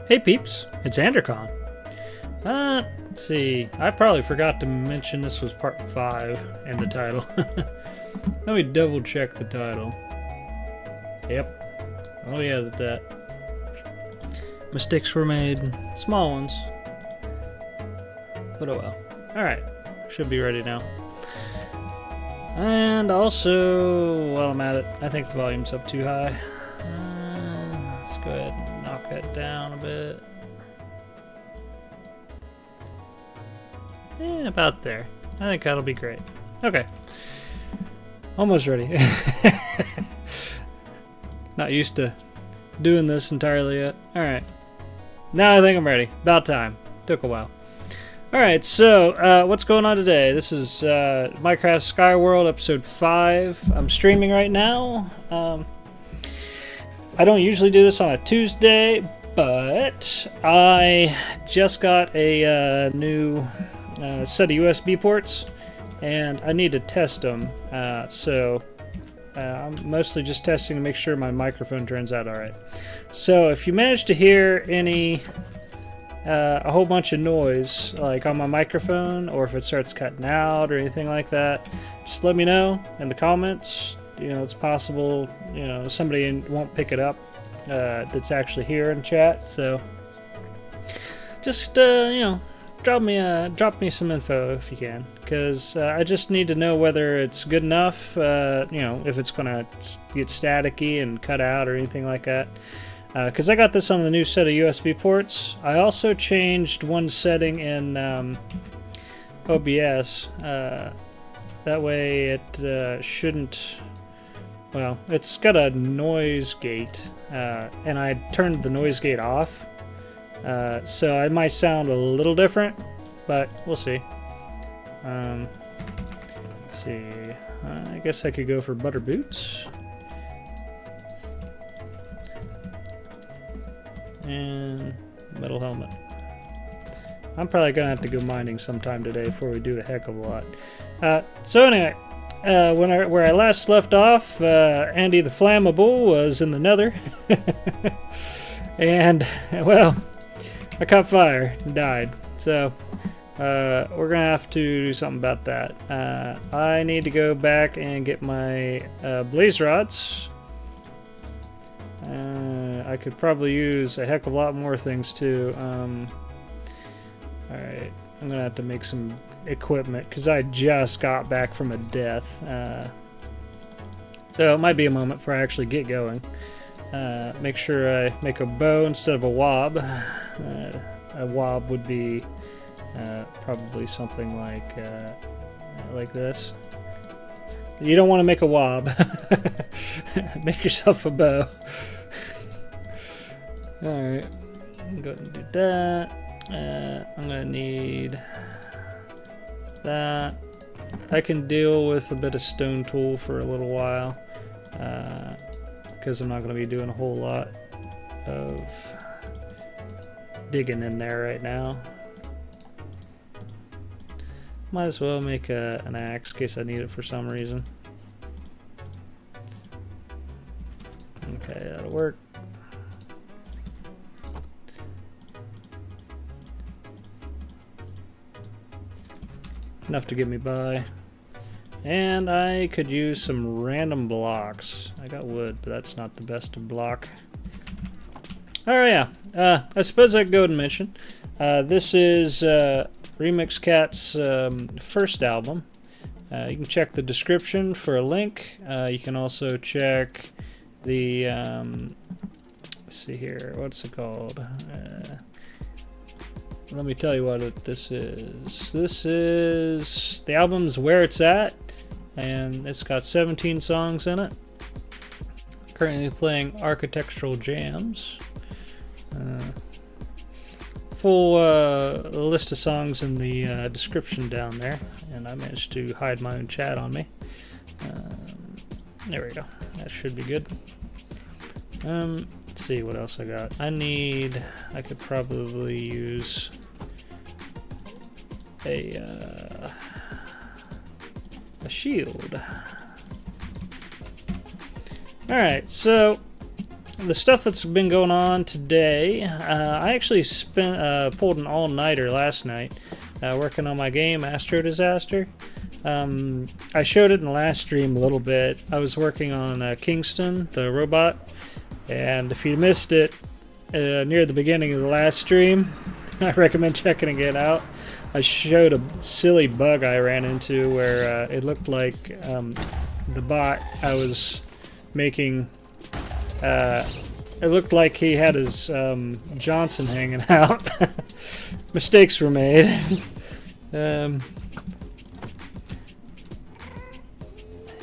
Hey peeps, it's Andercon. Let's see, I probably forgot to mention this was part 5 in the title. Let me double check the title. Yep. Oh yeah, that. Mistakes were made, small ones. But oh well. Alright, should be ready now. And also, while I'm at it, I think the volume's up too high. Let's go ahead and knock that down a bit. Yeah, about there. I think that'll be great. Okay. Almost ready. Not used to doing this entirely yet. Alright. Now I think I'm ready. About time. Took a while. Alright, so what's going on today? This is Minecraft Skyworld episode 5. I'm streaming right now. I don't usually do this on a Tuesday, but I just got a new set of USB ports, and I need to test them. So I'm mostly just testing to make sure my microphone turns out alright. So if you manage to hear any a whole bunch of noise like on my microphone, or if it starts cutting out or anything like that, just let me know in the comments. You know, it's possible, you know, somebody won't pick it up that's actually here in chat. So just you know, drop me some info if you can, because I just need to know whether it's good enough, you know, if it's gonna get staticky and cut out or anything like that. Because I got this on the new set of USB ports. I also changed one setting in OBS. That way it shouldn't... Well, it's got a noise gate, and I turned the noise gate off. So it might sound a little different, but we'll see. Let's see. I guess I could go for butter boots. And metal helmet. I'm probably gonna have to go mining sometime today before we do a heck of a lot. So anyway, where I last left off, Andy the Flammable was in the Nether, and well, I caught fire and died. So we're gonna have to do something about that. I need to go back and get my blaze rods. I could probably use a heck of a lot more things too. Alright, I'm gonna have to make some equipment because I just got back from a death. So it might be a moment before I actually get going. Make sure I make a bow instead of a wob. A wob would be probably something like this. You don't want to make a wob. Make yourself a bow. Alright, I'm going to do that. I'm going to need that. I can deal with a bit of stone tool for a little while, because I'm not going to be doing a whole lot of digging in there right now. Might as well make an axe in case I need it for some reason. Okay, that'll work. Enough to get me by. And I could use some random blocks. I got wood, but that's not the best of block. Alright, yeah. I suppose I could go ahead and mention. This is Remixedcat's first album. You can check the description for a link. You can also check the let's see here, what's it called? Let me tell you what this is. This is the album's Where It's At, and it's got 17 songs in it. Currently playing ARCiteXtural Jamz. Full list of songs in the description down there, and I managed to hide my own chat on me. There we go. That should be good. Let's see what else I got. I could probably use a shield. Alright, so the stuff that's been going on today, I actually pulled an all-nighter last night working on my game, Astro Disaster. I showed it in the last stream a little bit. I was working on Kingston, the robot, and if you missed it near the beginning of the last stream, I recommend checking it out. I showed a silly bug I ran into where it looked like the bot I was making, it looked like he had his Johnson hanging out. Mistakes were made.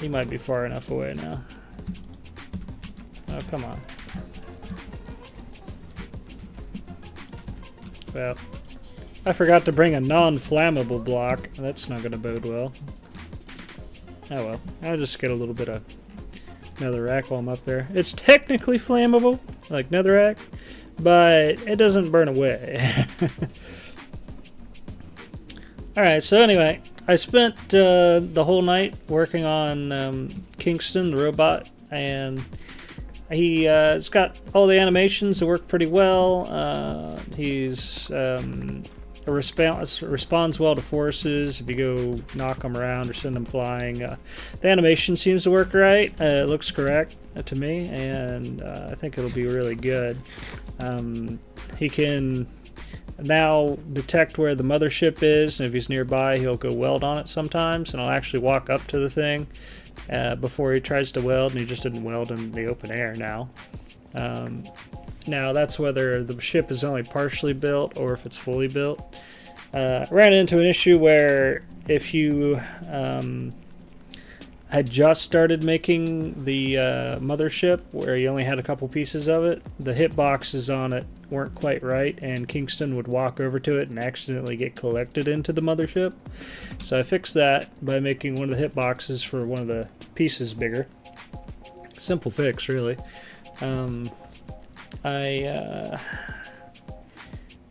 He might be far enough away now. Oh, come on. Well, I forgot to bring a non-flammable block. That's not going to bode well. Oh well, I'll just get a little bit of netherrack while I'm up there. It's technically flammable, like netherrack, but it doesn't burn away. Alright, so anyway, I spent the whole night working on Kingston, the robot, and it's got all the animations that work pretty well. He's responds well to forces if you go knock them around or send them flying. The animation seems to work right. It looks correct to me, and I think it'll be really good. He can now detect where the mothership is, and if he's nearby, he'll go weld on it sometimes, and I'll actually walk up to the thing before he tries to weld, and he just didn't weld in the open air now. Now that's whether the ship is only partially built or if it's fully built. Ran into an issue where if you had just started making the mothership, where you only had a couple pieces of it, the hitboxes on it weren't quite right, and Kingston would walk over to it and accidentally get collected into the mothership. So I fixed that by making one of the hitboxes for one of the pieces bigger. Simple fix, really. I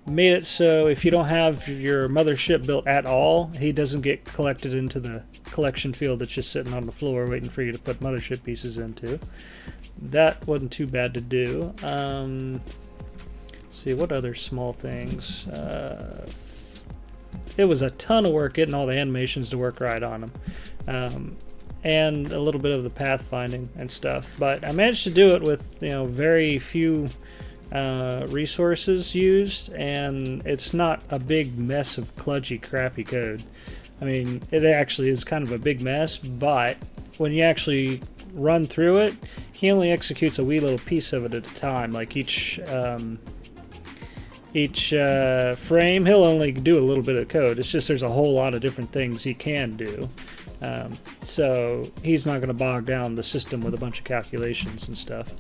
made it so if you don't have your mothership built at all, he doesn't get collected into the collection field that's just sitting on the floor waiting for you to put mothership pieces into. That wasn't too bad to do. See, what other small things? It was a ton of work getting all the animations to work right on them. And a little bit of the pathfinding and stuff, but I managed to do it with very few resources used, and it's not a big mess of kludgy, crappy code. I mean, it actually is kind of a big mess, but when you actually run through it, he only executes a wee little piece of it at a time. Like each frame, he'll only do a little bit of code. It's just there's a whole lot of different things he can do. So he's not going to bog down the system with a bunch of calculations and stuff.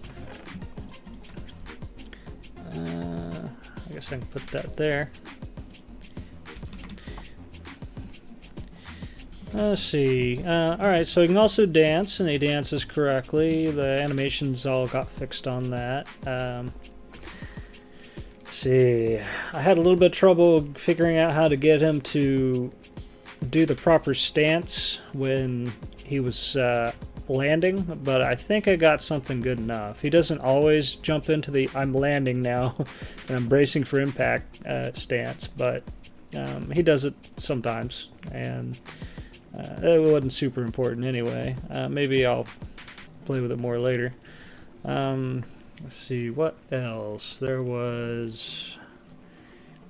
I guess I can put that there. Let's see. Alright, so he can also dance, and he dances correctly. The animations all got fixed on that. Let's see. I had a little bit of trouble figuring out how to get him to do the proper stance when he was landing, but I think I got something good enough. He doesn't always jump into the I'm landing now and I'm bracing for impact stance, but he does it sometimes, and it wasn't super important anyway. Maybe I'll play with it more later. Let's see, what else? There was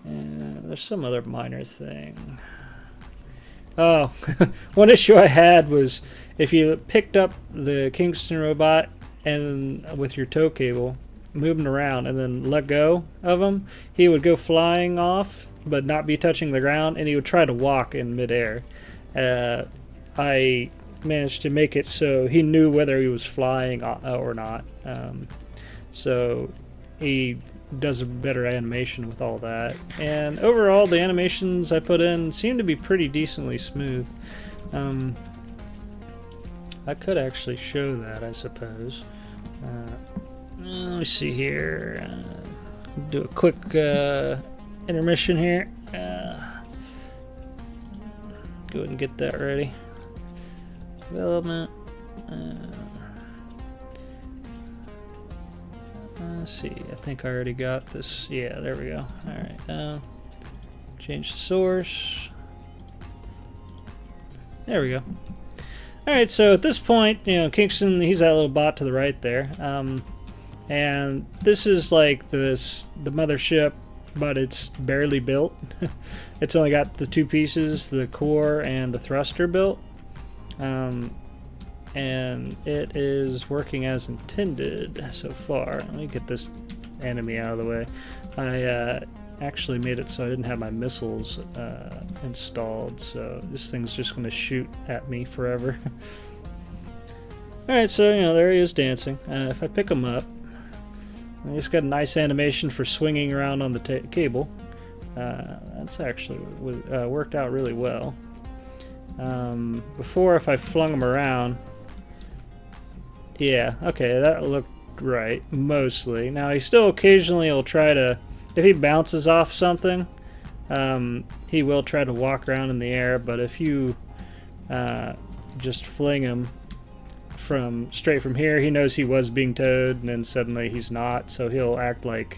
there's some other minor thing. Oh, one issue I had was if you picked up the Kingston robot and with your tow cable, moving around, and then let go of him, he would go flying off but not be touching the ground, and he would try to walk in midair. I managed to make it so he knew whether he was flying or not. So he does a better animation with all that, and overall the animations I put in seem to be pretty decently smooth. I could actually show that, I suppose. Let me see here. Do a quick intermission here. Go ahead and get that ready. Development. Let's see, I think I already got this. Yeah, there we go. Alright, change the source. There we go. Alright, so at this point, you know, Kingston, he's that little bot to the right there. And this is like the mothership, but it's barely built. It's only got the two pieces, the core and the thruster built. And it is working as intended so far. Let me get this enemy out of the way. I actually made it so I didn't have my missiles installed, so this thing's just going to shoot at me forever. Alright, so you know, there he is dancing. If I pick him up, he's got a nice animation for swinging around on the cable. That's actually worked out really well. Before, if I flung him around, yeah, okay, that looked right, mostly. Now, he still occasionally will try to, if he bounces off something, he will try to walk around in the air, but if you just fling him straight from here, he knows he was being towed, and then suddenly he's not, so he'll act like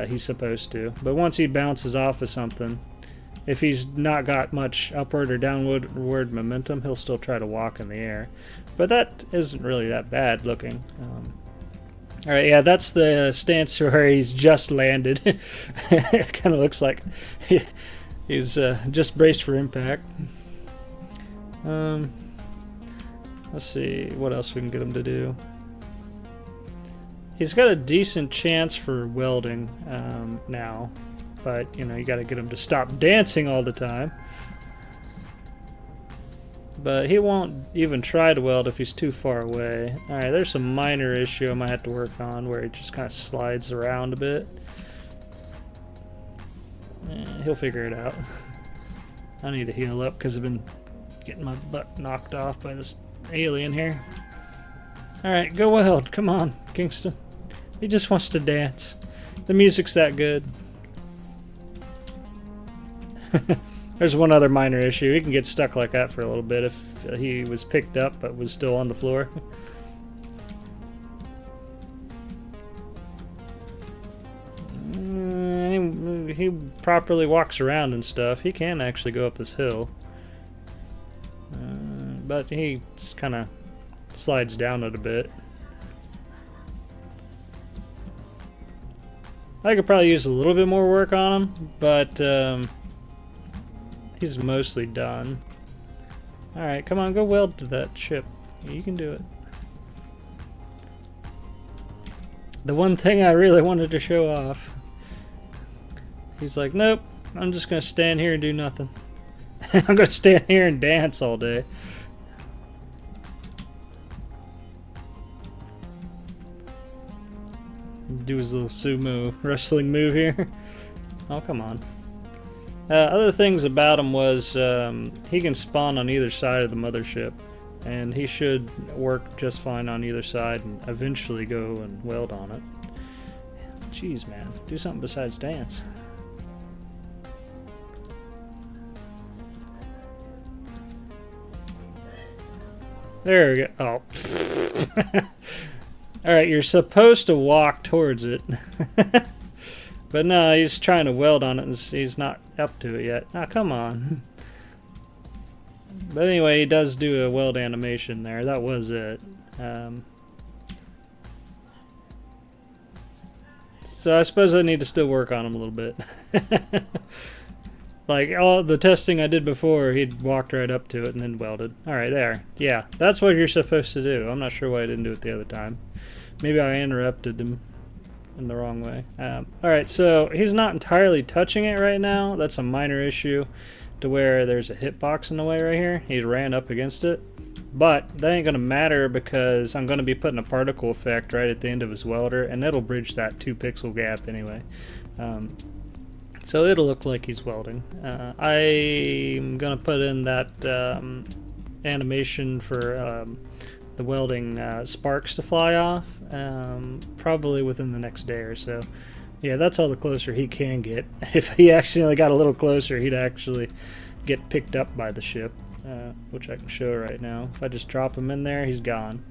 he's supposed to. But once he bounces off of something, if he's not got much upward or downward momentum, he'll still try to walk in the air. But that isn't really that bad looking. Alright, yeah, that's the stance where he's just landed. It kind of looks like he's just braced for impact. Let's see what else we can get him to do. He's got a decent chance for welding now, but you know, you got to get him to stop dancing all the time. But he won't even try to weld if he's too far away. Alright, there's some minor issue I might have to work on where he just kind of slides around a bit. He'll figure it out. I need to heal up because I've been getting my butt knocked off by this alien here. Alright, go weld. Come on, Kingston. He just wants to dance. The music's that good. There's one other minor issue. He can get stuck like that for a little bit if he was picked up but was still on the floor. He properly walks around and stuff. He can actually go up this hill. But he kind of slides down it a bit. I could probably use a little bit more work on him, but he's mostly done. Alright, come on, go weld to that ship. You can do it. The one thing I really wanted to show off. He's like, nope, I'm just going to stand here and do nothing. I'm going to stand here and dance all day. Do his little sumo wrestling move here. Oh, come on. Other things about him was he can spawn on either side of the mothership, and he should work just fine on either side and eventually go and weld on it. Jeez, man. Do something besides dance. There we go. Oh. Alright, you're supposed to walk towards it. But no, he's trying to weld on it and he's not up to it yet. Ah, come on. But anyway, he does do a weld animation there. That was it. So I suppose I need to still work on him a little bit. Like all the testing I did before, he'd walked right up to it and then welded. Alright, there. Yeah, that's what you're supposed to do. I'm not sure why I didn't do it the other time. Maybe I interrupted him in the wrong way. Alright, so he's not entirely touching it right now. That's a minor issue to where there's a hitbox in the way right here. He ran up against it. But that ain't going to matter because I'm going to be putting a particle effect right at the end of his welder, and it'll bridge that 2 pixel gap anyway. So it'll look like he's welding. I'm going to put in that animation for the welding sparks to fly off, probably within the next day or so. Yeah, that's all the closer he can get. If he accidentally got a little closer, he'd actually get picked up by the ship, which I can show right now. If I just drop him in there, he's gone.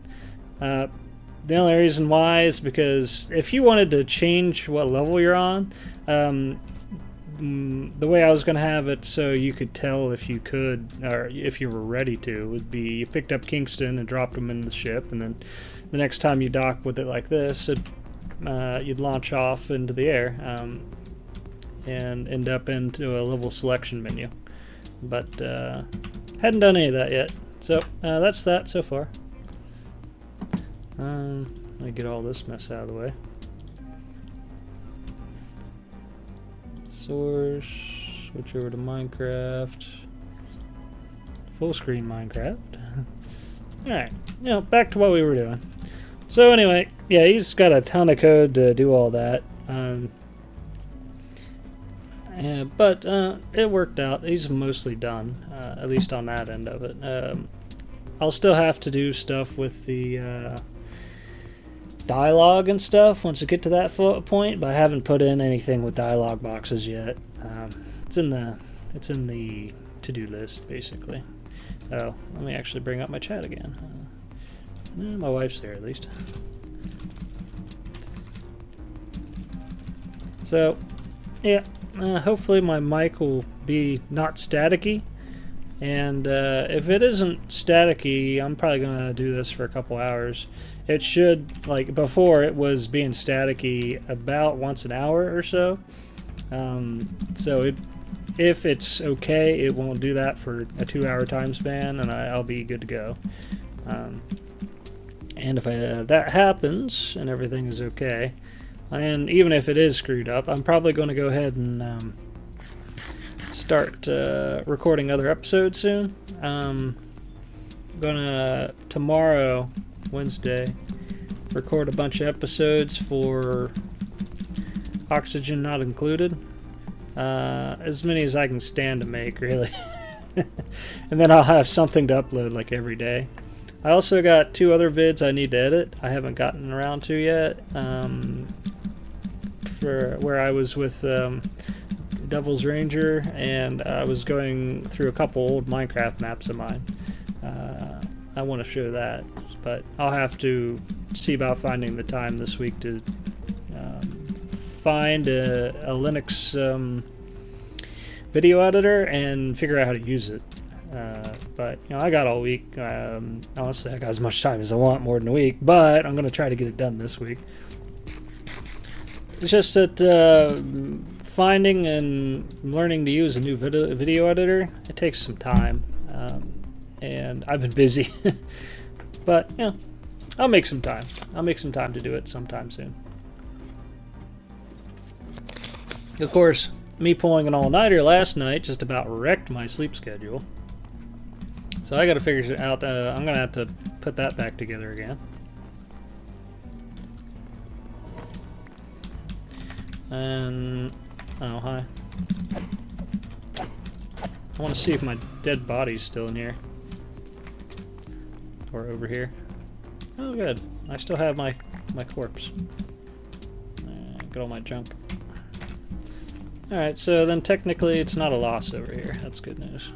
the only reason why is because if you wanted to change what level you're on, the way I was going to have it so you could tell if you could, or if you were ready to, would be you picked up Kingston and dropped him in the ship, and then the next time you dock with it like this, you'd launch off into the air and end up into a level selection menu. But hadn't done any of that yet, so that's that so far. Let me get all this mess out of the way. Source, switch over to Minecraft, full screen Minecraft. Alright, back to what we were doing. So anyway, yeah, he's got a ton of code to do all that. But it worked out. He's mostly done, at least on that end of it. I'll still have to do stuff with the dialogue and stuff once I get to that point, but I haven't put in anything with dialogue boxes yet. It's in the to-do list, basically. Oh, let me actually bring up my chat again. My wife's there, at least. So, yeah, hopefully my mic will be not staticky. And if it isn't staticky, I'm probably going to do this for a couple hours. It should, like before, it was being staticky about once an hour or so. If it's okay, it won't do that for a 2-hour time span, and I'll be good to go. And if that happens and everything is okay, and even if it is screwed up, I'm probably going to go ahead and start recording other episodes soon. I'm gonna tomorrow, Wednesday, record a bunch of episodes for Oxygen Not Included. As many as I can stand to make, really. And then I'll have something to upload like every day. I also got 2 other vids I need to edit. I haven't gotten around to yet. For where I was with Devil's Ranger, and I was going through a couple old Minecraft maps of mine. I want to show that, but I'll have to see about finding the time this week to find a Linux video editor and figure out how to use it. But I got all week. Honestly, I got as much time as I want, more than a week, but I'm going to try to get it done this week. It's just that finding and learning to use a new video editor, it takes some time, and I've been busy. But I'll make some time. I'll make some time to do it sometime soon. Of course, me pulling an all-nighter last night just about wrecked my sleep schedule. So I got to figure it out. I'm gonna have to put that back together again. And oh, hi. I want to see if my dead body's still in here. Or over here. Oh, good. I still have my corpse. Got all my junk. Alright, so then technically it's not a loss over here. That's good news.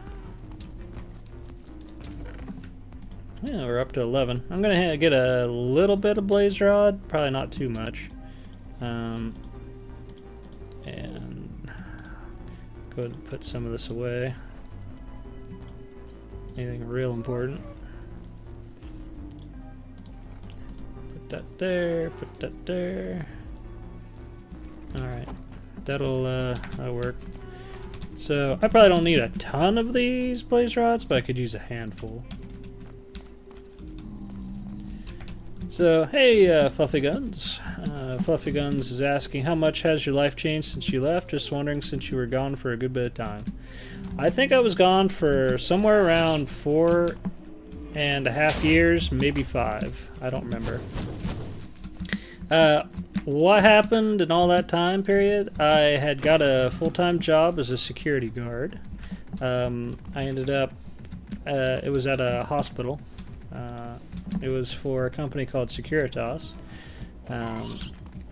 Yeah, we're up to 11. I'm going to get a little bit of blaze rod. Probably not too much. And go ahead and put some of this away. Anything real important. Put that there, put that there. Alright, that'll work. So, I probably don't need a ton of these blaze rods, but I could use a handful. So, hey, Fluffy Guns. Fluffy Guns is asking, how much has your life changed since you left? Just wondering, since you were gone for a good bit of time. I think I was gone for somewhere around 4.5 years, maybe 5. I don't remember. What happened in all that time period? I had got a full-time job as a security guard. I ended up, it was at a hospital. It was for a company called Securitas.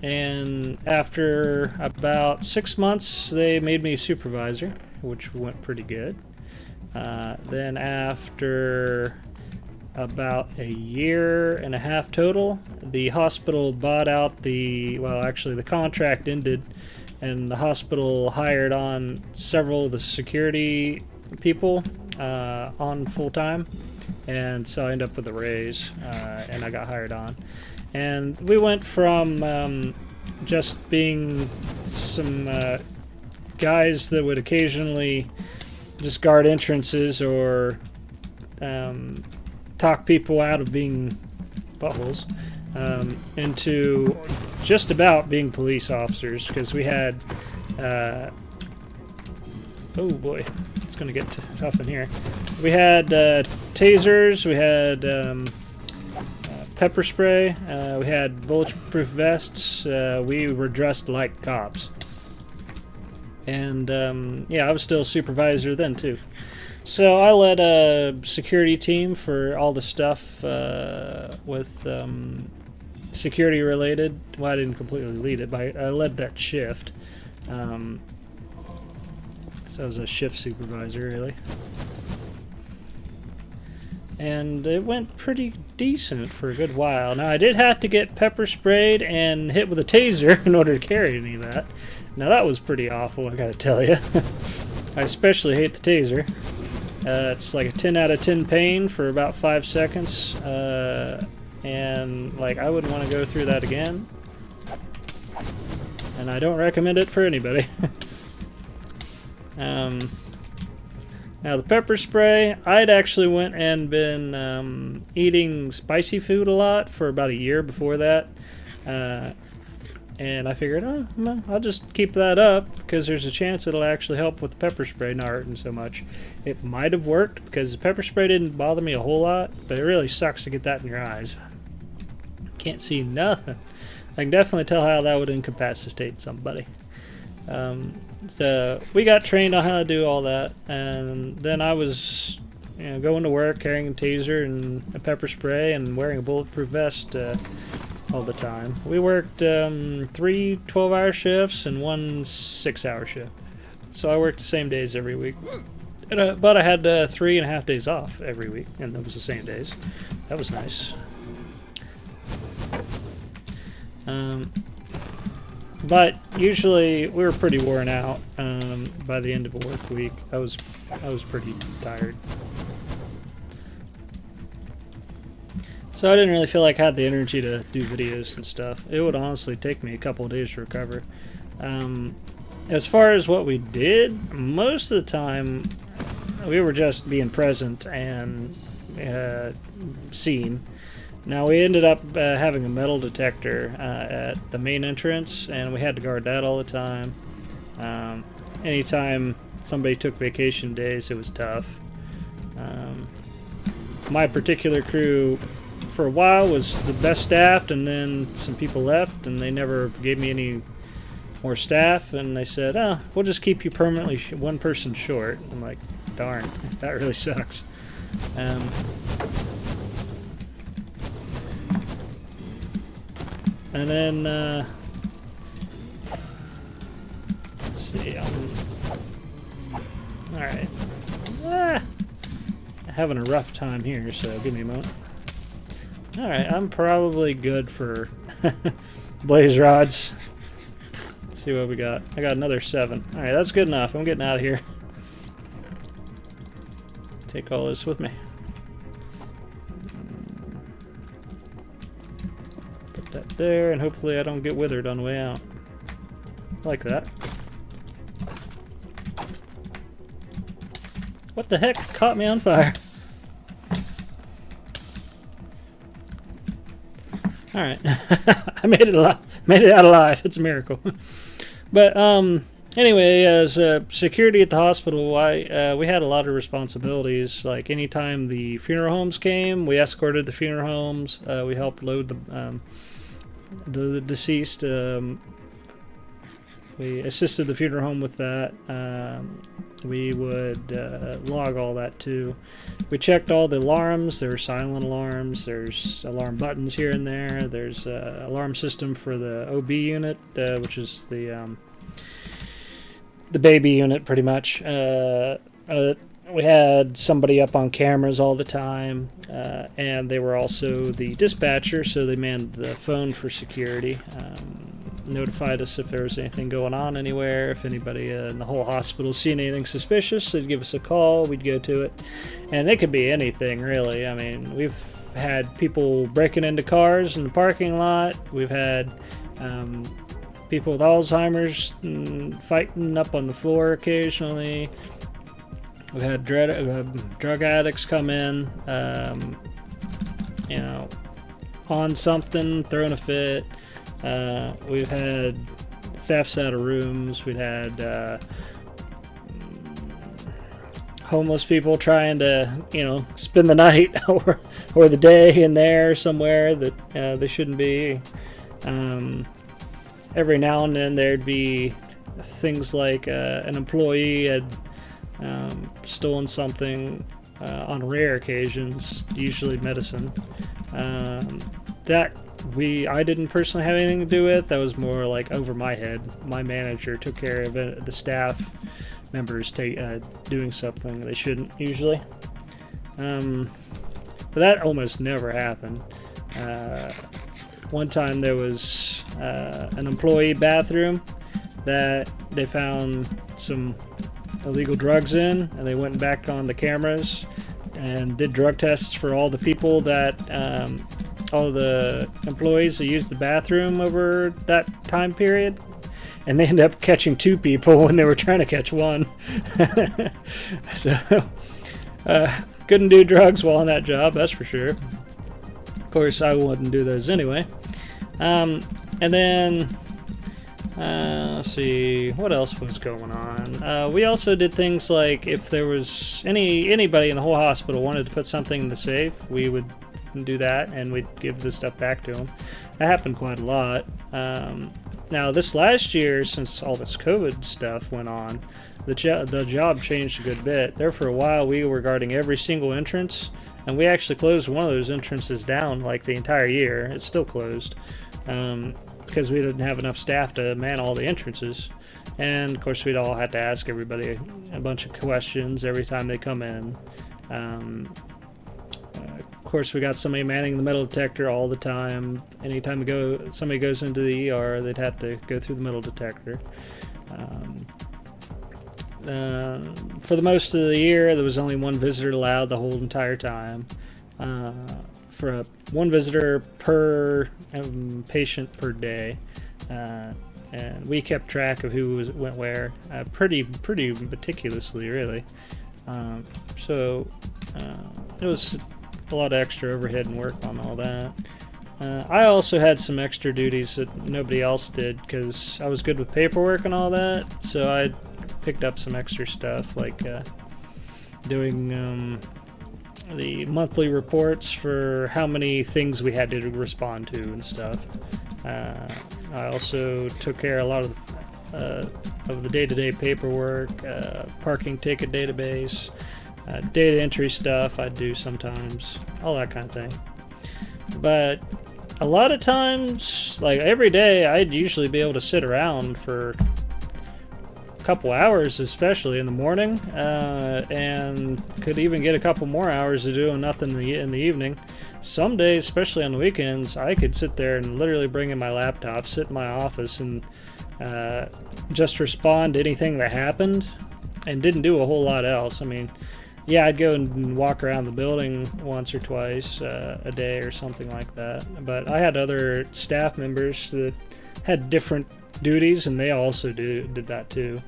And after about 6 months, they made me supervisor, which went pretty good. Then after about a year and a half total. The hospital bought out well, actually the contract ended, and the hospital hired on several of the security people on full-time, and so I ended up with a raise, and I got hired on. And we went from just being some guys that would occasionally just guard entrances or talk people out of being buttholes, into just about being police officers, because we had oh boy, it's gonna get tough in here. We had tasers, we had pepper spray, we had bulletproof vests, we were dressed like cops. And yeah, I was still a supervisor then too. So I led a security team for all the stuff with security related. Well, I didn't completely lead it, but I led that shift. So I was a shift supervisor, really. And it went pretty decent for a good while. Now, I did have to get pepper sprayed and hit with a taser in order to carry any of that. Now, that was pretty awful, I gotta tell you. I especially hate the taser. It's like a 10 out of 10 pain for about 5 seconds. And, like, I wouldn't want to go through that again. And I don't recommend it for anybody. Now the pepper spray, I'd actually went and been eating spicy food a lot for about a year before that, and I figured, oh, well, I'll just keep that up because there's a chance it'll actually help with the pepper spray not hurting so much. It might have worked because the pepper spray didn't bother me a whole lot, but it really sucks to get that in your eyes. Can't see nothing. I can definitely tell how that would incapacitate somebody. So we got trained on how to do all that, and then I was, going to work carrying a taser and a pepper spray and wearing a bulletproof vest all the time. We worked 3 12-hour shifts and 1 6-hour shift, so I worked the same days every week. But I had 3.5 days off every week, and it was the same days. That was nice. But usually we were pretty worn out by the end of a work week. I was pretty tired. So I didn't really feel like I had the energy to do videos and stuff. It would honestly take me a couple of days to recover. As far as what we did, most of the time we were just being present and seeing. Now, we ended up having a metal detector at the main entrance, and we had to guard that all the time. Anytime somebody took vacation days, it was tough. My particular crew, for a while, was the best staffed, and then some people left, and they never gave me any more staff, and they said, oh, we'll just keep you permanently one person short. I'm like, darn, that really sucks. And then, let's see, alright. Having a rough time here, so give me a moment. Alright, I'm probably good for blaze rods. Let's see what we got. I got another 7. Alright, that's good enough. I'm getting out of here. Take all this with me. That there, and hopefully I don't get withered on the way out. Like that. What the heck caught me on fire? Alright. I made it out alive. It's a miracle. But anyway, as security at the hospital, we had a lot of responsibilities. Like anytime the funeral homes came, we escorted the funeral homes. We helped load the deceased. We assisted the funeral home with that. We would log all that too. We checked all the alarms. There were silent alarms. There's alarm buttons here and there. There's an alarm system for the OB unit, which is the baby unit, pretty much. we had somebody up on cameras all the time, and they were also the dispatcher, so they manned the phone for security. Notified us if there was anything going on anywhere, if anybody in the whole hospital seen anything suspicious, they'd give us a call, we'd go to it. And it could be anything, really. I mean, we've had people breaking into cars in the parking lot, we've had people with Alzheimer's fighting up on the floor occasionally, we've had drug addicts come in, you know, on something, throwing a fit. We've had thefts out of rooms. We've had homeless people trying to, you know, spend the night or the day in there somewhere that they shouldn't be. Every now and then there'd be things like an employee had stolen something on rare occasions, usually medicine. That I didn't personally have anything to do with. That was more like over my head. My manager took care of it, the staff members doing something they shouldn't usually. But that almost never happened. One time there was an employee bathroom that they found some illegal drugs in, and they went back on the cameras and did drug tests for all the people that all the employees who used the bathroom over that time period, and they ended up catching 2 people when they were trying to catch 1. So couldn't do drugs while on that job, that's for sure. Of course, I wouldn't do those anyway. And then let's see, what else was going on? We also did things like if there was anybody in the whole hospital wanted to put something in the safe, we would do that, and we'd give the stuff back to them. That happened quite a lot. Now, this last year, since all this COVID stuff went on, the job changed a good bit. There for a while, we were guarding every single entrance, and we actually closed one of those entrances down like the entire year. It's still closed because we didn't have enough staff to man all the entrances. And, of course, we'd all have to ask everybody a bunch of questions every time they come in. Of course, we got somebody manning the metal detector all the time. Anytime somebody goes into the ER, they'd have to go through the metal detector. For the most of the year, there was only 1 visitor allowed the whole entire time. For 1 visitor per patient per day, and we kept track of who went where pretty meticulously, really. So it was a lot of extra overhead and work on all that. I also had some extra duties that nobody else did because I was good with paperwork and all that, so I picked up some extra stuff like doing the monthly reports for how many things we had to respond to and stuff. I also took care of a lot of the day-to-day paperwork, parking ticket database, data entry stuff I'd do sometimes, all that kind of thing. But a lot of times, like every day, I'd usually be able to sit around for a couple hours, especially in the morning, and could even get a couple more hours to do nothing in the evening. Some days, especially on the weekends, I could sit there and literally bring in my laptop, sit in my office, and just respond to anything that happened, and didn't do a whole lot else. I mean, yeah, I'd go and walk around the building once or twice a day or something like that. But I had other staff members that had different duties, and they also did that too.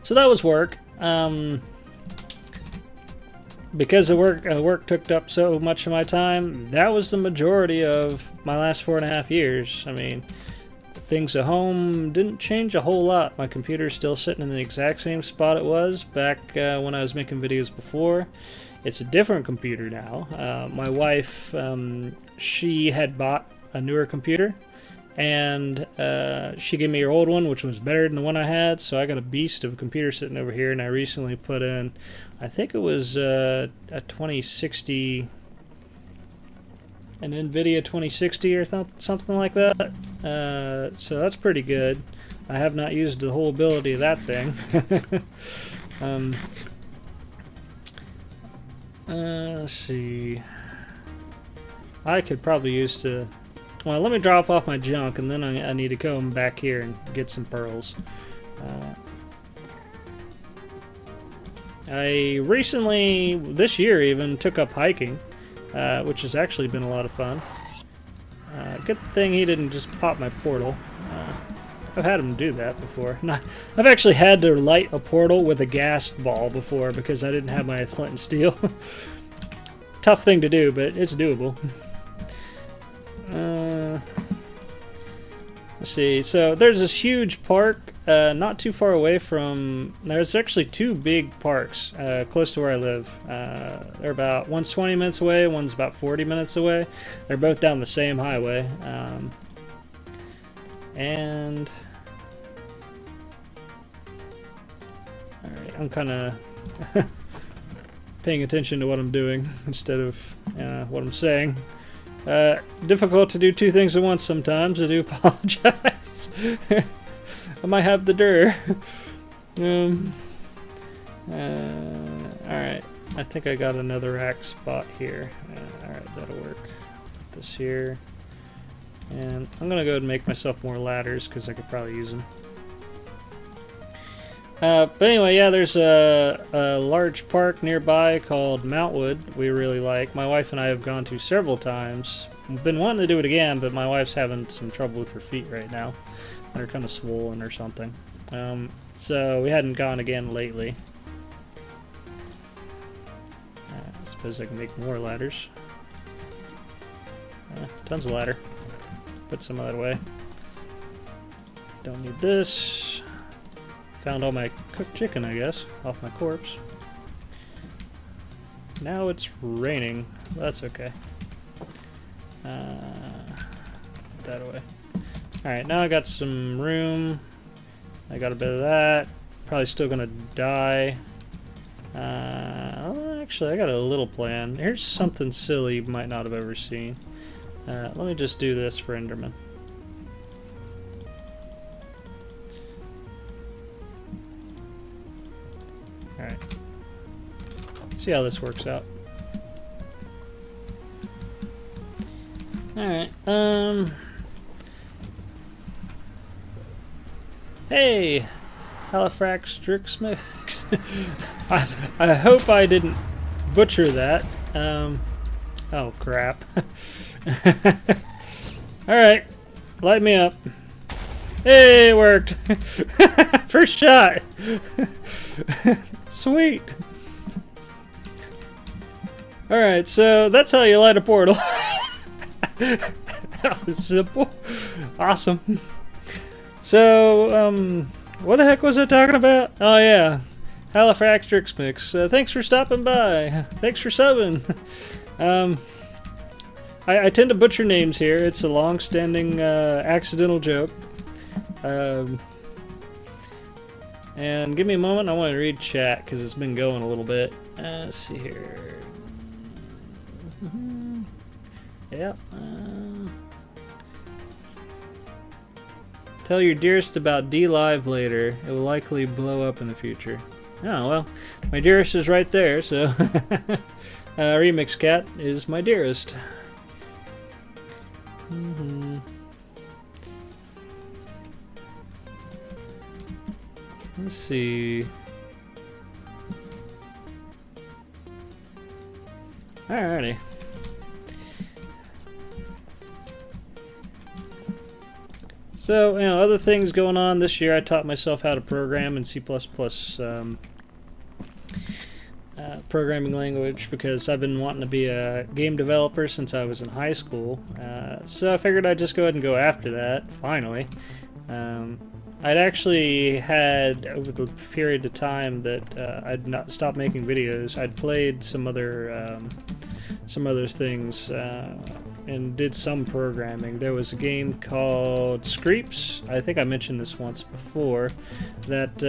So that was work. Because the work took up so much of my time, that was the majority of my last 4.5 years. I mean, things at home didn't change a whole lot. My computer's still sitting in the exact same spot it was back when I was making videos before. It's a different computer now. My wife, she had bought a newer computer, and she gave me her old one, which was better than the one I had, so I got a beast of a computer sitting over here, and I recently put in, I think it was a 2060, an NVIDIA 2060 or something like that. So that's pretty good. I have not used the whole ability of that thing. Let's see. I could probably use to... Well, let me drop off my junk, and then I need to come back here and get some pearls. I recently, this year even, took up hiking, which has actually been a lot of fun. Good thing he didn't just pop my portal. I've had him do that before. I've actually had to light a portal with a gas ball before because I didn't have my flint and steel. Tough thing to do, but it's doable. Let's see. So there's this huge park not too far away from... There's actually two big parks close to where I live. They're about... One's 20 minutes away, one's about 40 minutes away. They're both down the same highway. And... Alright, I'm kind of paying attention to what I'm doing instead of what I'm saying. Difficult to do two things at once sometimes. I do apologize. I might have the dir. Alright, I think I got another rack spot here. Alright, that'll work. Put this here. And I'm going to go ahead and make myself more ladders because I could probably use them. But anyway, yeah, there's a large park nearby called Mountwood we really like. My wife and I have gone to several times. We've been wanting to do it again, but my wife's having some trouble with her feet right now. They're kind of swollen or something. So we hadn't gone again lately. I suppose I can make more ladders. Tons of ladder. Put some other way. Don't need this. Found all my cooked chicken, I guess, off my corpse. Now it's raining. That's okay. Put that away. Alright, now I got some room. I got a bit of that. Probably still gonna die. Actually, I got a little plan. Here's something silly you might not have ever seen. Let me just do this for Enderman. Alright. See how this works out. Alright, hey! Halifax Mix. I hope I didn't butcher that. Oh crap. Alright, light me up. Hey, it worked! First shot! Sweet! Alright, so that's how you light a portal. That was simple. Awesome. So, what the heck was I talking about? Oh yeah, Halifax Mix. Thanks for stopping by. Thanks for subbing. I tend to butcher names here. It's a long-standing accidental joke. And give me a moment. I want to read chat because it's been going a little bit. Let's see here. Yeah. Tell your dearest about D-Live later. It will likely blow up in the future. Oh, well. My dearest is right there, so... Remixedcat is my dearest. Let's see. Alrighty. So, you know, other things going on this year. I taught myself how to program in C++. Programming language because I've been wanting to be a game developer since I was in high school. So I figured I'd just go ahead and go after that, finally. I'd actually had, over the period of time that I'd not stopped making videos, I'd played some other things and did some programming. There was a game called Screeps. I think I mentioned this once before. That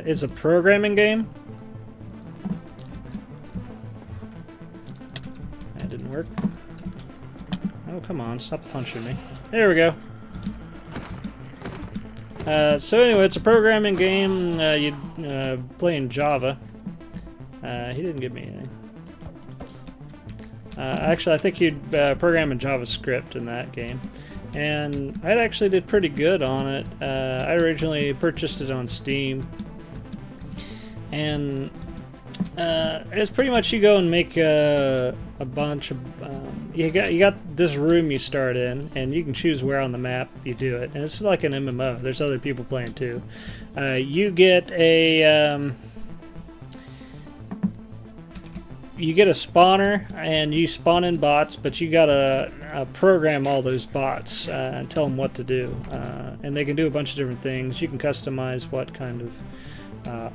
is a programming game. That didn't work. Oh, come on, stop punching me. There we go. So anyway, it's a programming game. You play in Java. He didn't give me anything. Actually, I think you'd program in JavaScript in that game. And I actually did pretty good on it. I originally purchased it on Steam. And it's pretty much you go and make a bunch of... you got this room you start in, and you can choose where on the map you do it. And it's like an MMO. There's other people playing too. You get a... you get a spawner, and you spawn in bots, but you gotta program all those bots and tell them what to do. And they can do a bunch of different things. You can customize what kind of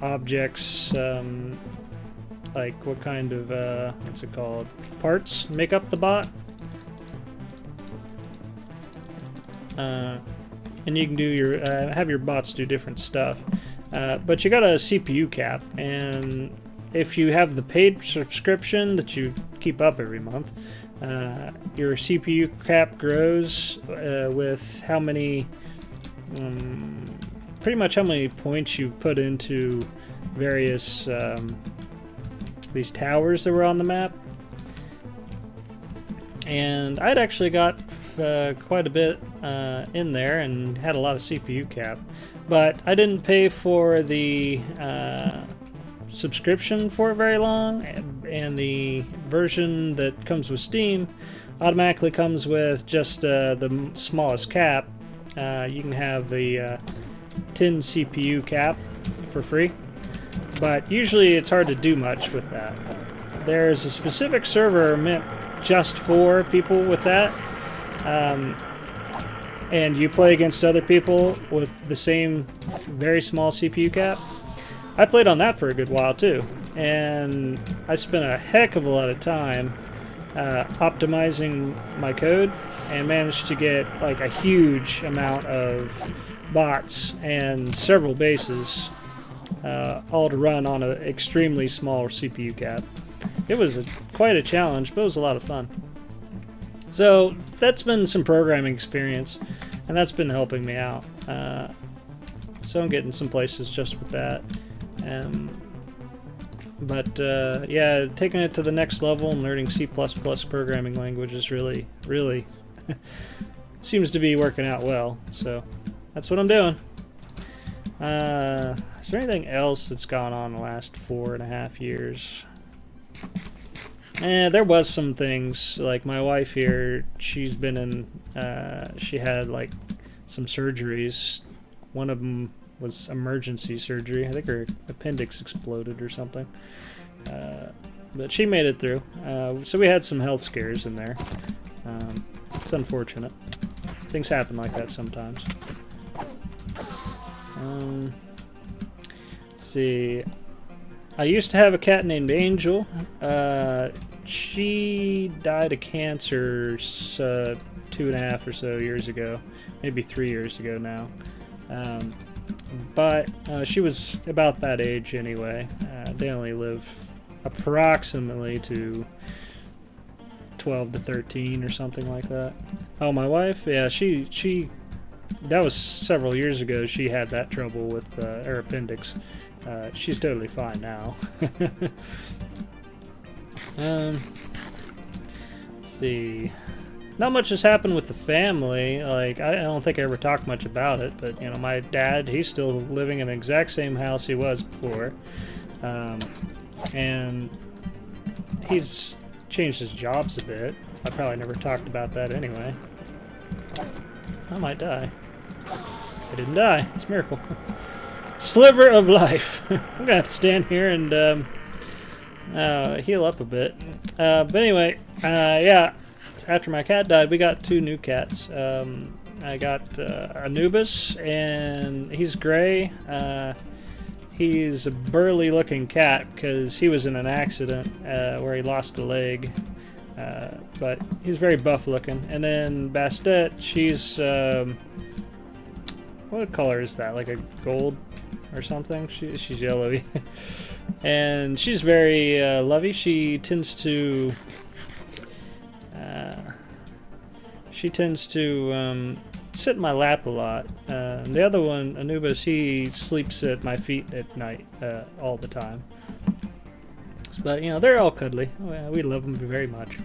objects, like what kind of, what's it called, parts make up the bot. And you can do your, have your bots do different stuff. But you got a CPU cap, and if you have the paid subscription that you keep up every month, your CPU cap grows with how many, pretty much how many points you put into various these towers that were on the map. And I'd actually got quite a bit in there and had a lot of CPU cap, but I didn't pay for the subscription for very long, and the version that comes with Steam automatically comes with just the smallest cap. You can have the 10 CPU cap for free, but usually it's hard to do much with that. There's a specific server meant just for people with that, and you play against other people with the same very small CPU cap. I played on that for a good while too, and I spent a heck of a lot of time optimizing my code, and managed to get like a huge amount of bots and several bases, all to run on an extremely small CPU cap. It was quite a challenge, but it was a lot of fun. So that's been some programming experience, and that's been helping me out. So I'm getting some places just with that. But yeah, taking it to the next level and learning C++ programming language is really seems to be working out well. So that's what I'm doing. Is there anything else that's gone on in the last 4.5 years? There was some things, like my wife here, she's been in, she had like some surgeries. One of them was emergency surgery. I think her appendix exploded or something. But she made it through. So we had some health scares in there. It's unfortunate. Things happen like that sometimes. Let's see. I used to have a cat named Angel. She died of cancer 2.5 or so years ago. Maybe 3 years ago now. But she was about that age anyway. They only live approximately to 12 to 13 or something like that. Oh, my wife? Yeah, she that was several years ago. She had that trouble with her appendix. She's totally fine now. Let's see. Not much has happened with the family. Like, I don't think I ever talked much about it, but you know, my dad, he's still living in the exact same house he was before, and he's changed his jobs a bit. I probably never talked about that anyway. I might die. I didn't die. It's a miracle. Sliver of life. I'm gonna have to stand here and heal up a bit. But anyway, yeah. After my cat died, we got 2 new cats. I got Anubis, and he's gray. He's a burly-looking cat because he was in an accident where he lost a leg. But he's very buff-looking. And then Bastet, she's what color is that? Like a gold or something? She's yellowy. And she's very lovey. She tends to sit in my lap a lot. And the other one, Anubis, he sleeps at my feet at night all the time. But, you know, they're all cuddly. We love them very much.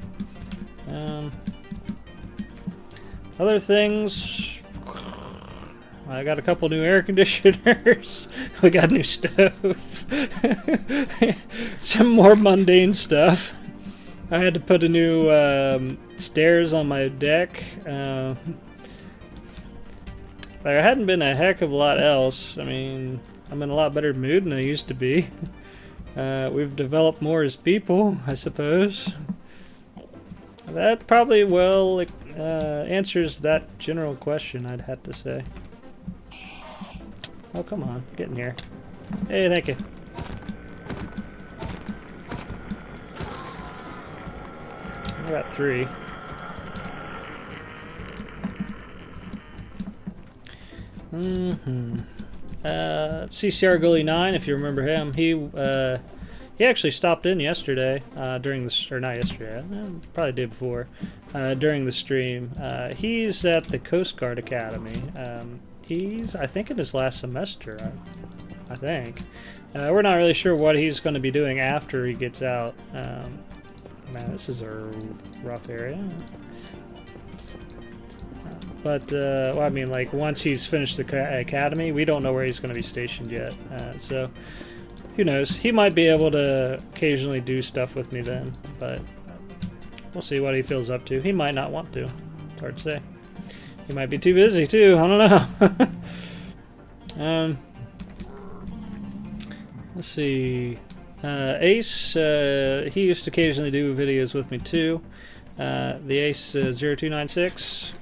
Other things, I got a couple new air conditioners. We got a new stove. Some more mundane stuff. I had to put a new stairs on my deck. There hadn't been a heck of a lot else. I mean, I'm in a lot better mood than I used to be. We've developed more as people, I suppose. That probably well answers that general question, I'd have to say. Oh, come on, get in here. Hey, thank you. I got 3. CCR Goalie 9, if you remember him, he actually stopped in yesterday during the, or not yesterday, probably the day before, during the stream. He's at the Coast Guard Academy. He's, I think, in his last semester, I think. We're not really sure what he's going to be doing after he gets out. Man, this is a rough area. But, well, I mean, like, once he's finished the academy, we don't know where he's going to be stationed yet. So, who knows? He might be able to occasionally do stuff with me then, but we'll see what he feels up to. He might not want to. It's hard to say. He might be too busy, too. I don't know. Let's see. Ace, he used to occasionally do videos with me, too. The Ace 0296.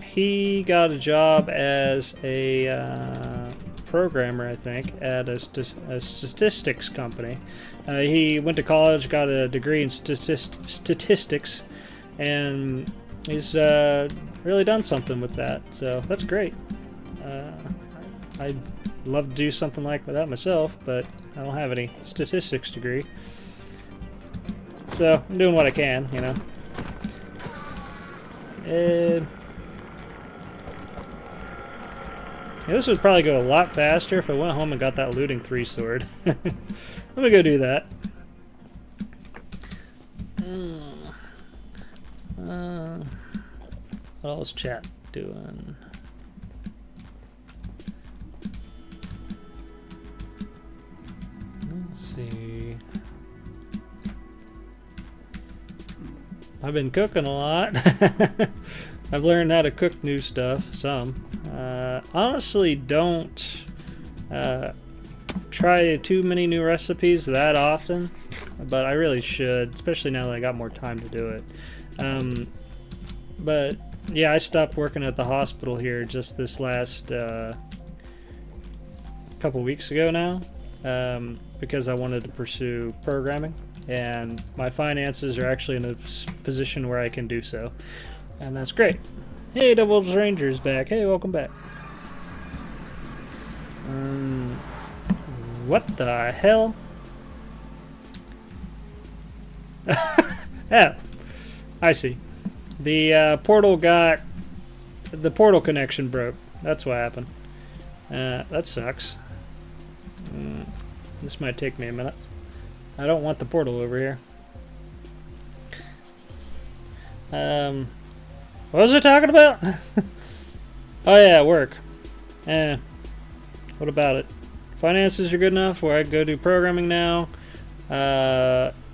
He got a job as a programmer, I think, at a statistics company. He went to college, got a degree in statistics, and he's really done something with that, so that's great. I'd love to do something like that myself, but I don't have any statistics degree. So I'm doing what I can, you know. Yeah, this would probably go a lot faster if I went home and got that looting 3 sword. Let me go do that. What else chat doing? Let's see. I've been cooking a lot. I've learned how to cook new stuff, some. Honestly, don't try too many new recipes that often, but I really should, especially now that I got more time to do it. But yeah, I stopped working at the hospital here just this last couple weeks ago now, because I wanted to pursue programming, and my finances are actually in a position where I can do so, and that's great. Hey, Doubles Ranger's back. Hey, welcome back. What the hell? Yeah, I see. The portal connection broke. That's what happened. That sucks. This might take me a minute. I don't want the portal over here. What was I talking about? Oh yeah, work. What about it? Finances are good enough where I can go do programming now.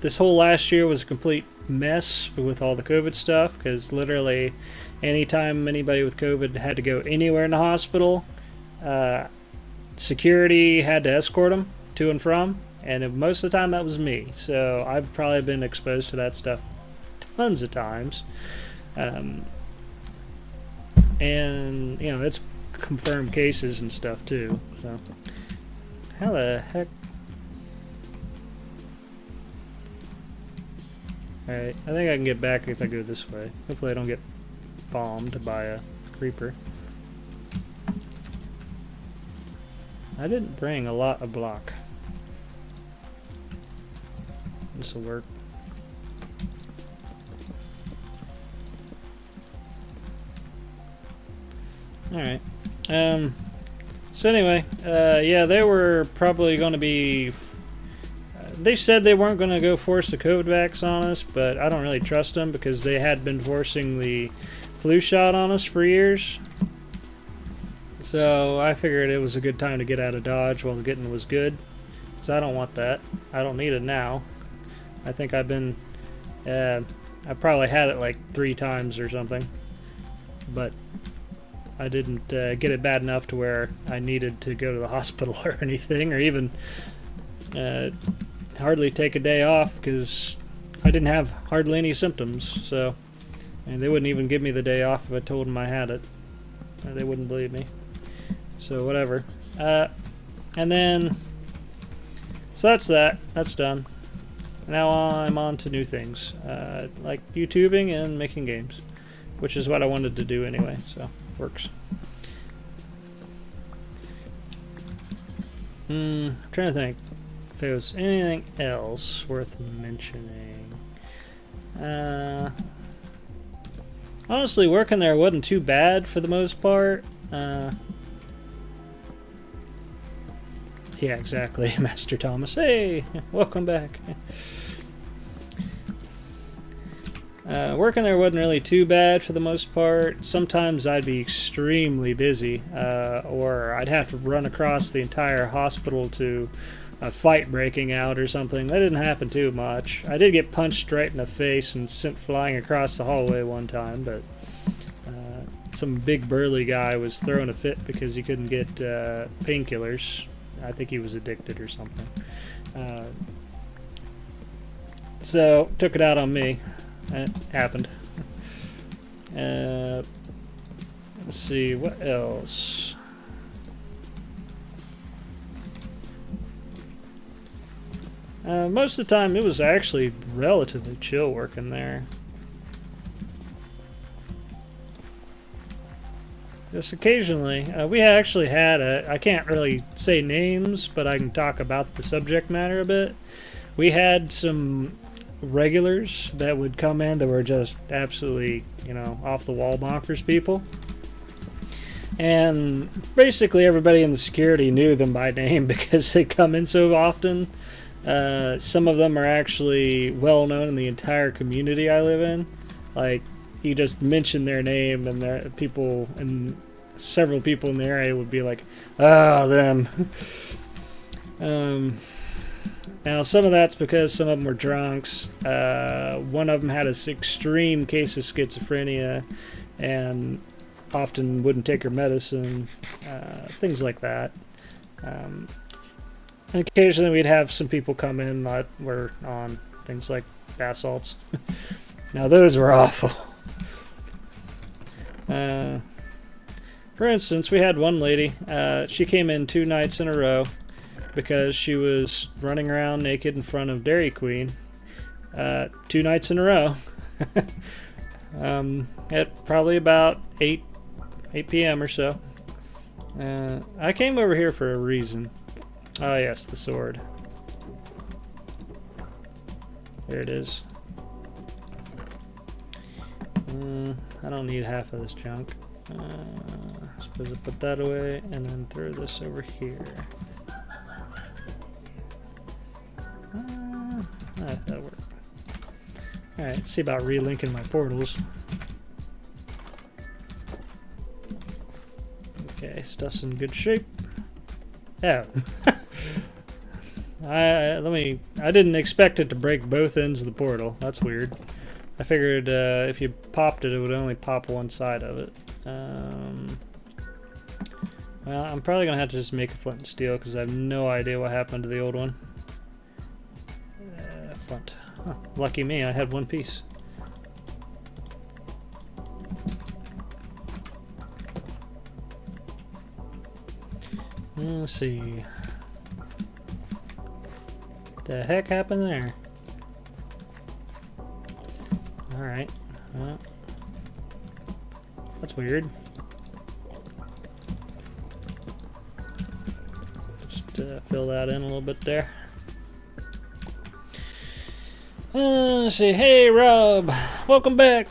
This whole last year was a complete mess with all the COVID stuff, because literally anytime anybody with COVID had to go anywhere in the hospital, security had to escort them to and from, and most of the time that was me. So I've probably been exposed to that stuff tons of times. And you know, it's confirmed cases and stuff too. So how the heck? Alright, I think I can get back if I go this way. Hopefully I don't get bombed by a creeper. I didn't bring a lot of block. This'll work. Alright. So anyway, yeah, they were probably going to be... they said they weren't going to go force the COVID vax on us, but I don't really trust them because they had been forcing the flu shot on us for years. So I figured it was a good time to get out of Dodge while the getting was good. Because I don't want that. I don't need it now. I think I've been... I probably had it like 3 times or something. But I didn't get it bad enough to where I needed to go to the hospital or anything, or even hardly take a day off because I didn't have hardly any symptoms. So, and they wouldn't even give me the day off if I told them I had it. They wouldn't believe me. So whatever. And then, so that's that. That's done. Now I'm on to new things, like YouTubing and making games, which is what I wanted to do anyway. So works. I'm trying to think if there was anything else worth mentioning. Honestly, working there wasn't too bad for the most part. Yeah, exactly, Master Thomas. Hey, welcome back. Working there wasn't really too bad for the most part. Sometimes I'd be extremely busy, or I'd have to run across the entire hospital to a fight breaking out or something. That didn't happen too much. I did get punched right in the face and sent flying across the hallway one time, but some big burly guy was throwing a fit because he couldn't get painkillers. I think he was addicted or something. So, took it out on me. It happened. Let's see, what else? Most of the time it was actually relatively chill working there. Just occasionally, we actually had I can't really say names, but I can talk about the subject matter a bit. We had some regulars that would come in that were just absolutely, you know, off the wall bonkers people. And basically everybody in the security knew them by name because they come in so often. Some of them are actually well known in the entire community I live in. Like, you just mention their name and their people, and several people in the area would be like, "Ah, them." Now, some of that's because some of them were drunks. One of them had an extreme case of schizophrenia and often wouldn't take her medicine, things like that. And occasionally we'd have some people come in that were on things like bath salts. Now, those were awful. For instance, we had one lady, she came in 2 nights in a row because she was running around naked in front of Dairy Queen 2 nights in a row at probably about 8 p.m. or so. I came over here for a reason. Oh yes, the sword. There it is. I don't need half of this junk. Suppose I put that away and then throw this over here. That'll work. Alright, let's see about relinking my portals. Okay, stuff's in good shape. Oh. I didn't expect it to break both ends of the portal. That's weird. I figured if you popped it, it would only pop one side of it. Well, I'm probably going to have to just make a flint and steel because I have no idea what happened to the old one. Flint. Huh, lucky me, I had one piece. Let's see. What the heck happened there? Alright. That's weird. Just fill that in a little bit there. Let's see. Hey, Rob. Welcome back.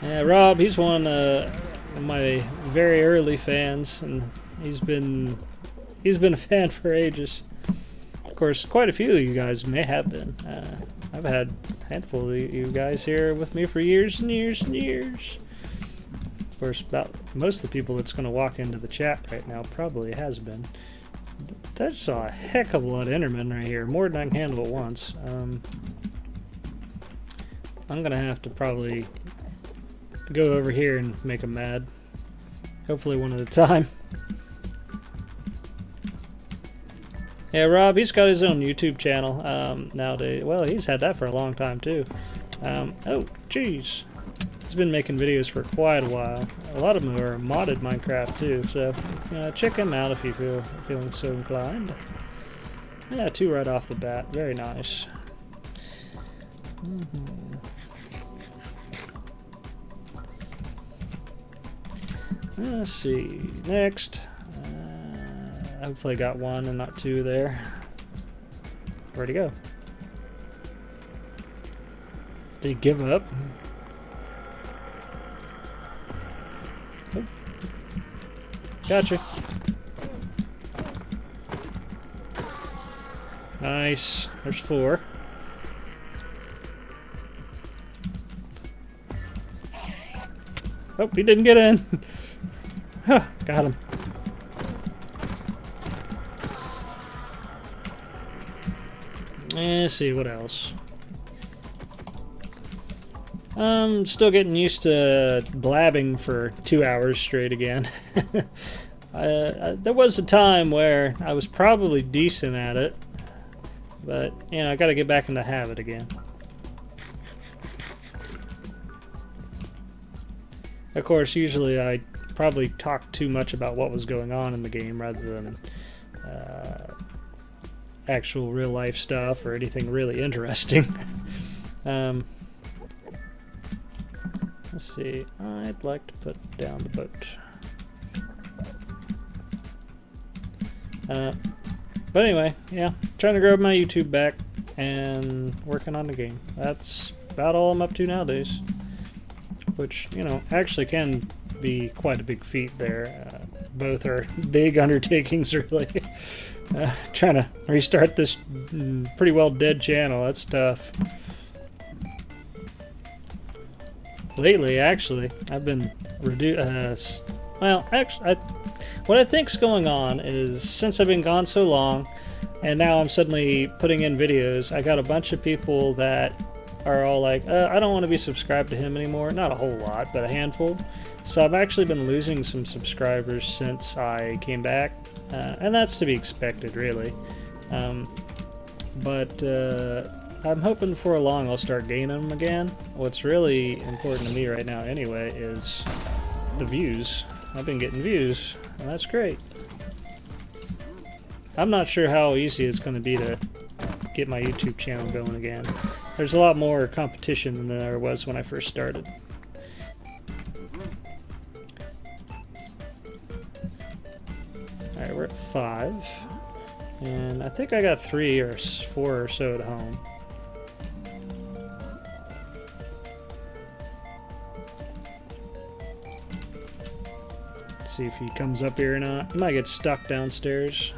Yeah, Rob, he's one of my very early fans, and he's been a fan for ages. Of course, quite a few of you guys may have been. I've had a handful of you guys here with me for years and years and years. Of course, about most of the people that's going to walk into the chat right now probably has been. That's a heck of a lot of Endermen right here, more than I can handle at once. I'm going to have to probably go over here and make them mad. Hopefully one at a time. Yeah, Rob, he's got his own YouTube channel nowadays. Well, he's had that for a long time, too. Oh, jeez. He's been making videos for quite a while. A lot of them are modded Minecraft, too, so check him out if you feel feeling so inclined. Yeah, 2 right off the bat. Very nice. Let's see. Next. Hopefully got 1 and not 2 there. Where'd he go? Did he give up? Oh. Gotcha. Nice. There's 4. Oh, he didn't get in. Huh, got him. Let's see, what else? I'm still getting used to blabbing for 2 hours straight again. There was a time where I was probably decent at it, but, I gotta get back in the habit again. Of course, usually I probably talked too much about what was going on in the game rather than actual real-life stuff or anything really interesting. Let's see. I'd like to put down the boat. But anyway, yeah, trying to grow my YouTube back and working on the game. That's about all I'm up to nowadays. Which, actually can be quite a big feat there. Both are big undertakings, really. Trying to restart this pretty well dead channel, that's tough. Lately, actually, I've been what I think's going on is, since I've been gone so long, and now I'm suddenly putting in videos, I got a bunch of people that are all like, I don't want to be subscribed to him anymore. Not a whole lot, but a handful. So I've actually been losing some subscribers since I came back, and that's to be expected, really. But I'm hoping before long I'll start gaining them again. What's really important to me right now anyway is the views. I've been getting views, and that's great. I'm not sure how easy it's going to be to get my YouTube channel going again. There's a lot more competition than there was when I first started. Alright, we're at 5. And I think I got 3 or 4 or so at home. Let's see if he comes up here or not. He might get stuck downstairs.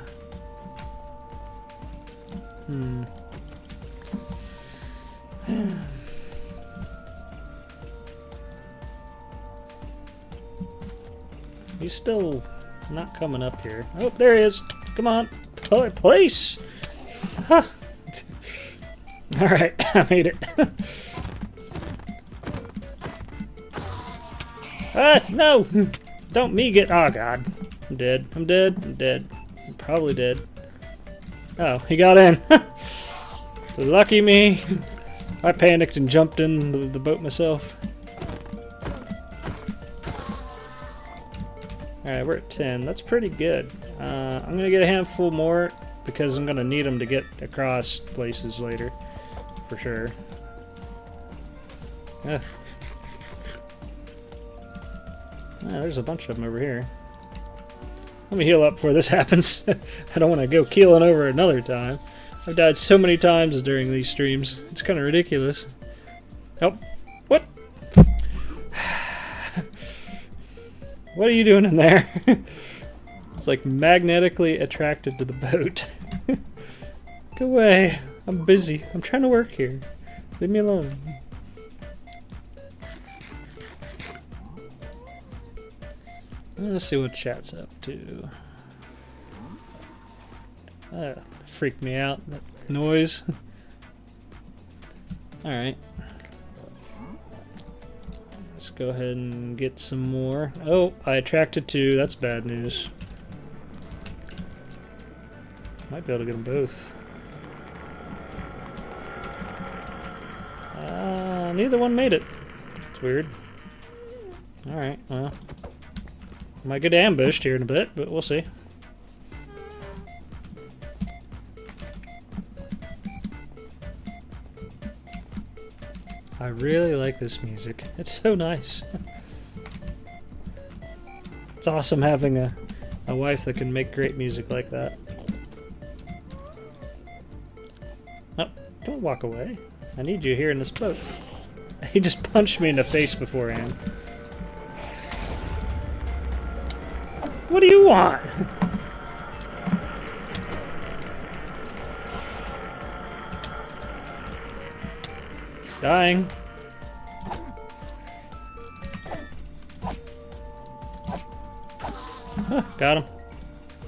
He's still not coming up here. Oh, there he is. Come on. Place! Huh. Alright, I made it. No! Don't me get... Oh, God. I'm dead. I'm dead. I'm dead. I'm probably dead. Oh, he got in. Lucky me. I panicked and jumped in the boat myself. Alright, we're at 10. That's pretty good. I'm going to get a handful more because I'm going to need them to get across places later. For sure. There's a bunch of them over here. Let me heal up before this happens. I don't want to go keeling over another time. I've died so many times during these streams. It's kind of ridiculous. Oh, what? What are you doing in there? It's like magnetically attracted to the boat. Go away. I'm busy. I'm trying to work here. Leave me alone. Let's see what chat's up to. Freaked me out, that noise. Alright. Let's go ahead and get some more. Oh, I attracted two. That's bad news. Might be able to get them both. Neither one made it. It's weird. Alright, well. Might get ambushed here in a bit, but we'll see. I really like this music. It's so nice. It's awesome having a wife that can make great music like that. Oh, don't walk away. I need you here in this boat. He just punched me in the face beforehand. What do you want? Dying. Huh, got him.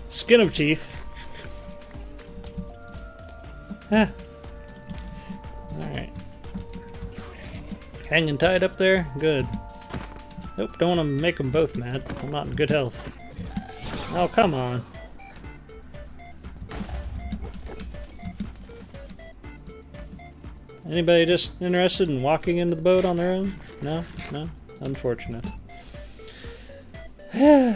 Skin of teeth. Huh. Alright. Hanging tight up there? Good. Nope, don't want to make them both mad. I'm not in good health. Oh, come on. Anybody just interested in walking into the boat on their own? No? No? Unfortunate. How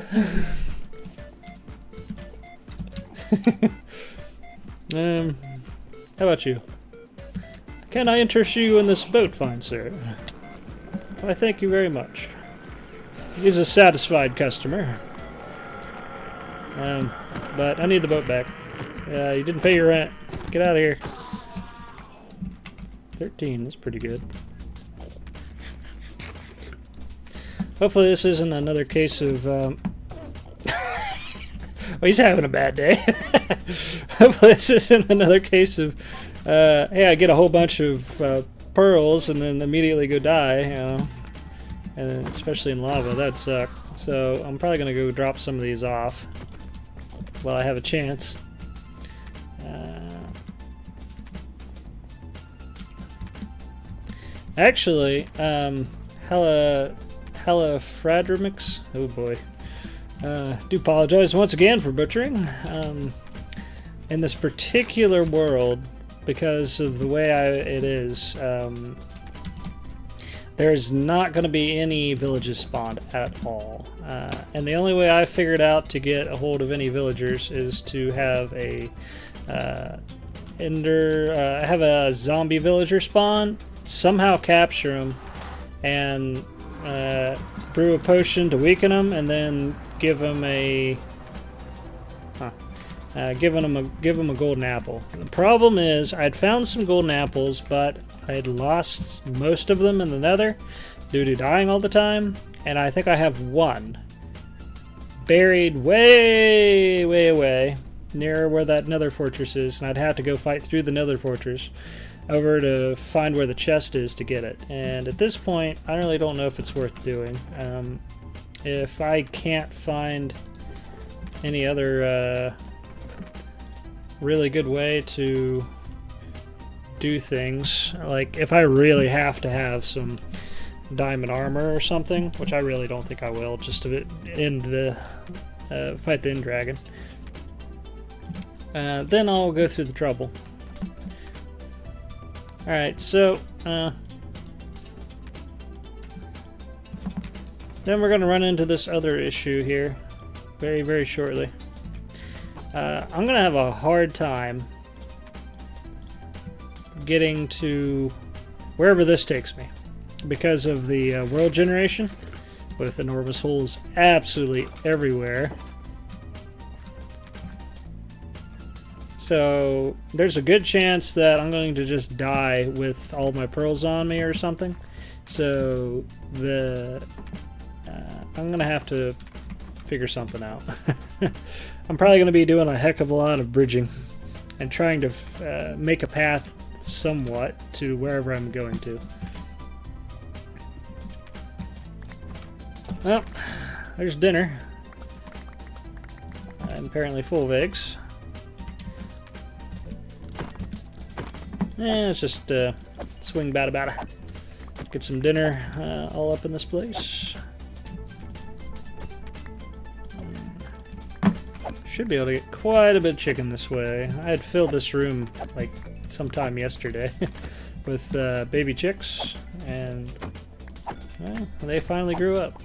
about you? Can I interest you in this boat, fine sir? Why, thank you very much. He's a satisfied customer. But I need the boat back. You didn't pay your rent. Get out of here. 13, that's pretty good. Hopefully this isn't another case of, well, he's having a bad day. Hopefully this isn't another case of, hey, I get a whole bunch of pearls and then immediately go die, you know. And especially in lava, that'd suck. So I'm probably going to go drop some of these off while I have a chance. Actually, Hella Fradremix. Oh boy. Do apologize once again for butchering. In this particular world, because of the way it is, there's not going to be any villages spawned at all. And the only way I figured out to get a hold of any villagers is to have a have a zombie villager spawn, somehow capture them, and brew a potion to weaken them, and then give them a give them a golden apple. The problem is I'd found some golden apples, but I had lost most of them in the nether due to dying all the time, and I think I have one buried way away near where that nether fortress is, and I'd have to go fight through the nether fortress over to find where the chest is to get it. And at this point I really don't know if it's worth doing. If I can't find any other really good way to do things, like if I really have to have some diamond armor or something, which I really don't think I will, just to end the fight the end dragon, then I'll go through the trouble. Alright, so then we're going to run into this other issue here very shortly. I'm going to have a hard time getting to wherever this takes me because of the world generation with enormous holes absolutely everywhere. So there's a good chance that I'm going to just die with all my pearls on me or something. So I'm going to have to figure something out. I'm probably going to be doing a heck of a lot of bridging and trying to make a path somewhat to wherever I'm going to. Well, there's dinner. I'm apparently full of eggs. Let's just swing bada bada. Get some dinner all up in this place. Should be able to get quite a bit of chicken this way. I had filled this room like sometime yesterday with baby chicks, and well, they finally grew up.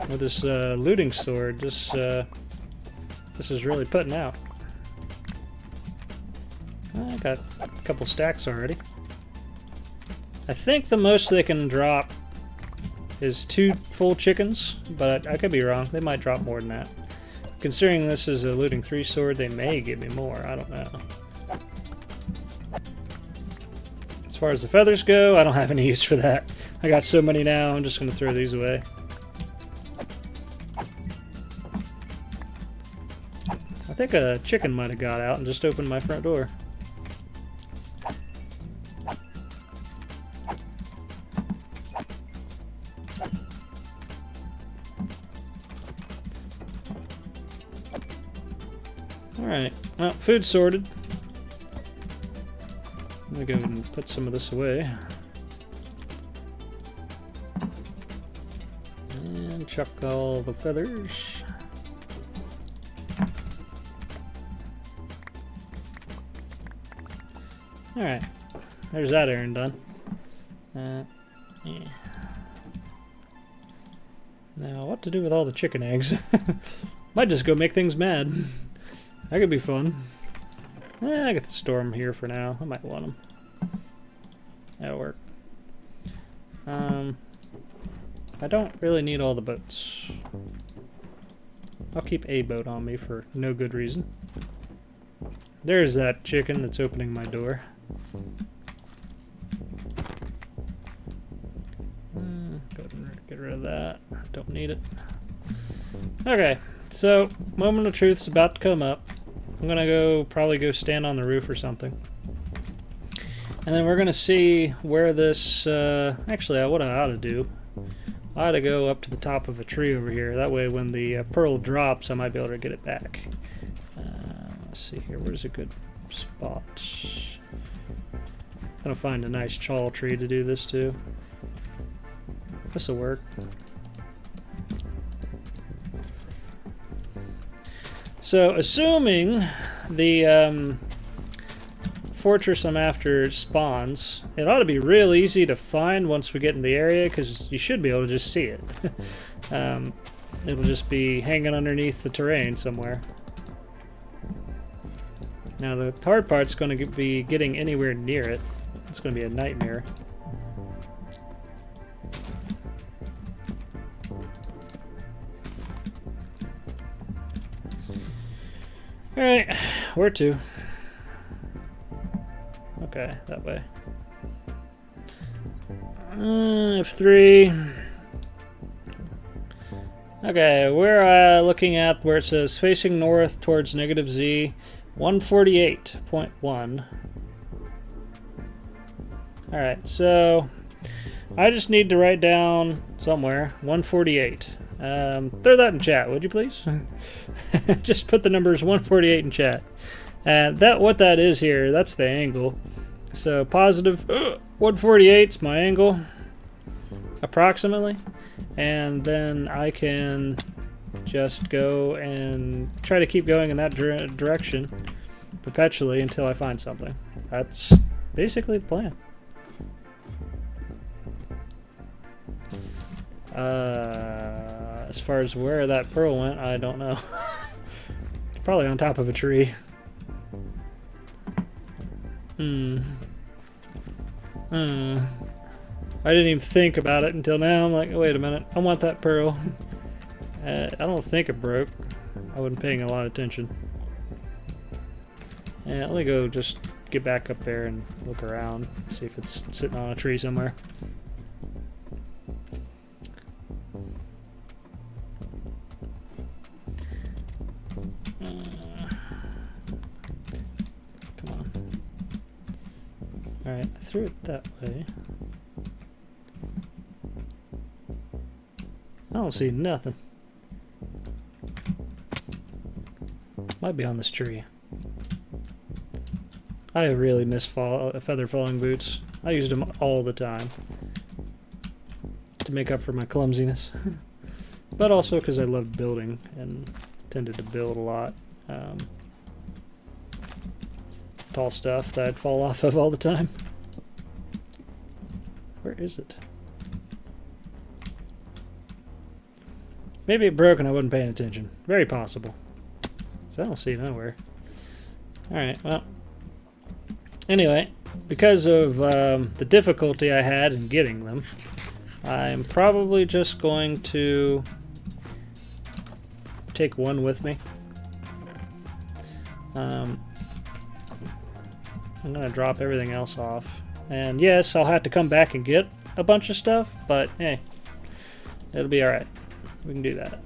With this looting sword, this is really putting out. I got a couple stacks already. I think the most they can drop is 2 full chickens, but I could be wrong. They might drop more than that. Considering this is a looting 3 sword, they may give me more. I don't know. As far as the feathers go, I don't have any use for that. I got so many now, I'm just going to throw these away. I think a chicken might have got out and just opened my front door. Alright, well, food's sorted. I'm gonna go and put some of this away. And chuck all the feathers. Alright, there's that errand done. Yeah. Now, what to do with all the chicken eggs? Might just go make things mad. That could be fun. I could store them here for now. I might want them. That'll work. I don't really need all the boats. I'll keep a boat on me for no good reason. There's that chicken that's opening my door. Go ahead and get rid of that. Don't need it. Okay, so moment of truth's about to come up. I'm gonna probably go stand on the roof or something. And then we're gonna see where this, actually what I ought to do, I ought to go up to the top of a tree over here. That way when the pearl drops, I might be able to get it back. Let's see here, where's a good spot? I'm gonna find a nice chaw tree to do this to. This'll work. So, assuming the fortress I'm after spawns, it ought to be real easy to find once we get in the area, because you should be able to just see it. It'll just be hanging underneath the terrain somewhere. Now, the hard part's going to be getting anywhere near it. It's going to be a nightmare. Alright, where to? Okay, that way. F3. Okay, we're looking at where it says facing north towards negative Z, 148.1. Alright, so I just need to write down somewhere 148. Throw that in chat, would you please? Just put the numbers 148 in chat. What that is here, that's the angle. So positive 148 is my angle, approximately. And then I can just go and try to keep going in that direction perpetually until I find something. That's basically the plan. As far as where that pearl went, I don't know. It's probably on top of a tree. I didn't even think about it until now. I'm like, wait a minute, I want that pearl. I don't think it broke. I wasn't paying a lot of attention. Yeah, let me go just get back up there and look around, see if it's sitting on a tree somewhere. Come on. Alright, I threw it that way. I don't see nothing. Might be on this tree. I really miss feather falling boots. I used them all the time to make up for my clumsiness. But also because I loved building and tended to build a lot. Tall stuff that I'd fall off of all the time. Where is it? Maybe it broke and I wasn't paying attention. Very possible. So I don't see it nowhere. Alright, well. Anyway, because of the difficulty I had in getting them, I'm probably just going to take one with me. I'm going to drop everything else off. And yes, I'll have to come back and get a bunch of stuff, but hey, it'll be alright. We can do that.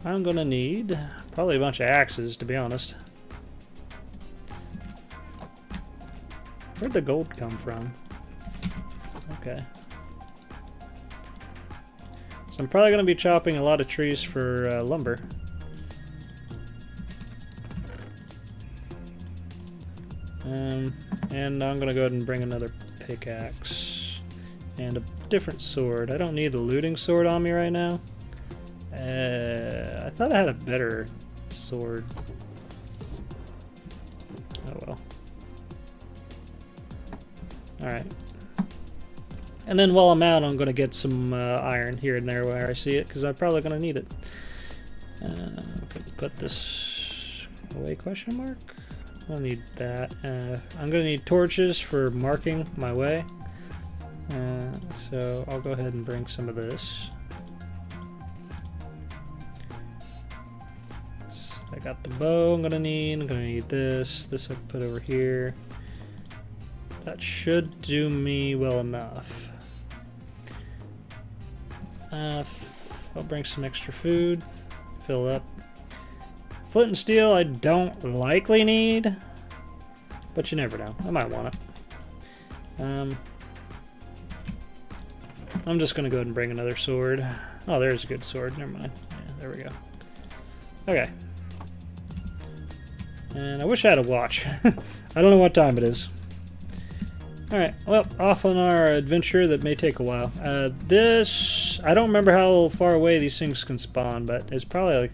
I'm going to need probably a bunch of axes, to be honest. Where'd the gold come from? Okay. So I'm probably going to be chopping a lot of trees for lumber. And I'm going to go ahead and bring another pickaxe and a different sword. I don't need the looting sword on me right now. I thought I had a better sword. Oh well. Alright. And then while I'm out, I'm going to get some iron here and there where I see it, because I'm probably going to need it. Put this away, question mark? I'll need that. I'm going to need torches for marking my way. So I'll go ahead and bring some of this. I got the bow I'm going to need. I'm going to need this. This I'll put over here. That should do me well enough. I'll bring some extra food. Fill up. Flint and steel I don't likely need, but you never know. I might want it. I'm just going to go ahead and bring another sword. Oh, there's a good sword. Never mind. Yeah, there we go. Okay. And I wish I had a watch. I don't know what time it is. Alright, well, off on our adventure that may take a while. I don't remember how far away these things can spawn, but it's probably like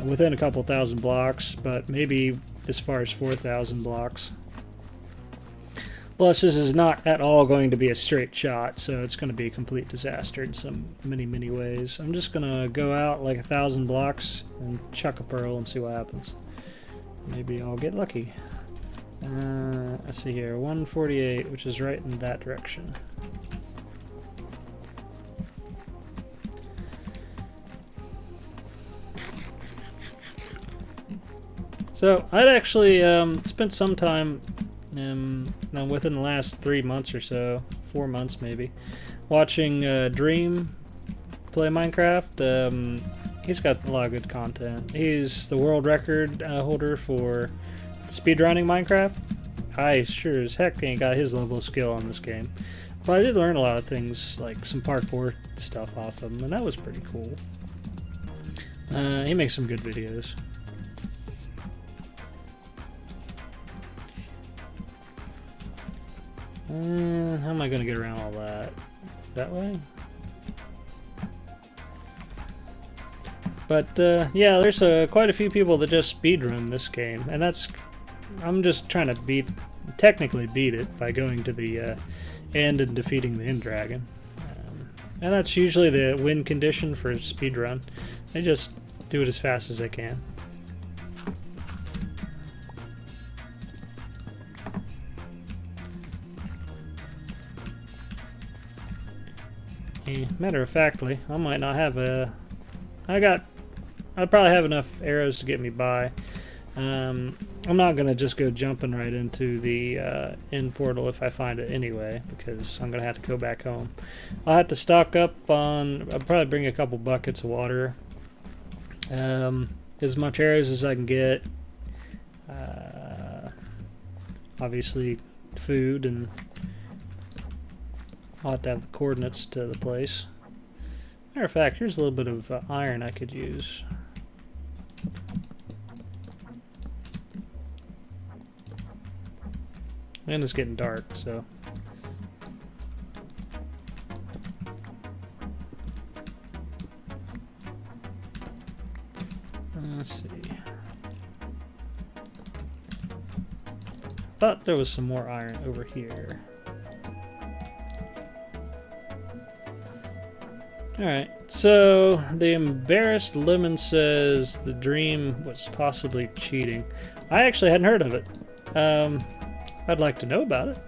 within a couple thousand blocks, but maybe as far as 4,000 blocks. Plus, this is not at all going to be a straight shot, so it's going to be a complete disaster in some many ways. I'm just going to go out like 1,000 blocks and chuck a pearl and see what happens. Maybe I'll get lucky. Let's see here, 148, which is right in that direction. So I'd actually spent some time within the last 3 months or so, 4 months maybe, watching Dream play Minecraft. He's got a lot of good content. He's the world record holder for speedrunning Minecraft. I sure as heck ain't got his level of skill on this game. But I did learn a lot of things, like some parkour stuff off of him, and that was pretty cool. He makes some good videos. How am I going to get around all that? That way? But yeah, there's quite a few people that just speedrun this game, and I'm just trying to technically beat it by going to the end and defeating the end dragon. And that's usually the win condition for a speedrun. They just do it as fast as they can. Matter of factly, I might not have I probably have enough arrows to get me by. I'm not going to just go jumping right into the end portal if I find it anyway, because I'm going to have to go back home. I'll have to stock up on, I'll probably bring a couple buckets of water. as much arrows as I can get. Obviously food, and I'll have to have the coordinates to the place. Matter of fact, here's a little bit of iron I could use. And it's getting dark, so... let's see. Thought there was some more iron over here. Alright, so the embarrassed lemon says the dream was possibly cheating. I actually hadn't heard of it. I'd like to know about it.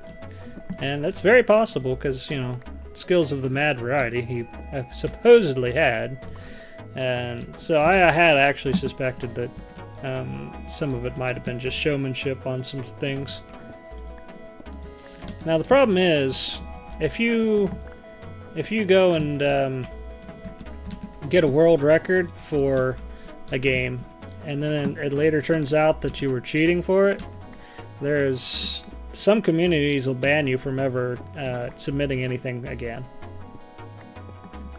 And that's very possible because, you know, skills of the mad variety he supposedly had. And so I had actually suspected that some of it might have been just showmanship on some things. Now the problem is, if you go and get a world record for a game, and then it later turns out that you were cheating for it, there's some communities will ban you from ever submitting anything again.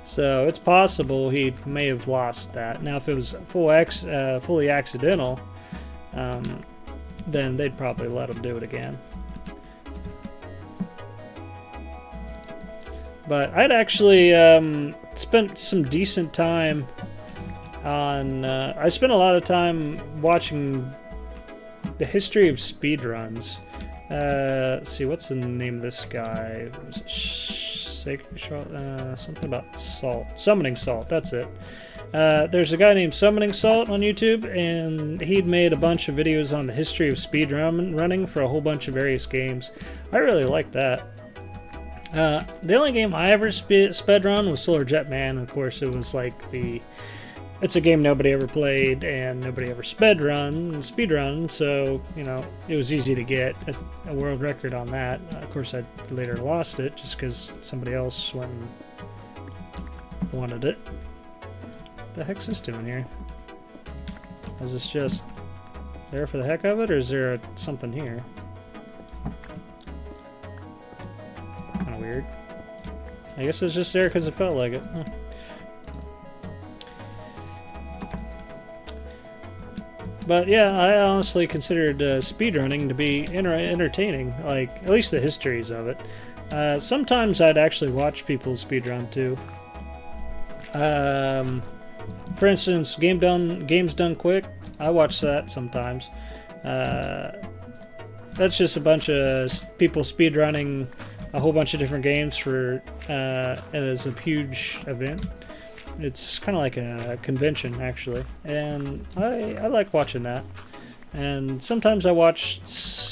So it's possible he may have lost that. Now, if it was fully accidental, then they'd probably let him do it again. But I'd actually spent some decent time on... I spent a lot of time watching the history of speedruns. Let's see, what's the name of this guy? Was it something about salt. Summoning Salt, that's it. There's a guy named Summoning Salt on YouTube, and he'd made a bunch of videos on the history of speedrunning for a whole bunch of various games. I really liked that. The only game I ever speedrun was Solar Jetman. Of course, it was like it's a game nobody ever played and nobody ever speedrun, so, you know, it was easy to get a world record on that. Of course, I later lost it just because somebody else went and wanted it. What the heck's this doing here? Is this just there for the heck of it, or is there something here? Kind of weird. I guess it's just there because it felt like it. Huh. But yeah, I honestly considered speedrunning to be entertaining, like, at least the histories of it. Sometimes I'd actually watch people speedrun too. For instance, Games Done Quick, I watch that sometimes. That's just a bunch of people speedrunning a whole bunch of different games for as a huge event. It's kind of like a convention, actually, and I like watching that. And sometimes I watch...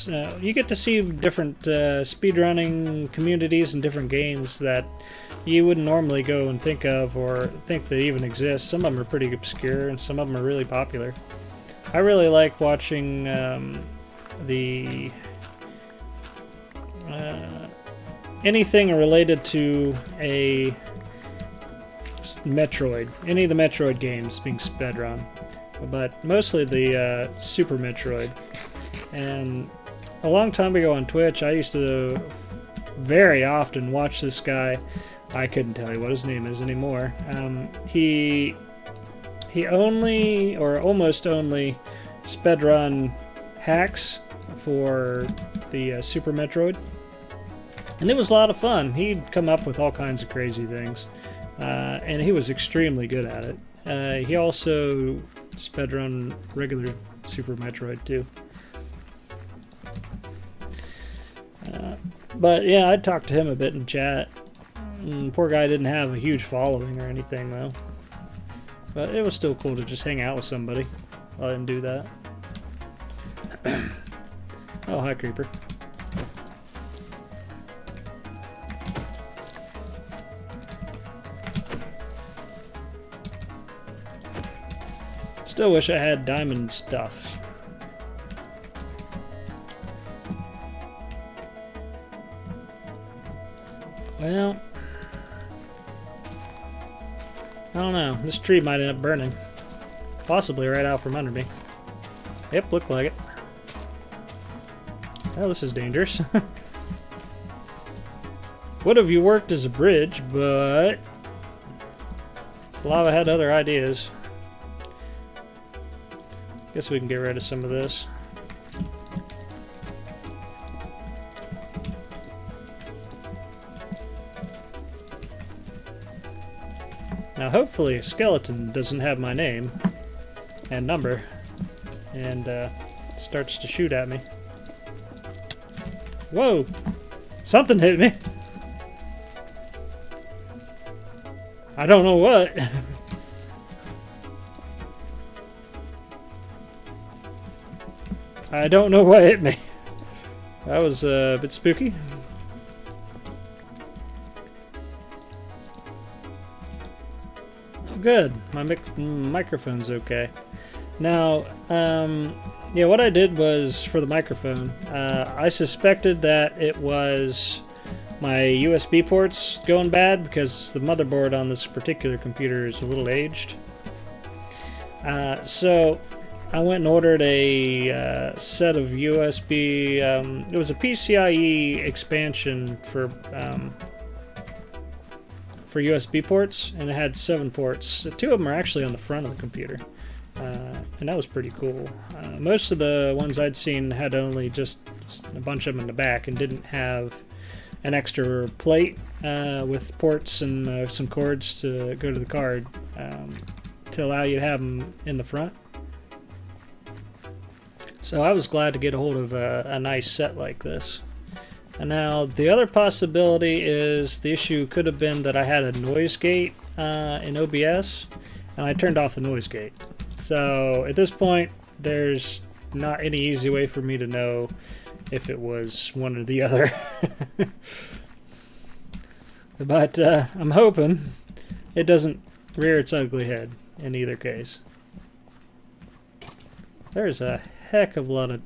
you get to see different speedrunning communities and different games that you wouldn't normally go and think of or think that even exist. Some of them are pretty obscure, and some of them are really popular. I really like watching anything related to a Metroid, any of the Metroid games being speedrun, but mostly the Super Metroid. And a long time ago on Twitch, I used to very often watch this guy. I couldn't tell you what his name is anymore. He only, or almost only, speedrun hacks for the Super Metroid, and it was a lot of fun. He'd come up with all kinds of crazy things. And he was extremely good at it. He also speedrun regular Super Metroid too. But yeah, I talked to him a bit in chat. Poor guy didn't have a huge following or anything though. But it was still cool to just hang out with somebody. I didn't do that. Oh, hi, Creeper. Still wish I had diamond stuff. Well, I don't know. This tree might end up burning. Possibly right out from under me. Yep, looked like it. Well, this is dangerous. Would have you worked as a bridge, but lava had other ideas. Guess we can get rid of some of this. Now hopefully a skeleton doesn't have my name and number and starts to shoot at me. Whoa! Something hit me! I don't know what. I don't know what hit me. That was a bit spooky. Oh, good. My microphone's okay. Now, yeah, what I did was for the microphone, I suspected that it was my USB ports going bad because the motherboard on this particular computer is a little aged. So I went and ordered a set of USB. It was a PCIe expansion for USB ports, and it had 7 ports. 2 of them are actually on the front of the computer, and that was pretty cool. Most of the ones I'd seen had only just a bunch of them in the back and didn't have an extra plate with ports and some cords to go to the card to allow you to have them in the front. So I was glad to get a hold of a nice set like this. And now the other possibility is the issue could have been that I had a noise gate in OBS and I turned off the noise gate. So at this point there's not any easy way for me to know if it was one or the other. But I'm hoping it doesn't rear its ugly head in either case. There's a heck of a lot of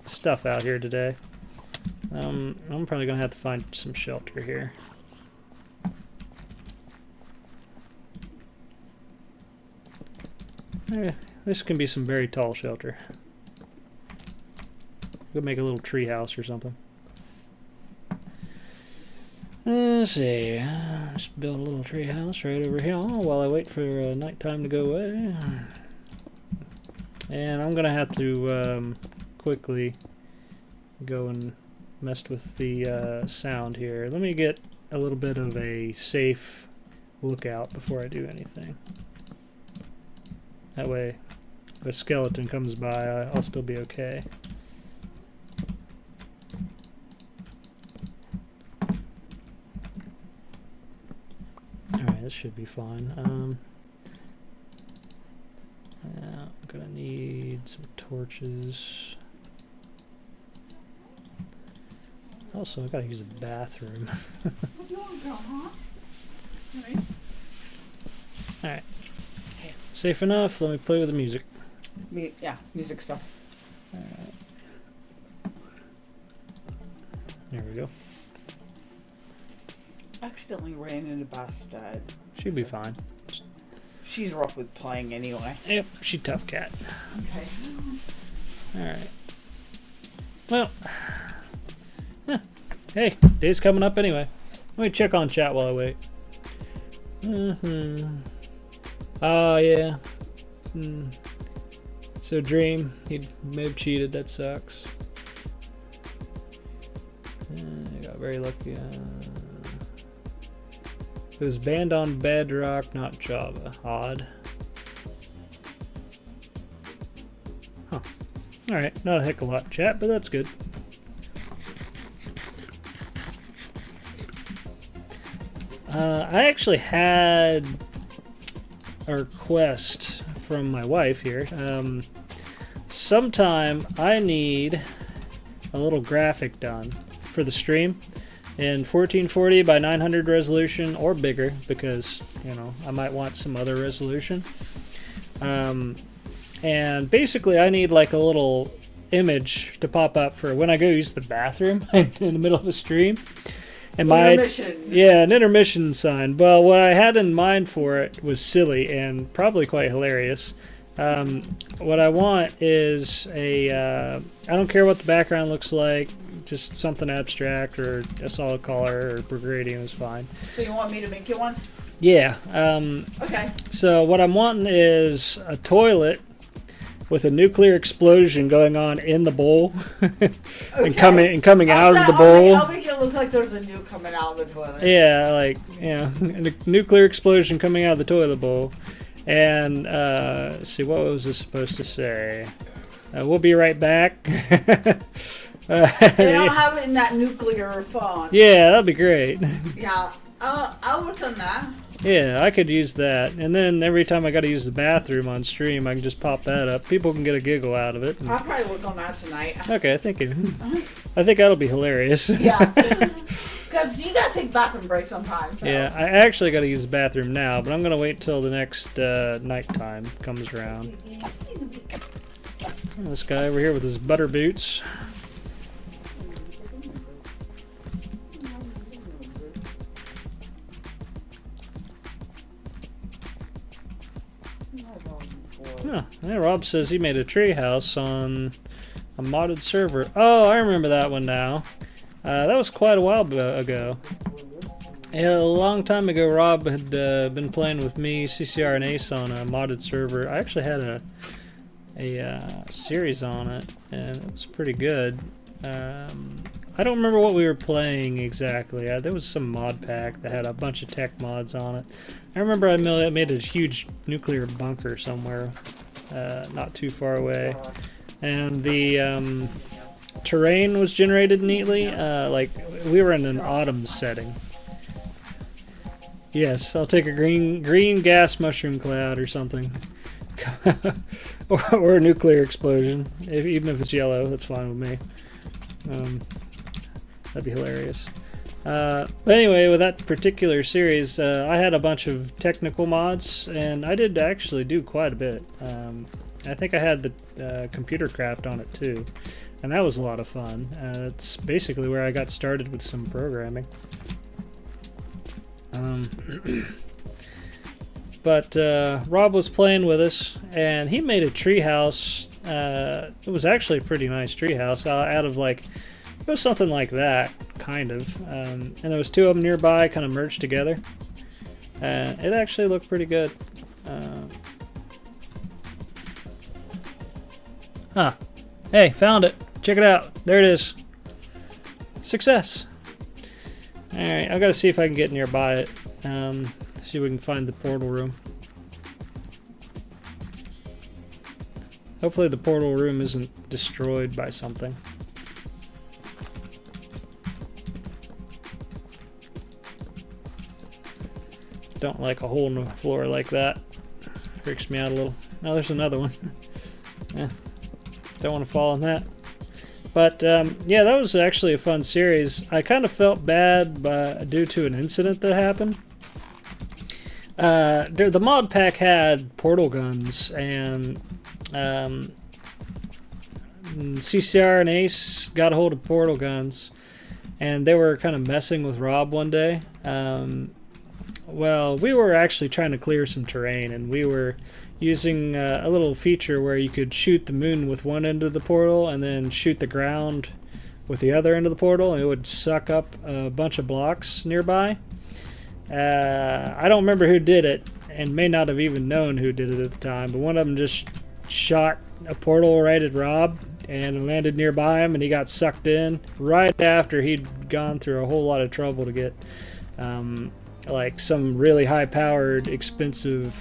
stuff out here today. I'm probably gonna have to find some shelter here. This can be some very tall shelter. We'll make a little tree house or something. Let's see. Just build a little tree house right over here while I wait for nighttime to go away. And I'm gonna have to quickly go and mess with the sound here. Let me get a little bit of a safe lookout before I do anything. That way, if a skeleton comes by, I'll still be okay. Alright, this should be fine. Yeah, I'm gonna need some torches. Also, I gotta use the bathroom. Alright. Safe enough, let me play with the music. Yeah, music stuff. Alright. There we go. Accidentally ran into Bastard. She'll be fine. She's rough with playing anyway. Yep, she's tough cat. Okay. Alright. Well. Hey, day's coming up anyway. Let me check on chat while I wait. Oh, yeah. So Dream, he may have cheated, that sucks. I got very lucky. It was banned on Bedrock, not Java. Odd. Huh. Alright, not a heck of a lot, chat, but that's good. I actually had a request from my wife here. Sometime I need a little graphic done for the stream in 1440 by 900 resolution or bigger, because, you know, I might want some other resolution. And basically I need like a little image to pop up for when I go use the bathroom in the middle of a stream. And an intermission sign. Well, what I had in mind for it was silly and probably quite hilarious. What I want is a, I don't care what the background looks like, just something abstract or a solid color or gradient is fine. So you want me to make you one? Yeah. Okay. So what I'm wanting is a toilet with a nuclear explosion going on in the bowl and coming out of the bowl. I'll make it look like there's a nuke coming out of the toilet. Yeah, like, yeah, and a nuclear explosion coming out of the toilet bowl. And, let's see, what was this supposed to say? We'll be right back. They don't have it in that nuclear font. Yeah, that'd be great. Yeah, I'll work on that. Yeah, I could use that. And then every time I got to use the bathroom on stream, I can just pop that up. People can get a giggle out of it. I'll probably work on that tonight. Okay, thank you. I think that'll be hilarious. Yeah. Because you gotta take bathroom breaks sometimes. So. Yeah, I actually got to use the bathroom now, but I'm going to wait till the next nighttime comes around. This guy over here with his butter boots. Huh. Yeah, Rob says he made a treehouse on a modded server. Oh, I remember that one now. That was quite a while ago. Yeah, a long time ago, Rob had been playing with me, CCR, and Ace on a modded server. I actually had a series on it, and it was pretty good. I don't remember what we were playing exactly. There was some mod pack that had a bunch of tech mods on it. I remember I made a huge nuclear bunker somewhere, not too far away, and the terrain was generated neatly. Like we were in an autumn setting. Yes, I'll take a green gas mushroom cloud or something, or a nuclear explosion. Even if it's yellow, that's fine with me. That'd be hilarious. But anyway, with that particular series, I had a bunch of technical mods, and I did actually do quite a bit. I think I had the computer craft on it too, and that was a lot of fun. It's basically where I got started with some programming. But Rob was playing with us, and he made a treehouse. It was actually a pretty nice treehouse out of like, it was something like that, kind of. And there was two of them nearby, kind of merged together. It actually looked pretty good. Huh. Hey, found it. Check it out. There it is. Success. Alright, I've got to see if I can get nearby it. See if we can find the portal room. Hopefully the portal room isn't destroyed by something. Don't like a hole in the floor like that. Freaks me out a little. Oh, there's another one. Don't want to fall on that. But yeah, that was actually a fun series. I kind of felt bad due to an incident that happened. The mod pack had portal guns, and CCR and Ace got a hold of portal guns, and they were kind of messing with Rob one day. Well, we were actually trying to clear some terrain, and we were using a little feature where you could shoot the moon with one end of the portal and then shoot the ground with the other end of the portal, and it would suck up a bunch of blocks nearby. I don't remember who did it, and may not have even known who did it at the time, but one of them just shot a portal right at Rob and landed nearby him, and he got sucked in right after he'd gone through a whole lot of trouble to get like some really high-powered, expensive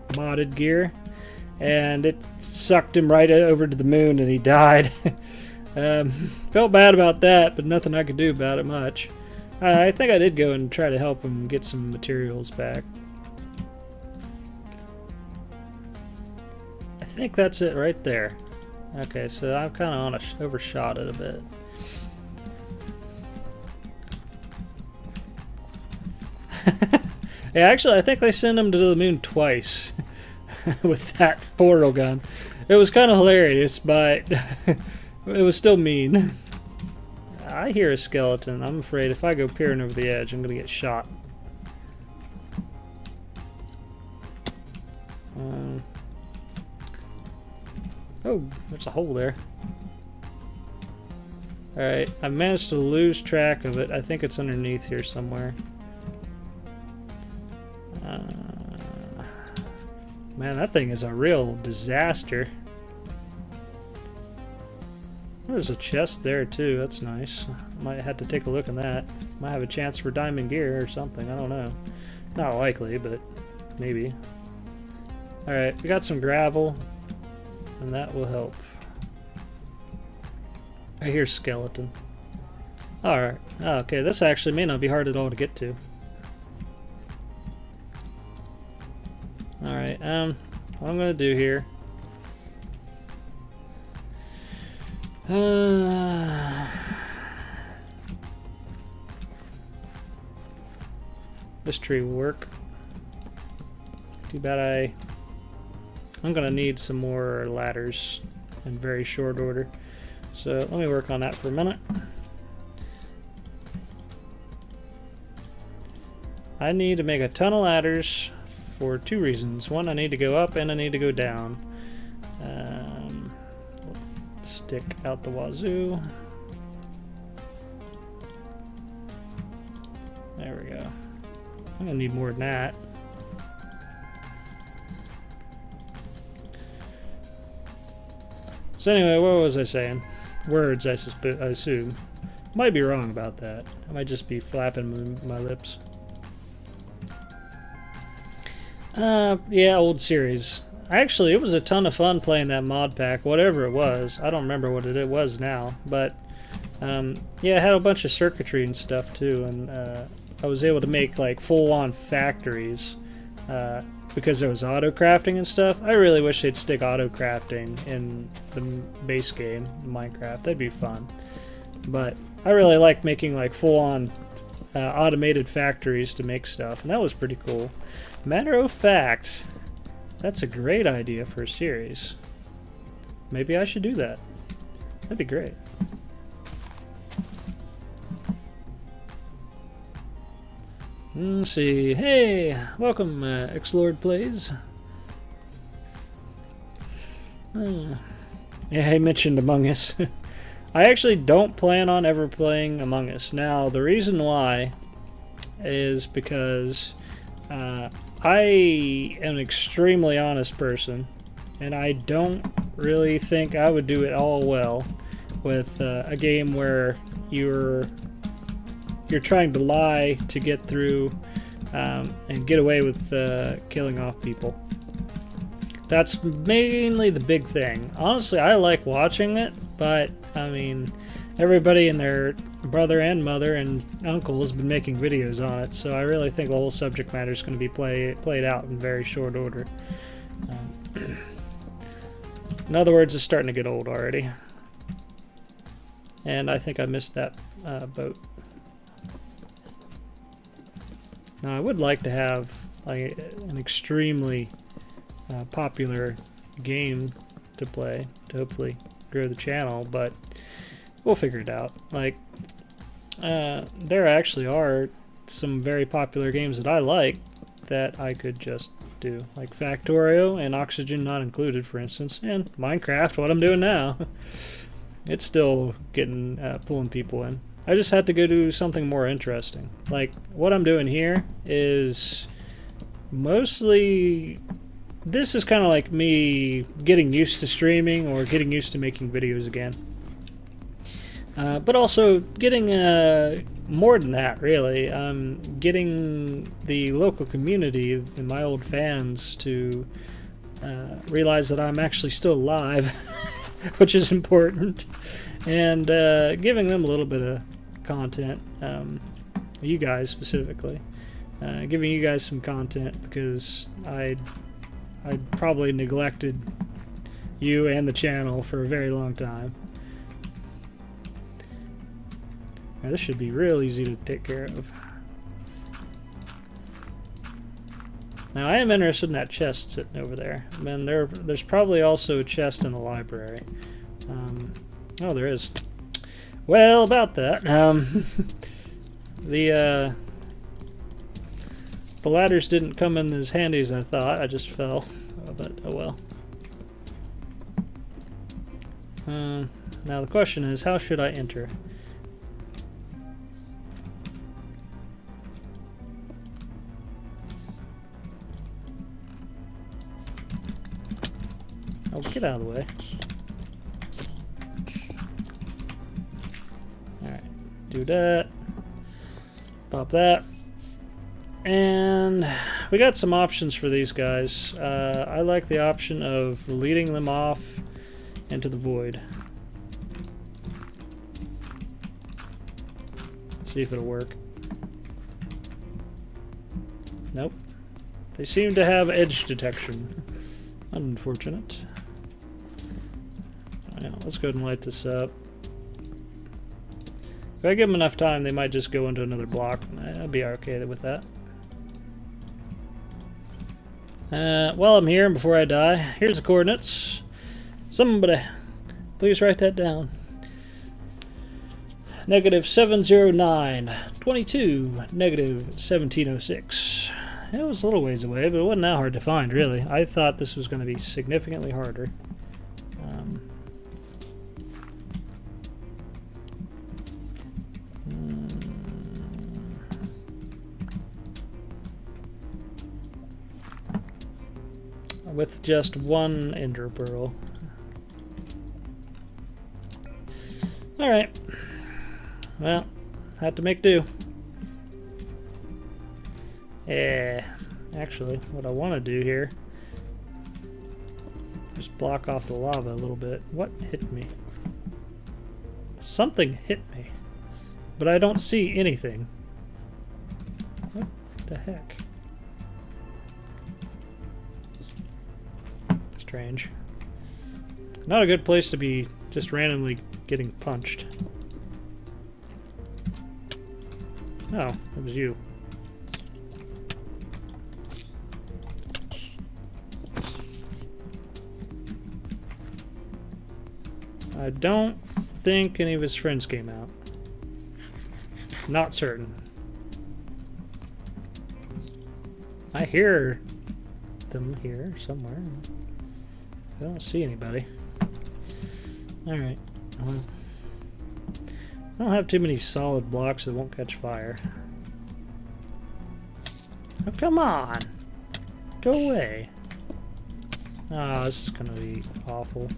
modded gear, and it sucked him right over to the moon, and he died. Felt bad about that, but nothing I could do about it much. I think I did go and try to help him get some materials back. I think that's it right there. Okay, so I'm kind of overshot it a bit. Yeah, actually, I think they sent him to the moon twice with that portal gun. It was kind of hilarious, but it was still mean. I hear a skeleton. I'm afraid if I go peering over the edge, I'm going to get shot. Oh, there's a hole there. Alright, I managed to lose track of it. I think it's underneath here somewhere. Man, that thing is a real disaster. There's a chest there too, that's nice. Might have to take a look at that. Might have a chance for diamond gear or something, I don't know. Not likely, but maybe. Alright, we got some gravel, and that will help. I hear skeleton. Alright, okay, this actually may not be hard at all to get to. Alright, what I'm gonna do here. This tree will work. Too bad I'm gonna need some more ladders in very short order. So let me work on that for a minute. I need to make a ton of ladders for two reasons. One, I need to go up and I need to go down. Stick out the wazoo. There we go. I'm gonna need more than that. So anyway, what was I saying? Words, I assume. Might be wrong about that. I might just be flapping my lips. Yeah, old series. Actually, it was a ton of fun playing that mod pack, whatever it was. I don't remember what it was now, but yeah, it had a bunch of circuitry and stuff too, and I was able to make like full-on factories because there was auto crafting and stuff. I really wish they'd stick auto crafting in the base game, Minecraft. That'd be fun. But I really like making like full-on automated factories to make stuff, and that was pretty cool. Matter of fact, that's a great idea for a series. Maybe I should do that. That'd be great. Let's see. Hey, welcome, Xlord Plays. Yeah, I mentioned Among Us. I actually don't plan on ever playing Among Us. Now, the reason why is because I am an extremely honest person, and I don't really think I would do it all well with a game where you're trying to lie to get through and get away with killing off people. That's mainly the big thing. Honestly, I like watching it, but I mean, everybody and their brother and mother and uncle has been making videos on it, so I really think the whole subject matter is going to be played out in very short order. In other words, it's starting to get old already. And I think I missed that boat. Now, I would like to have like an extremely popular game to play to hopefully grow the channel, but we'll figure it out. Like, there actually are some very popular games that I like that I could just do, like Factorio and Oxygen Not Included, for instance, and Minecraft, what I'm doing now. It's still getting pulling people in. I just had to go do something more interesting. Like, what I'm doing here is mostly, this is kind of like me getting used to streaming or getting used to making videos again. But also getting more than that, really. Getting the local community and my old fans to realize that I'm actually still alive, which is important, and giving them a little bit of content, you guys specifically, giving you guys some content, because I'd probably neglected you and the channel for a very long time. Now, this should be real easy to take care of. Now, I am interested in that chest sitting over there. I mean, there's probably also a chest in the library. Oh, there is. Well, about that, the ladders didn't come in as handy as I thought. I just fell, but oh well. Now the question is, how should I enter? Oh, get out of the way. Alright, do that. Pop that. And we got some options for these guys. I like the option of leading them off into the void. See if it'll work. Nope. They seem to have edge detection. Unfortunate. Alright, let's go ahead and light this up. If I give them enough time, they might just go into another block. I'd be okay with that. While I'm here and before I die, here's the coordinates. Somebody, please write that down. -709, 22, -1706. It was a little ways away, but it wasn't that hard to find, really. I thought this was going to be significantly harder. With just one ender pearl. Alright. Well, had to make do. Actually, what I want to do here is block off the lava a little bit. What hit me? Something hit me, but I don't see anything. What the heck? Strange. Not a good place to be just randomly getting punched. Oh, it was you. I don't think any of his friends came out. Not certain. I hear them here somewhere. I don't see anybody. Alright. Well, I don't have too many solid blocks that won't catch fire. Oh, come on! Go away. Ah, this is gonna be awful.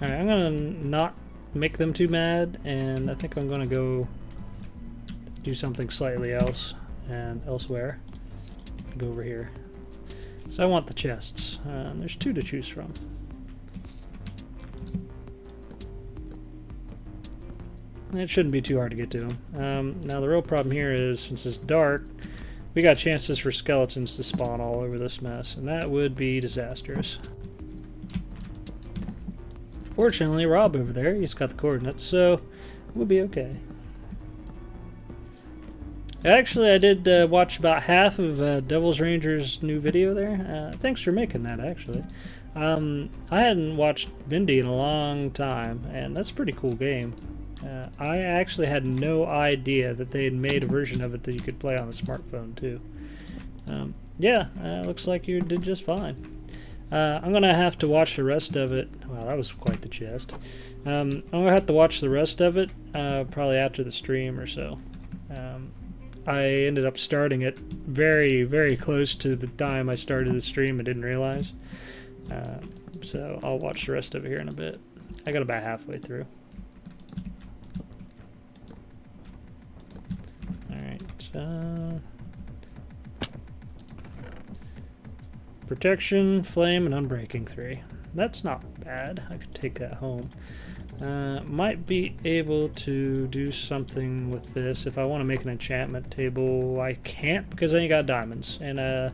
Alright, I'm gonna not make them too mad, and I think I'm gonna go do something slightly else and elsewhere. Go over here. So I want the chests. There's two to choose from. It shouldn't be too hard to get to them. Now the real problem here is, since it's dark, we got chances for skeletons to spawn all over this mess, and that would be disastrous. Fortunately, Rob over there, he's got the coordinates, so we'll be okay. Actually, I did watch about half of Devil's Ranger's new video there. Thanks for making that, actually. I hadn't watched Bindi in a long time, and that's a pretty cool game. I actually had no idea that they had made a version of it that you could play on the smartphone, too. Yeah, looks like you did just fine. I'm going to have to watch the rest of it. Wow, that was quite the chest. I'm going to have to watch the rest of it probably after the stream or so. I ended up starting it very, very close to the time I started the stream. I didn't realize. So I'll watch the rest of it here in a bit. I got about halfway through. Alright. Protection, flame, and unbreaking 3. That's not bad. I could take that home. Might be able to do something with this. If I want to make an enchantment table, I can't because I ain't got diamonds. And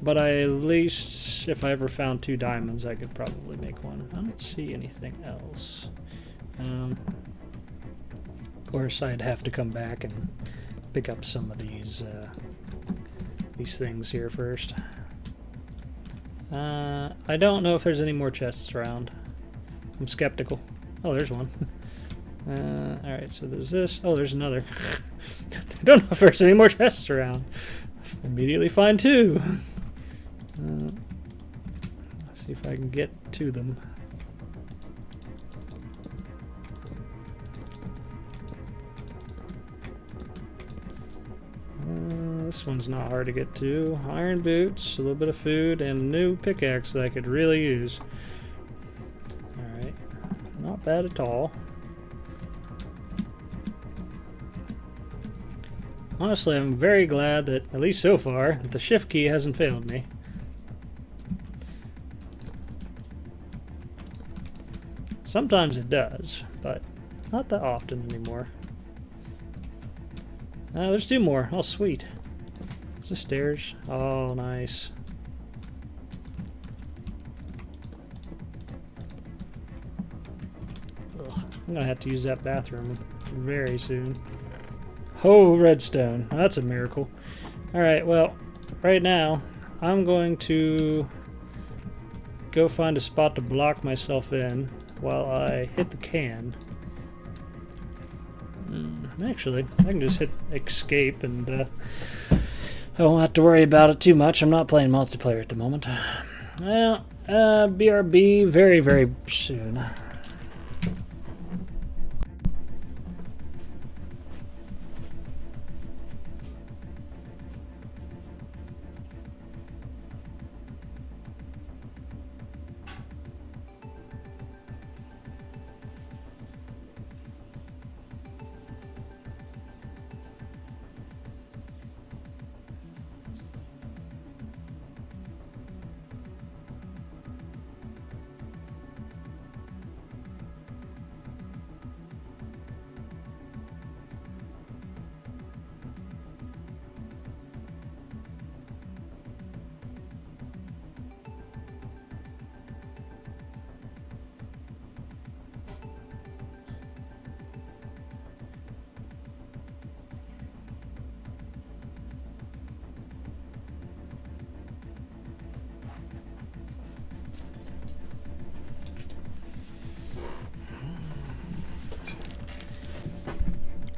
but at least if I ever found 2 diamonds, I could probably make one. I don't see anything else. Of course, I'd have to come back and pick up some of these things here first. I don't know if there's any more chests around. I'm skeptical. Oh, there's one. Alright, so there's this. Oh, there's another. I don't know if there's any more chests around. Immediately find 2. Let's see See if I can get to them. This one's not hard to get to. Iron boots, a little bit of food, and a new pickaxe that I could really use. Alright. Not bad at all. Honestly, I'm very glad that, at least so far, the shift key hasn't failed me. Sometimes it does, but not that often anymore. There's 2 more. Oh, sweet. Is this stairs? Oh, nice. Ugh, I'm gonna have to use that bathroom very soon. Oh, redstone. That's a miracle. Alright, well, right now, I'm going to go find a spot to block myself in while I hit the can. Actually, I can just hit escape and I won't have to worry about it too much. I'm not playing multiplayer at the moment. Well, BRB very, very soon.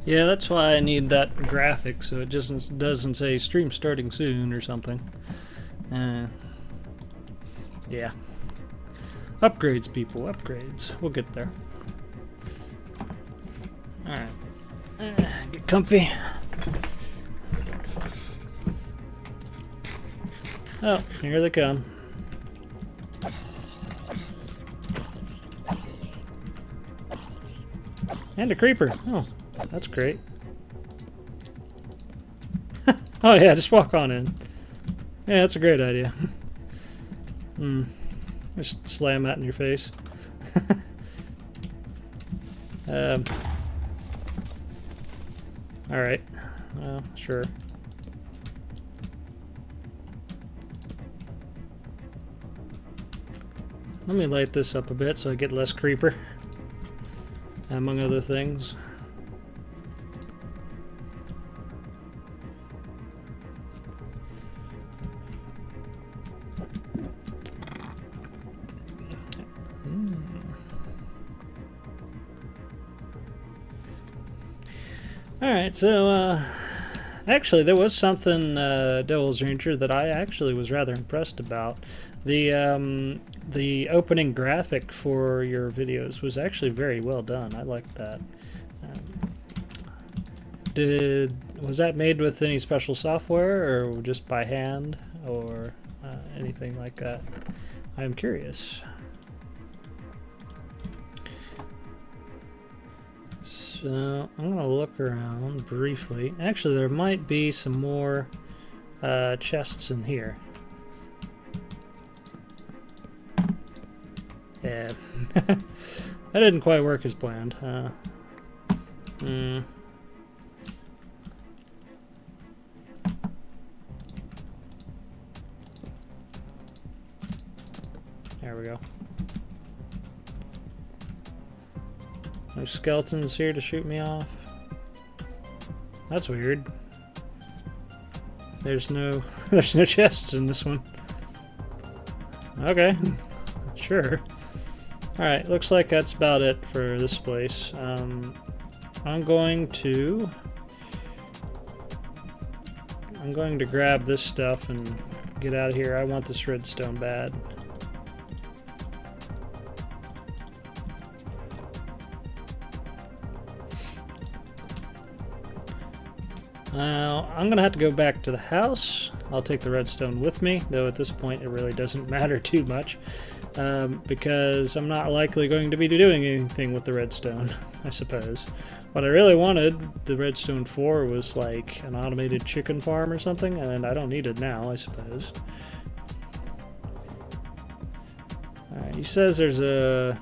Yeah, that's why I need that graphic, so it just doesn't say stream starting soon or something. Yeah. Upgrades, people, upgrades. We'll get there. Alright. Get comfy. Oh, here they come. And a creeper. Oh. That's great. Oh yeah, just walk on in. Yeah, that's a great idea. Just slam that in your face. Alright. Well, sure. Let me light this up a bit so I get less creeper. Among other things. Alright, so, actually there was something, Devil's Ranger, that I actually was rather impressed about. The opening graphic for your videos was actually very well done. I liked that. Was that made with any special software, or just by hand, or anything like that? I'm curious. So I'm gonna look around briefly. Actually, there might be some more chests in here. Yeah, that didn't quite work as planned. There we go. No skeletons here to shoot me off. That's weird. There's no chests in this one. Okay, sure. Alright, looks like that's about it for this place. I'm going to grab this stuff and get out of here. I want this redstone bad. I'm gonna have to go back to the house. I'll take the redstone with me, though at this point it really doesn't matter too much, because I'm not likely going to be doing anything with the redstone, I suppose. What I really wanted the redstone for was like an automated chicken farm or something, and I don't need it now, I suppose. Alright, he says there's the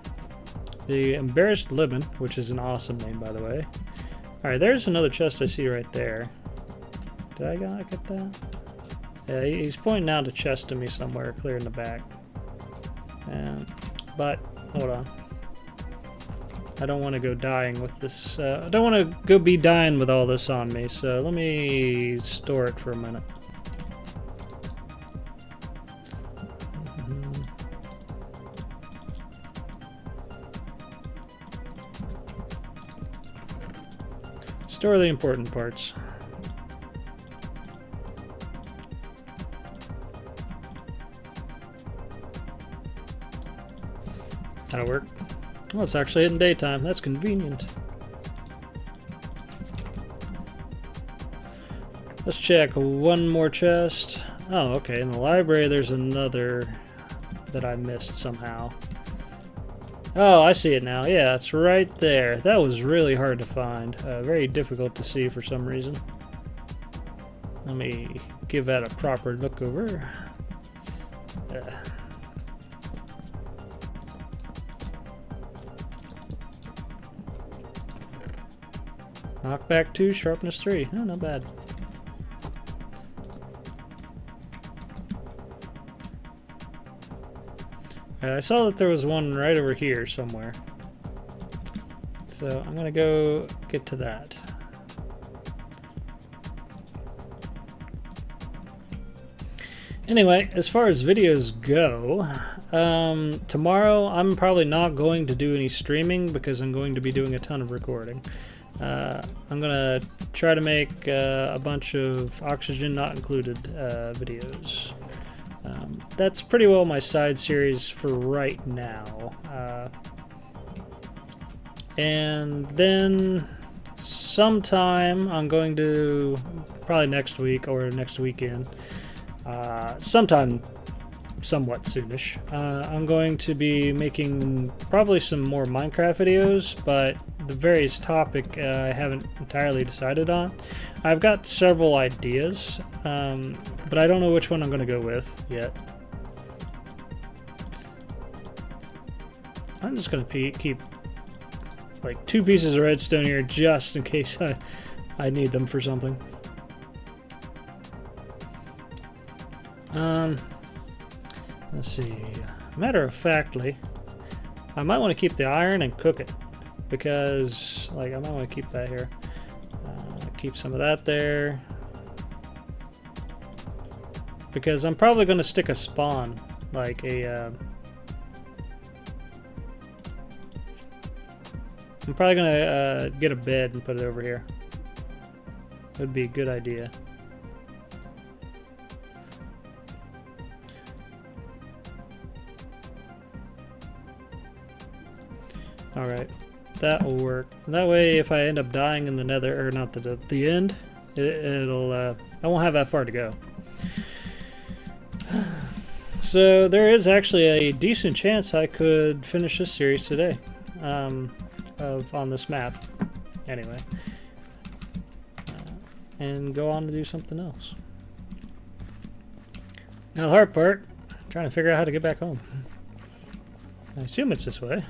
Embarrassed Lemon, which is an awesome name, by the way. Alright, there's another chest I see right there. Did I get that? Yeah, he's pointing out a chest to me somewhere, clear in the back. But, hold on. I don't want to go dying with this. I don't want to go be dying with all this on me, so let me store it for a minute. Store the important parts. That'll work. Well, it's actually in daytime. That's convenient. Let's check one more chest. Oh, okay. In the library, there's another that I missed somehow. Oh, I see it now. Yeah, it's right there. That was really hard to find. Very difficult to see for some reason. Let me give that a proper look over. Knockback 2, sharpness 3. Oh, not bad. I saw that there was one right over here somewhere. So I'm gonna go get to that. Anyway, as far as videos go, tomorrow I'm probably not going to do any streaming because I'm going to be doing a ton of recording. I'm gonna try to make a bunch of Oxygen Not Included videos. That's pretty well my side series for right now. And then sometime I'm going to, probably next week or next weekend, sometime somewhat soonish, I'm going to be making probably some more Minecraft videos, but the various topic I haven't entirely decided on. I've got several ideas, but I don't know which one I'm going to go with yet. I'm just going to keep like 2 pieces of redstone here just in case I need them for something. Let's see. Matter of factly, I might want to keep the iron and cook it because, like, I might want to keep that here. Keep some of that there because I'm probably going to stick a spawn, like a. I'm probably going to get a bed and put it over here. Would be a good idea. Alright, that will work. That way if I end up dying in the nether, or not the end, it'll, I won't have that far to go. So there is actually a decent chance I could finish this series today, on this map, anyway. And go on to do something else. Now the hard part, trying to figure out how to get back home. I assume it's this way.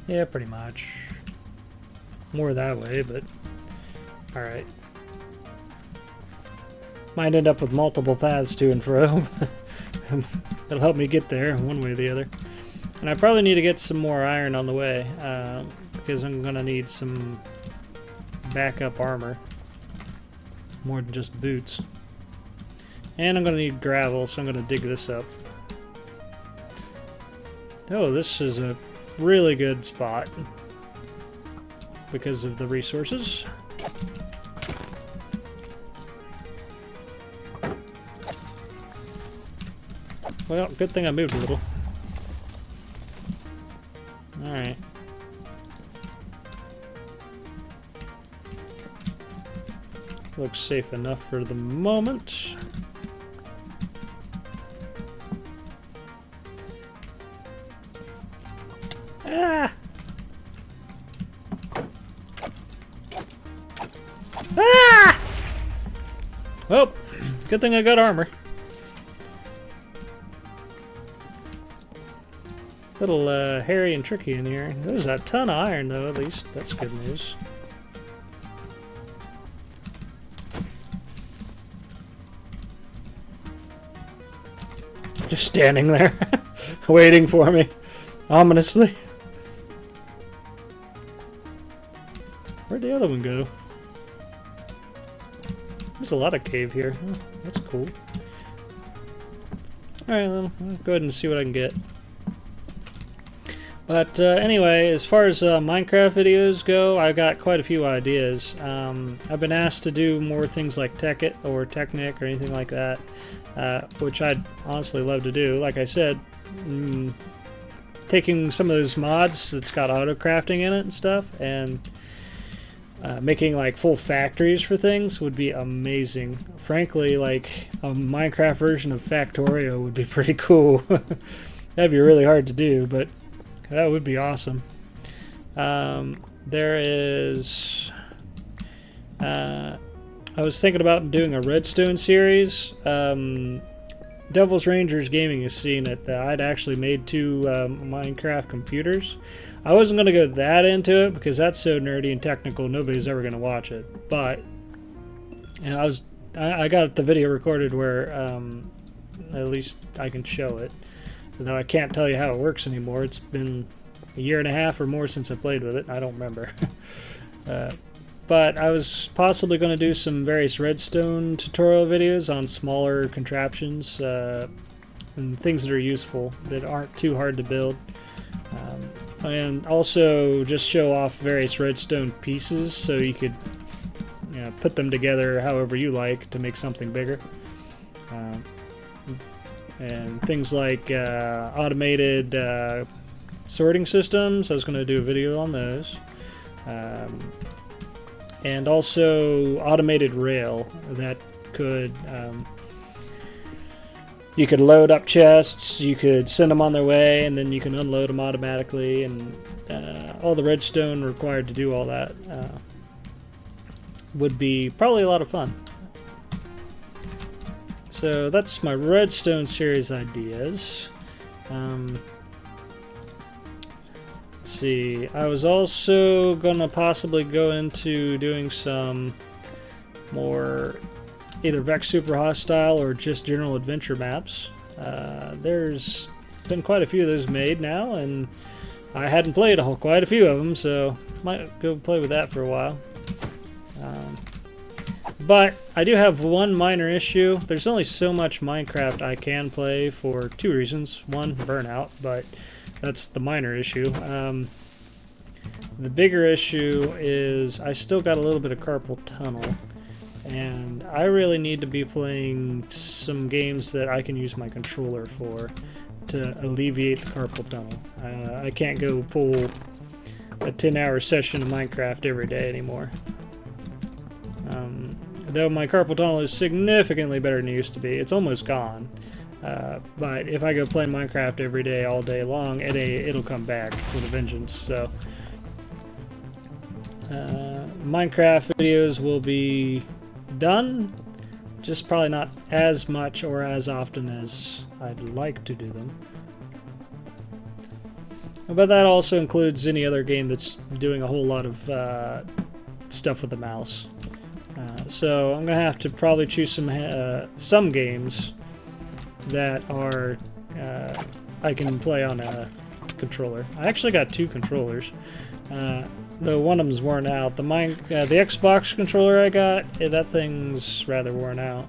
Yeah, pretty much. More that way, but alright. Might end up with multiple paths to and fro. It'll help me get there one way or the other. And I probably need to get some more iron on the way, because I'm gonna need some backup armor. More than just boots. And I'm gonna need gravel, so I'm gonna dig this up. Oh, this is a really good spot because of the resources. Well, good thing I moved a little. Alright. Looks safe enough for the moment. Ah! Ah! Well, good thing I got armor. Little hairy and tricky in here. There's a ton of iron though, at least. That's good news. Just standing there, waiting for me, ominously. Where'd the other one go? There's a lot of cave here. Oh, that's cool. Alright, well, I'll go ahead and see what I can get. But anyway, as far as Minecraft videos go, I've got quite a few ideas. I've been asked to do more things like Tech It or Technic or anything like that, which I'd honestly love to do. Like I said, taking some of those mods that's got auto crafting in it and stuff, and making like full factories for things would be amazing. Frankly, like a Minecraft version of Factorio would be pretty cool. That'd be really hard to do, but that would be awesome. There is... I was thinking about doing a Redstone series. Devil's Rangers Gaming has seen it. I'd actually made 2 Minecraft computers. I wasn't going to go that into it because that's so nerdy and technical nobody's ever going to watch it. But you know, I got the video recorded where at least I can show it. Though I can't tell you how it works anymore. It's been a year and a half or more since I played with it. I don't remember. But I was possibly going to do some various redstone tutorial videos on smaller contraptions and things that are useful, that aren't too hard to build. And also just show off various redstone pieces so you could put them together however you like to make something bigger. And things like automated sorting systems. I was going to do a video on those. And also automated rail that could you could load up chests, you could send them on their way, and then you can unload them automatically, and all the redstone required to do all that would be probably a lot of fun. So that's my redstone series ideas. Let's see, I was also gonna possibly go into doing some more either Vex Super Hostile or just general adventure maps. There's been quite a few of those made now, and I hadn't played quite a few of them, so might go play with that for a while. But I do have one minor issue. There's only so much Minecraft I can play for 2 reasons. One, burnout, but that's the minor issue. The bigger issue is I still got a little bit of carpal tunnel, and I really need to be playing some games that I can use my controller for to alleviate the carpal tunnel. I can't go pull a 10-hour session of Minecraft every day anymore. Though my carpal tunnel is significantly better than it used to be. It's almost gone. But if I go play Minecraft every day, all day long, it'll come back with a vengeance. So Minecraft videos will be done, just probably not as much or as often as I'd like to do them. But that also includes any other game that's doing a whole lot of stuff with the mouse. So I'm gonna have to probably choose some games that are I can play on a controller. I actually got 2 controllers, though one of them's worn out. The Xbox controller I got, that thing's rather worn out.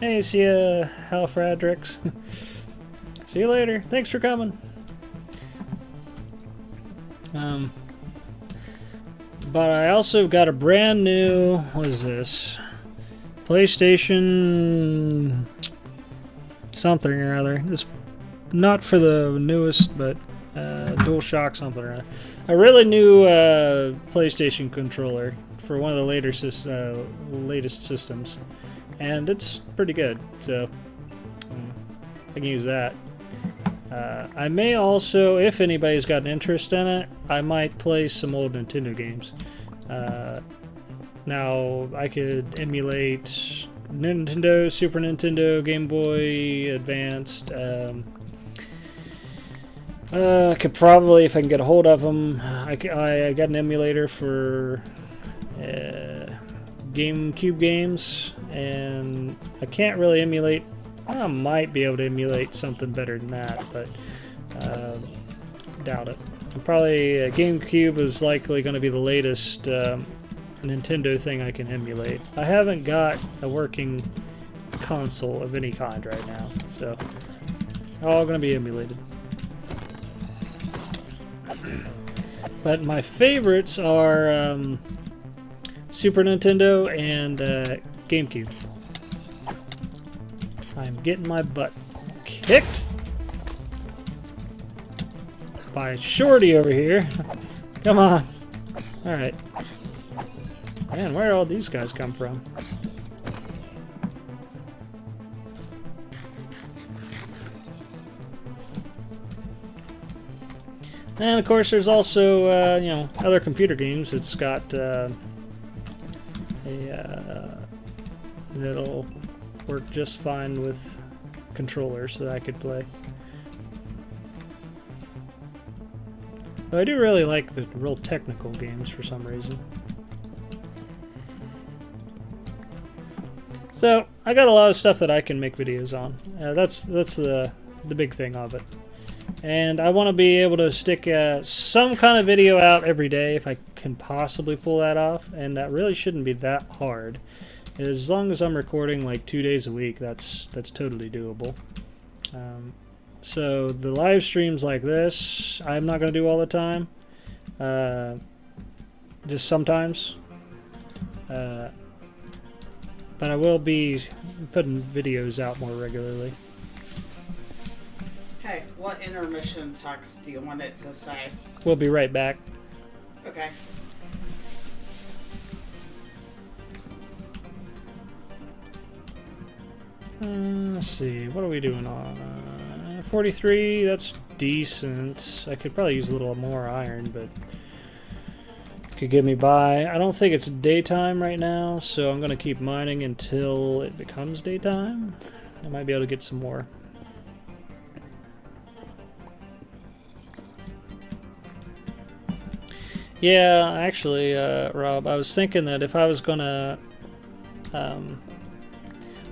Hey, see ya, Halfradrix. See you later. Thanks for coming. But I also got a brand new, what is this? PlayStation something or other. It's not for the newest, but DualShock something or other. A really new PlayStation controller for one of the latest systems, and it's pretty good. So I can use that. I may also, if anybody's got an interest in it, I might play some old Nintendo games. Now, I could emulate Nintendo, Super Nintendo, Game Boy Advanced. I could probably, if I can get a hold of them, I got an emulator for GameCube games, and I can't really emulate. I might be able to emulate something better than that, but doubt it. And probably GameCube is likely going to be the latest Nintendo thing I can emulate. I haven't got a working console of any kind right now, so all going to be emulated. But my favorites are Super Nintendo and GameCube. I'm getting my butt kicked by Shorty over here. Come on. Alright. Man, where all these guys come from? And of course there's also, you know, other computer games. It's got that'll work just fine with controllers that I could play. But I do really like the real technical games for some reason. So I got a lot of stuff that I can make videos on. That's the big thing of it. And I want to be able to stick some kind of video out every day if I can possibly pull that off, and that really shouldn't be that hard. As long as I'm recording like 2 days a week, that's totally doable. So the live streams like this, I'm not going to do all the time. Just sometimes. But I will be putting videos out more regularly. Hey, what intermission text do you want it to say? We'll be right back. Okay. Let's see, what are we doing on? 43, that's decent. I could probably use a little more iron, but could get me by. I don't think it's daytime right now, so I'm going to keep mining until it becomes daytime. I might be able to get some more. Yeah, actually, Rob, I was thinking that if I was going to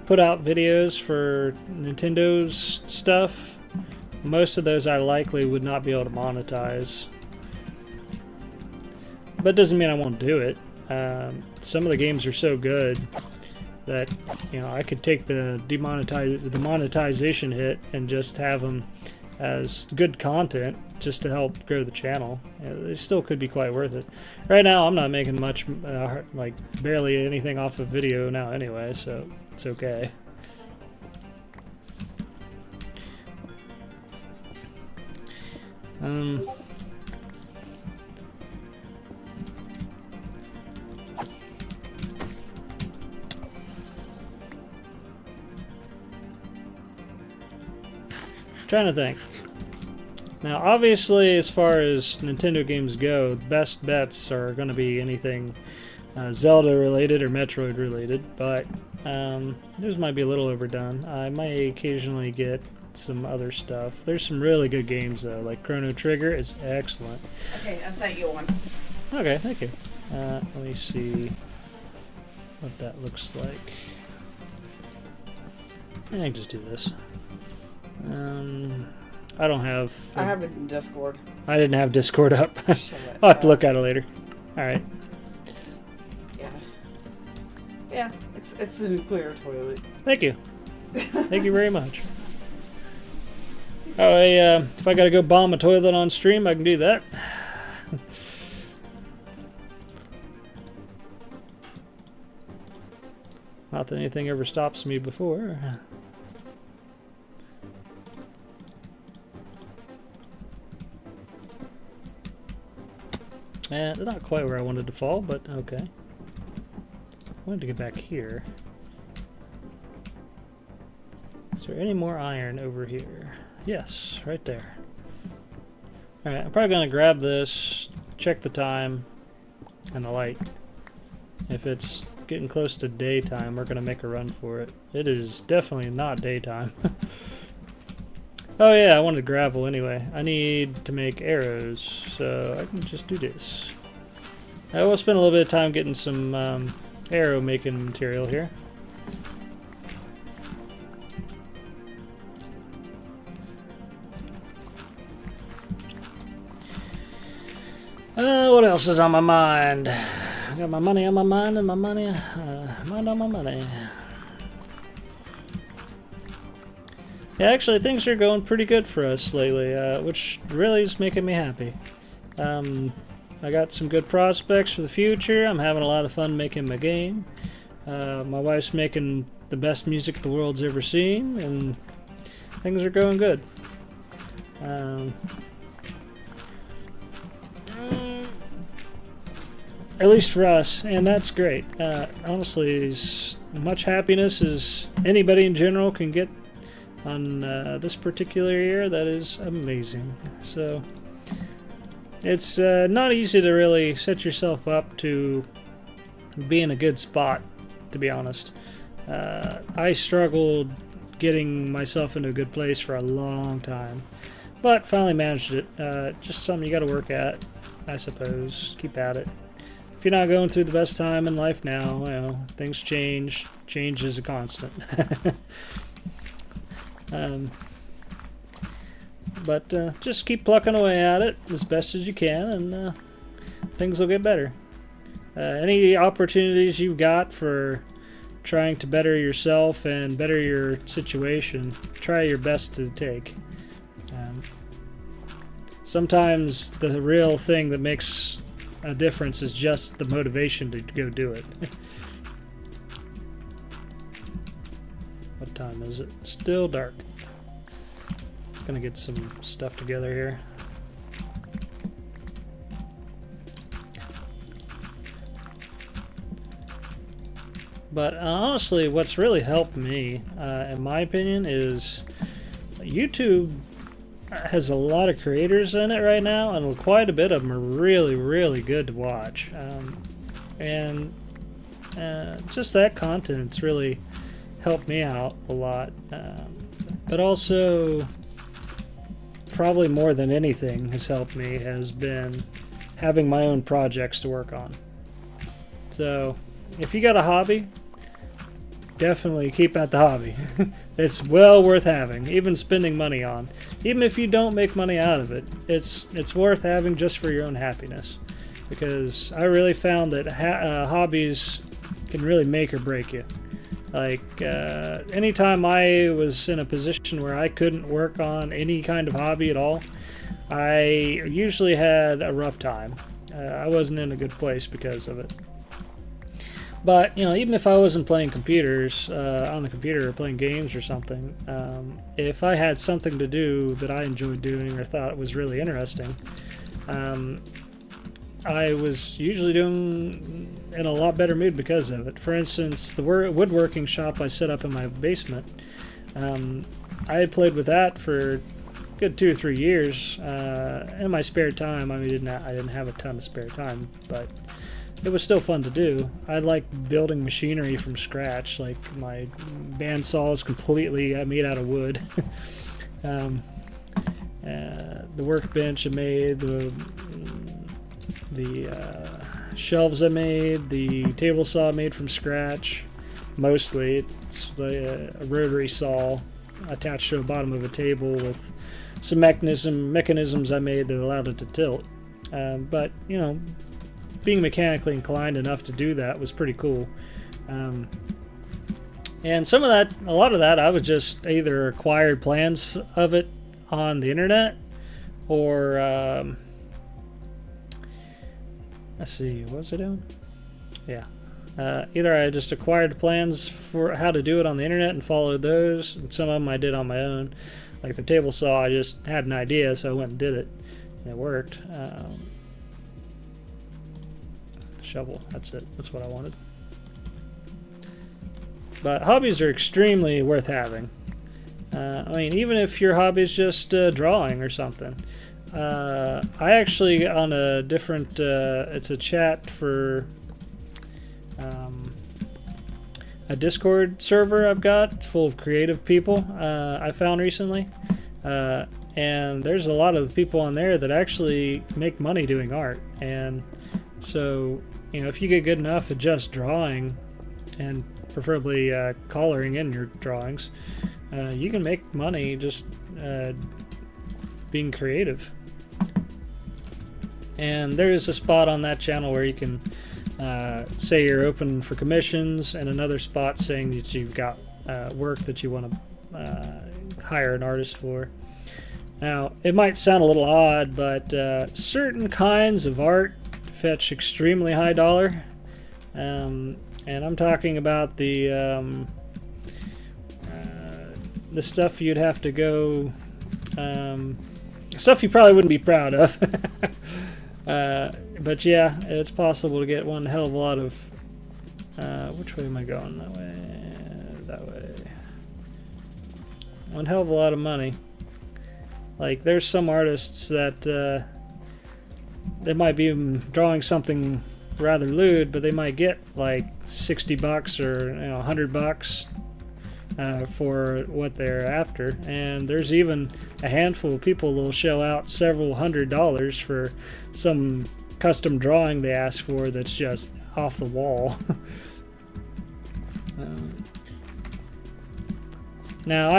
put out videos for Nintendo's stuff, most of those I likely would not be able to monetize. But it doesn't mean I won't do it. Some of the games are so good that, you know, I could take the monetization hit and just have them as good content just to help grow the channel. It still could be quite worth it. Right now I'm not making much, like barely anything off of video now anyway, so it's okay. Trying to think. Now, obviously, as far as Nintendo games go, the best bets are going to be anything Zelda related or Metroid related, but those might be a little overdone. I might occasionally get some other stuff. There's some really good games though, like Chrono Trigger is excellent. Okay, I sent you one. Okay, thank you. Let me see what that looks like. I can just do this. I don't have... I have it in Discord. I didn't have Discord up. I'll have to look at it later. Alright. Yeah. Yeah, it's a nuclear toilet. Thank you. Thank you very much. Oh, if I gotta go bomb a toilet on stream, I can do that. Not that anything ever stops me before. Not quite where I wanted to fall, but okay. I wanted to get back here. Is there any more iron over here? Yes, right there. Alright, I'm probably going to grab this, check the time, and the light. If it's getting close to daytime, we're going to make a run for it. It is definitely not daytime. Oh yeah, I wanted gravel anyway. I need to make arrows, so I can just do this. I will spend a little bit of time getting some arrow making material here. What else is on my mind? I got my money on my mind and my money, mind on my money. Yeah, actually, things are going pretty good for us lately, which really is making me happy. I got some good prospects for the future. I'm having a lot of fun making my game. My wife's making the best music the world's ever seen, and things are going good. At least for us, and that's great. Honestly, as much happiness as anybody in general can get on this particular year, that is amazing. So it's not easy to really set yourself up to be in a good spot, to be honest. I struggled getting myself into a good place for a long time, but finally managed it. Just something you got to work at, I suppose. Keep at it. If you're not going through the best time in life now, you know, things change. Change is a constant. But just keep plucking away at it as best as you can, and things will get better. Any opportunities you've got for trying to better yourself and better your situation, try your best to take. Sometimes the real thing that makes a difference is just the motivation to go do it. What time is it? Still dark. Gonna get some stuff together here. But honestly, what's really helped me, in my opinion, is YouTube has a lot of creators in it right now, and quite a bit of them are really, really good to watch. And just that content's really helped me out a lot. But also, probably more than anything has helped me has been having my own projects to work on. So, if you got a hobby, definitely keep at the hobby. It's well worth having, even spending money on. Even if you don't make money out of it, it's worth having just for your own happiness. Because I really found that hobbies can really make or break you. Like, anytime I was in a position where I couldn't work on any kind of hobby at all, I usually had a rough time. I wasn't in a good place because of it. But, you know, even if I wasn't playing computers, on the computer or playing games or something, if I had something to do that I enjoyed doing or thought was really interesting, I was usually doing in a lot better mood because of it. For instance, the woodworking shop I set up in my basement, I had played with that for a good 2 or 3 years in my spare time. I mean, I didn't have a ton of spare time, but it was still fun to do. I like building machinery from scratch. Like, my bandsaw is completely made out of wood. The workbench I made, the shelves I made, the table saw I made from scratch. Mostly, it's a rotary saw attached to the bottom of a table with some mechanisms I made that allowed it to tilt. But, you know, being mechanically inclined enough to do that was pretty cool. And a lot of that, I was just either acquired plans of it on the internet, or let's see, what was I doing? Yeah. Either I just acquired plans for how to do it on the internet and followed those, and some of them I did on my own. Like the table saw, I just had an idea, so I went and did it, and it worked. shovel. That's it. That's what I wanted. But hobbies are extremely worth having. I mean, even if your hobby is just drawing or something. I actually, on a different, it's a chat for a Discord server I've got full of creative people I found recently. And there's a lot of people on there that actually make money doing art. And so, you know, if you get good enough at just drawing, and preferably coloring in your drawings, you can make money just being creative. And there is a spot on that channel where you can say you're open for commissions, and another spot saying that you've got work that you want to hire an artist for. Now, it might sound a little odd, but certain kinds of art fetch extremely high dollar. And I'm talking about the stuff you'd have to go... stuff you probably wouldn't be proud of. But yeah, it's possible to get one hell of a lot of... which way am I going? That way. That way. One hell of a lot of money. Like, there's some artists that they might be drawing something rather lewd, but they might get like $60 or, you know, $100 for what they're after. And there's even a handful of people that'll shell out several $100s for some custom drawing they ask for that's just off the wall. Now,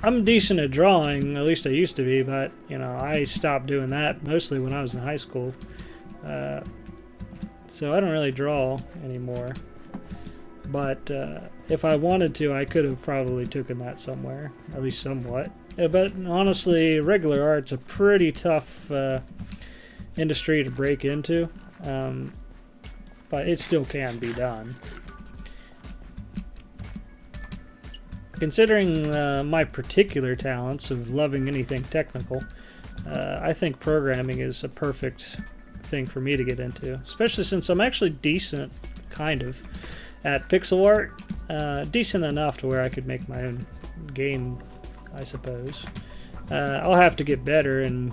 I'm decent at drawing, at least I used to be, but, you know, I stopped doing that mostly when I was in high school. So I don't really draw anymore. But if I wanted to, I could have probably taken that somewhere, at least somewhat. But honestly, regular art's a pretty tough industry to break into, but it still can be done. Considering my particular talents of loving anything technical, I think programming is a perfect thing for me to get into, especially since I'm actually decent, kind of, at pixel art. Decent enough to where I could make my own game, I suppose. I'll have to get better and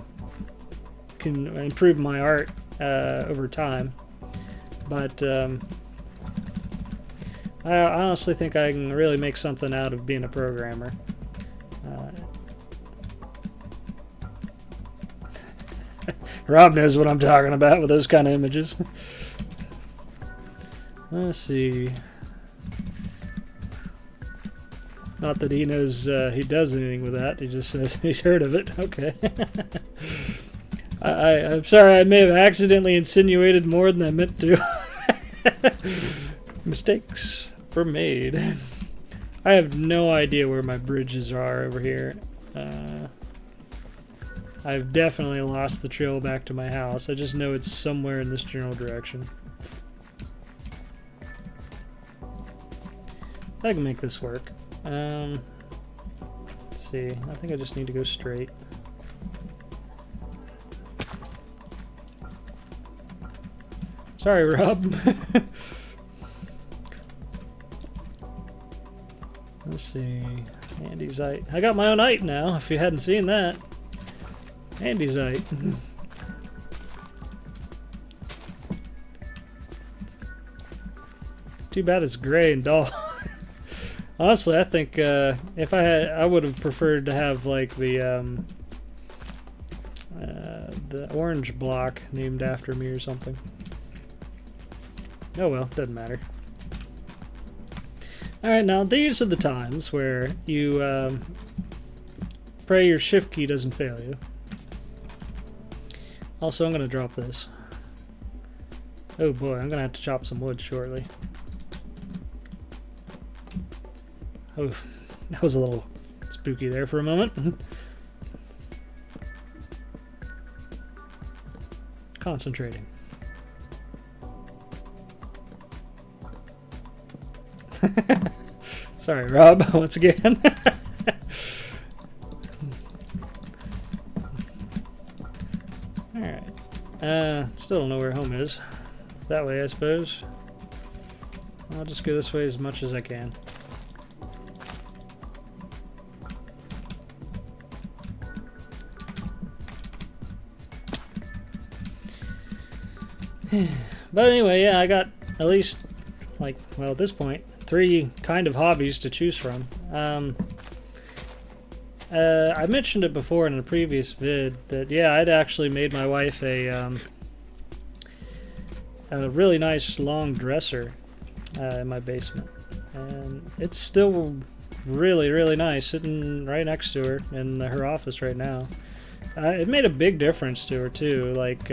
can improve my art over time, but I honestly think I can really make something out of being a programmer. Rob knows what I'm talking about with those kind of images. Let's see. Not that he knows he does anything with that. He just says he's heard of it. Okay. I'm sorry, I may have accidentally insinuated more than I meant to. Mistakes were made. I have no idea where my bridges are over here. I've definitely lost the trail back to my house. I just know it's somewhere in this general direction. I can make this work. Let's see. I think I just need to go straight. Sorry, Rob. Let's see. Andesite. I got my own ite now, if you hadn't seen that. Andesite. Too bad it's gray and dull. Honestly, I think if I would have preferred to have like the orange block named after me or something. Oh well, doesn't matter. Alright, now these are the times where you pray your shift key doesn't fail you. Also, I'm going to drop this. Oh boy, I'm going to have to chop some wood shortly. Oh, that was a little spooky there for a moment. Concentrating. Sorry, Rob, once again. Alright. Still don't know where home is. that way, I suppose. I'll just go this way as much as I can. But anyway, yeah, I got at least, like, well, at this point, 3 kind of hobbies to choose from. I mentioned it before in a previous vid that, yeah, I'd actually made my wife a really nice long dresser in my basement. And it's still really, really nice, sitting right next to her in her office right now. It made a big difference to her, too. Like,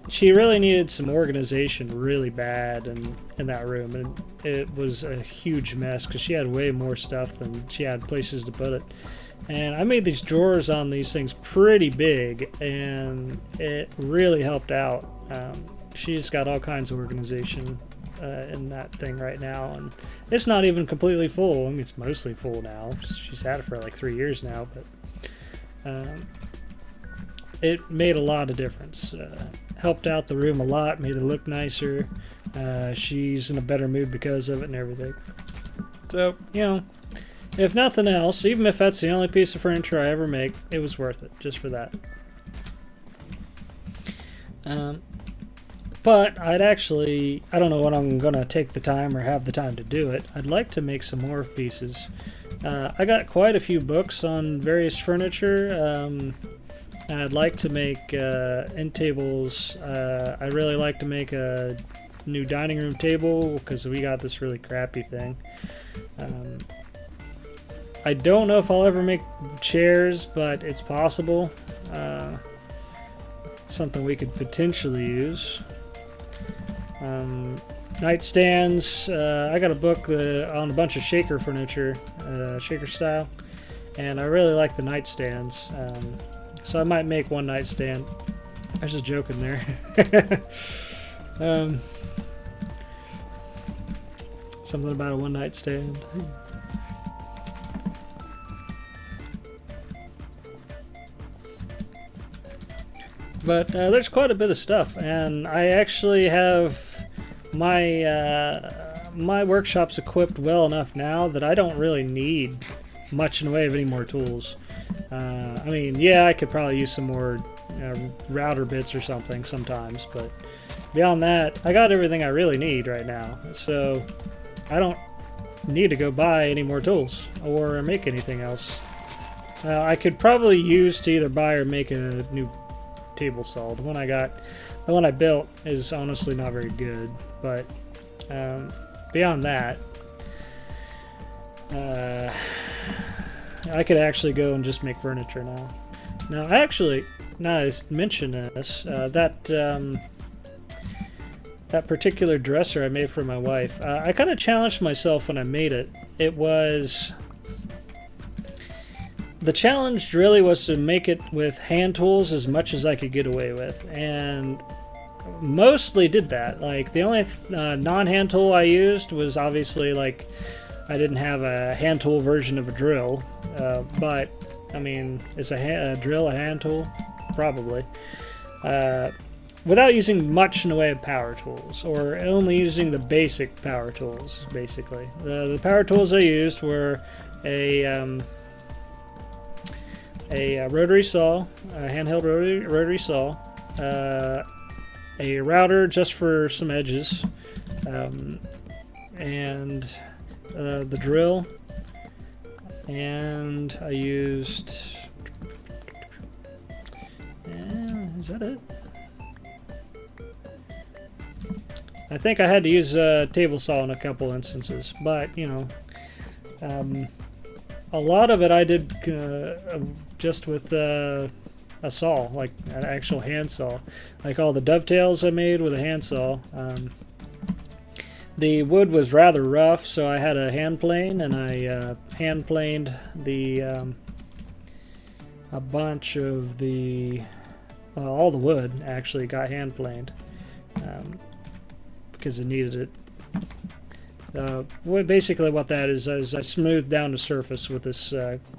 she really needed some organization really bad in that room, and it was a huge mess because she had way more stuff than she had places to put it. And I made these drawers on these things pretty big, and it really helped out. She's got all kinds of organization in that thing right now, and it's not even completely full. I mean, it's mostly full now. She's had it for like 3 years now, but it made a lot of difference. Helped out the room a lot, made it look nicer. She's in a better mood because of it and everything. So, you know, if nothing else, even if that's the only piece of furniture I ever make, it was worth it, just for that. But I'd actually, I don't know when I'm going to take the time or have the time to do it. I'd like to make some more pieces. I got quite a few books on various furniture. I'd like to make end tables. I'd really like to make a new dining room table because we got this really crappy thing. I don't know if I'll ever make chairs, but it's possible. Something we could potentially use. Nightstands. I got a book on a bunch of shaker furniture, shaker style, and I really like the nightstands. So I might make one nightstand. There's a joke in there. Something about a one nightstand. But there's quite a bit of stuff, and I actually have my workshops equipped well enough now that I don't really need much in the way of any more tools. I mean, yeah, I could probably use some more router bits or something sometimes, but beyond that, I got everything I really need right now. So I don't need to go buy any more tools or make anything else. I could probably use to either buy or make a new table saw. The one I built is honestly not very good, but beyond that, I could actually go and just make furniture now. Now, actually, now I mention this, that particular dresser I made for my wife, I kind of challenged myself when I made it. The challenge really was to make it with hand tools as much as I could get away with, and mostly did that. Like, the only non-hand tool I used was obviously, like, I didn't have a hand tool version of a drill, but, I mean, is a drill a hand tool? Probably. Without using much in the way of power tools, or only using the basic power tools, basically. The power tools I used were a rotary saw, a handheld rotary saw, a router just for some edges, and the drill, and I used, is that it? I think I had to use a table saw in a couple instances, but, you know, a lot of it I did just with a saw, like an actual hand saw. Like all the dovetails I made with a hand saw. The wood was rather rough, so I had a hand plane, and I hand planed a bunch of the all the wood actually got hand planed because it needed it. Basically what that is I smoothed down the surface with this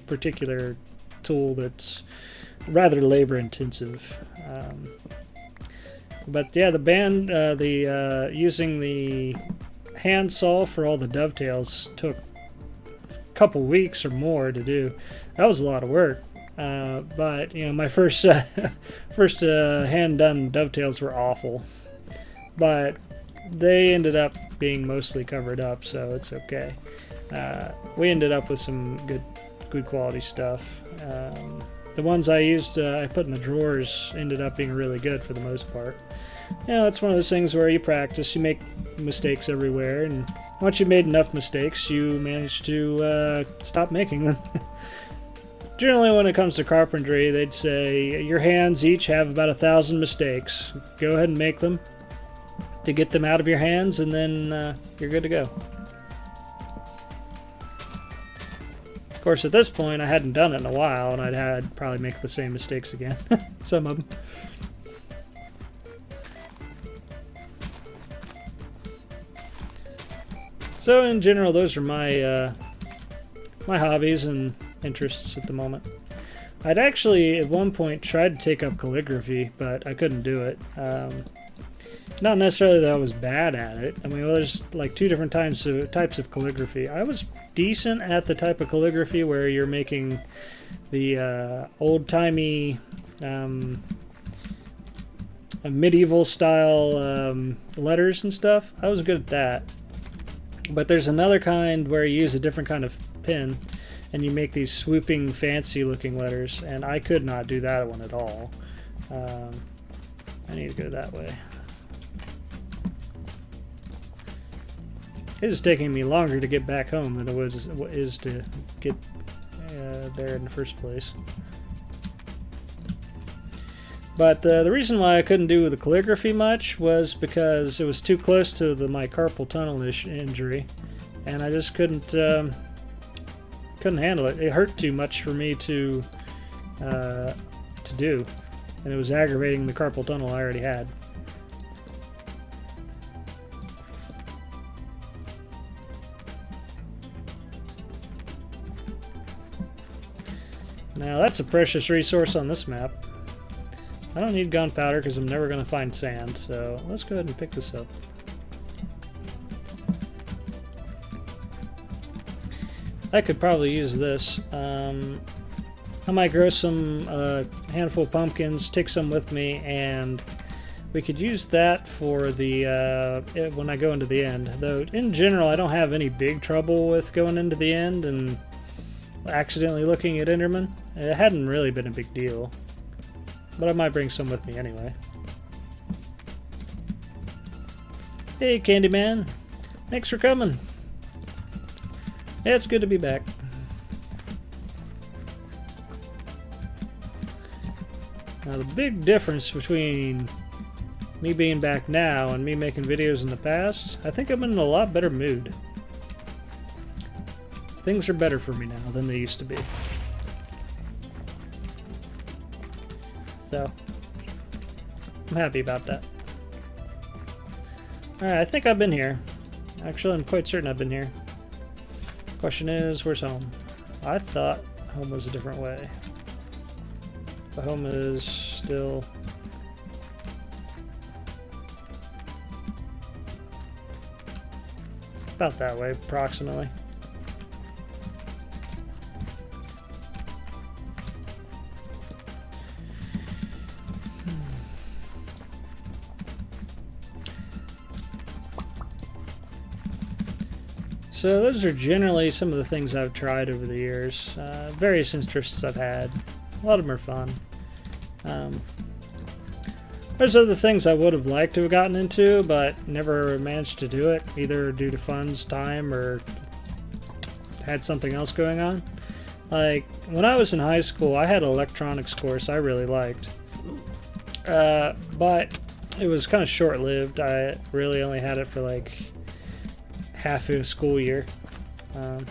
particular tool that's rather labor intensive. But yeah, the band, using the handsaw for all the dovetails took a couple weeks or more to do. That was a lot of work. But you know, my first hand done dovetails were awful, but they ended up being mostly covered up, so it's okay. We ended up with some good quality stuff. The ones I used, I put in the drawers, ended up being really good for the most part. You know, it's one of those things where you practice, you make mistakes everywhere, and once you've made enough mistakes, you manage to stop making them. Generally, when it comes to carpentry, they'd say your hands each have about 1,000 mistakes. Go ahead and make them to get them out of your hands, and then you're good to go. Of course, at this point, I hadn't done it in a while, and I'd probably make the same mistakes again. Some of them. So, in general, those are my my hobbies and interests at the moment. I'd actually at one point tried to take up calligraphy, but I couldn't do it. Not necessarily that I was bad at it. I mean, well, there's like two different types of calligraphy. I was decent at the type of calligraphy where you're making the old-timey medieval style letters and stuff. I was good at that. But there's another kind where you use a different kind of pen and you make these swooping, fancy-looking letters, and I could not do that one at all. I need to go that way. It is taking me longer to get back home than it is to get there in the first place. But the reason why I couldn't do the calligraphy much was because it was too close to my carpal tunnel injury, and I just couldn't handle it. It hurt too much for me to do, and it was aggravating the carpal tunnel I already had. Now that's a precious resource on this map. I don't need gunpowder because I'm never going to find sand, so let's go ahead and pick this up. I could probably use this. I might grow some handful of pumpkins, take some with me, and we could use that for the when I go into the end. Though in general, I don't have any big trouble with going into the end and accidentally looking at Enderman. It hadn't really been a big deal, but I might bring some with me anyway. Hey, Candyman, thanks for coming. Yeah, it's good to be back. Now the big difference between me being back now and me making videos in the past, I think I'm in a lot better mood. Things are better for me now than they used to be. So, I'm happy about that. Alright, I think I've been here. Actually, I'm quite certain I've been here. Question is, where's home? I thought home was a different way. But home is still... about that way, approximately. So those are generally some of the things I've tried over the years. Various interests I've had. A lot of them are fun. There's other things I would have liked to have gotten into, but never managed to do it, either due to funds, time, or had something else going on. Like, when I was in high school, I had an electronics course I really liked. But it was kind of short-lived. I really only had it for like half a school year, and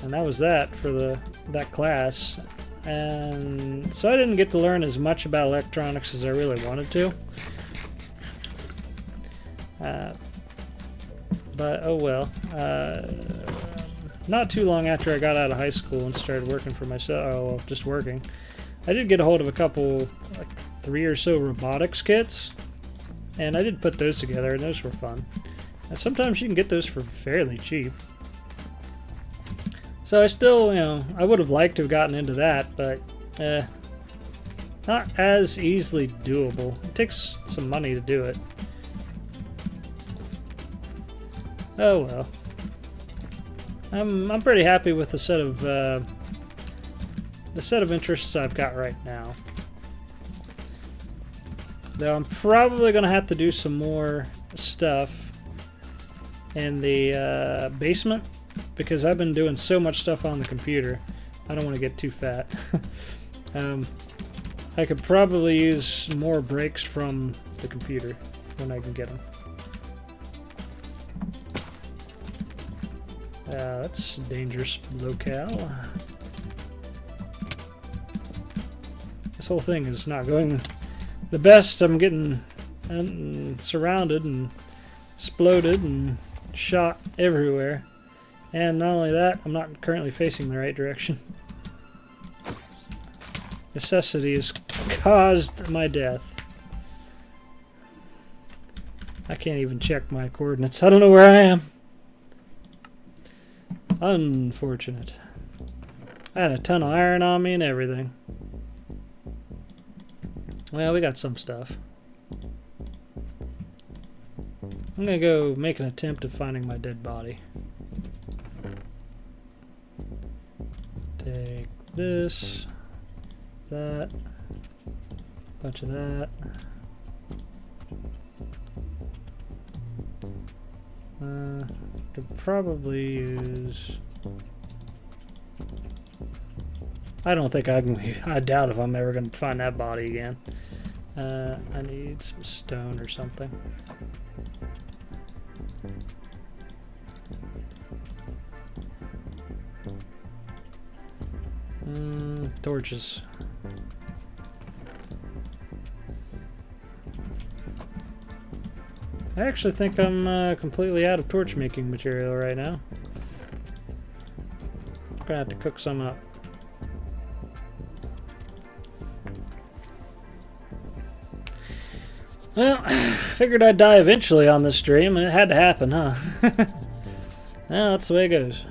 that was that for that class, and so I didn't get to learn as much about electronics as I really wanted to, but oh well. Not too long after I got out of high school and started working for myself, just working, I did get a hold of a couple 3 or so robotics kits, and I did put those together, and those were fun. And sometimes you can get those for fairly cheap. So I still, you know, I would have liked to have gotten into that, but not as easily doable. It takes some money to do it. Oh well. I'm pretty happy with the set of interests I've got right now. Though I'm probably gonna have to do some more stuff in the basement, because I've been doing so much stuff on the computer. I don't want to get too fat. I could probably use more breaks from the computer when I can get them. That's a dangerous locale. This whole thing is not going the best. I'm getting surrounded and exploded and shot everywhere. And not only that, I'm not currently facing the right direction. Necessity has caused my death. I can't even check my coordinates. I don't know where I am. Unfortunate. I had a ton of iron on me and everything. Well, we got some stuff. I'm gonna go make an attempt at finding my dead body. Take this, that, bunch of that. Could probably use. I don't think I can. I doubt if I'm ever going to find that body again. I need some stone or something. Torches. I actually think I'm completely out of torch making material right now. I'm gonna have to cook some up. Well, figured I'd die eventually on this stream, and it had to happen, huh? Well, that's the way it goes.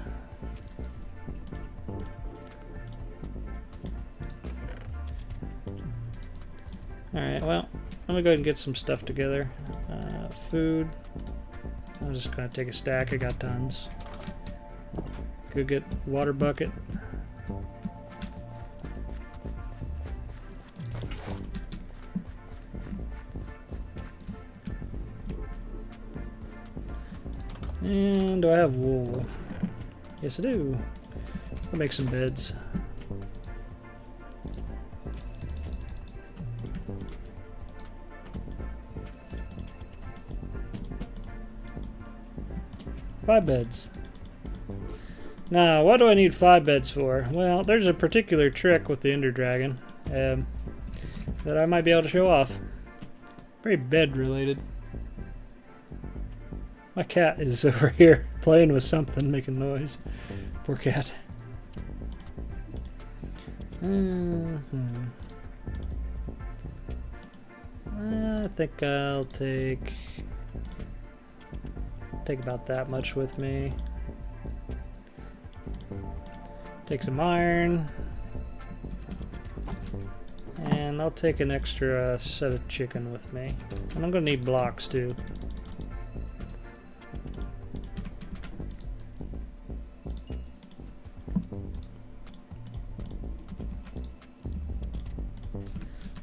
Alright, well, let me go ahead and get some stuff together. Food. I'm just gonna take a stack, I got tons. Go get water bucket. And do I have wool? Yes, I do. I'll make some beds. Five beds. Now, what do I need 5 beds for? Well, there's a particular trick with the Ender Dragon that I might be able to show off. Very bed related. My cat is over here playing with something, making noise. Poor cat. I think I'll take about that much with me. Take some iron. And I'll take an extra set of chicken with me. And I'm gonna need blocks too.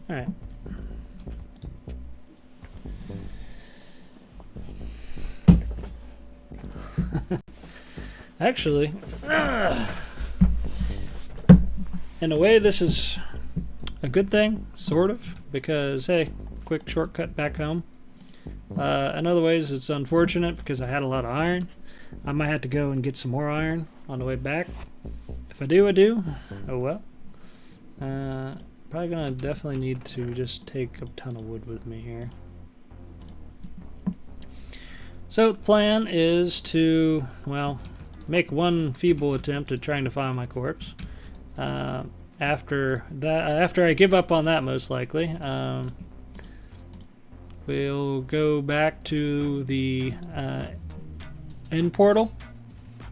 Alright. Actually, in a way this is a good thing, sort of, because hey, quick shortcut back home. In other ways it's unfortunate because I had a lot of iron. I might have to go and get some more iron on the way back. If I do, I do. Oh well. Probably gonna definitely need to just take a ton of wood with me here. So the plan is to, well, make one feeble attempt at trying to find my corpse. after I give up on that, most likely, we'll go back to the end portal,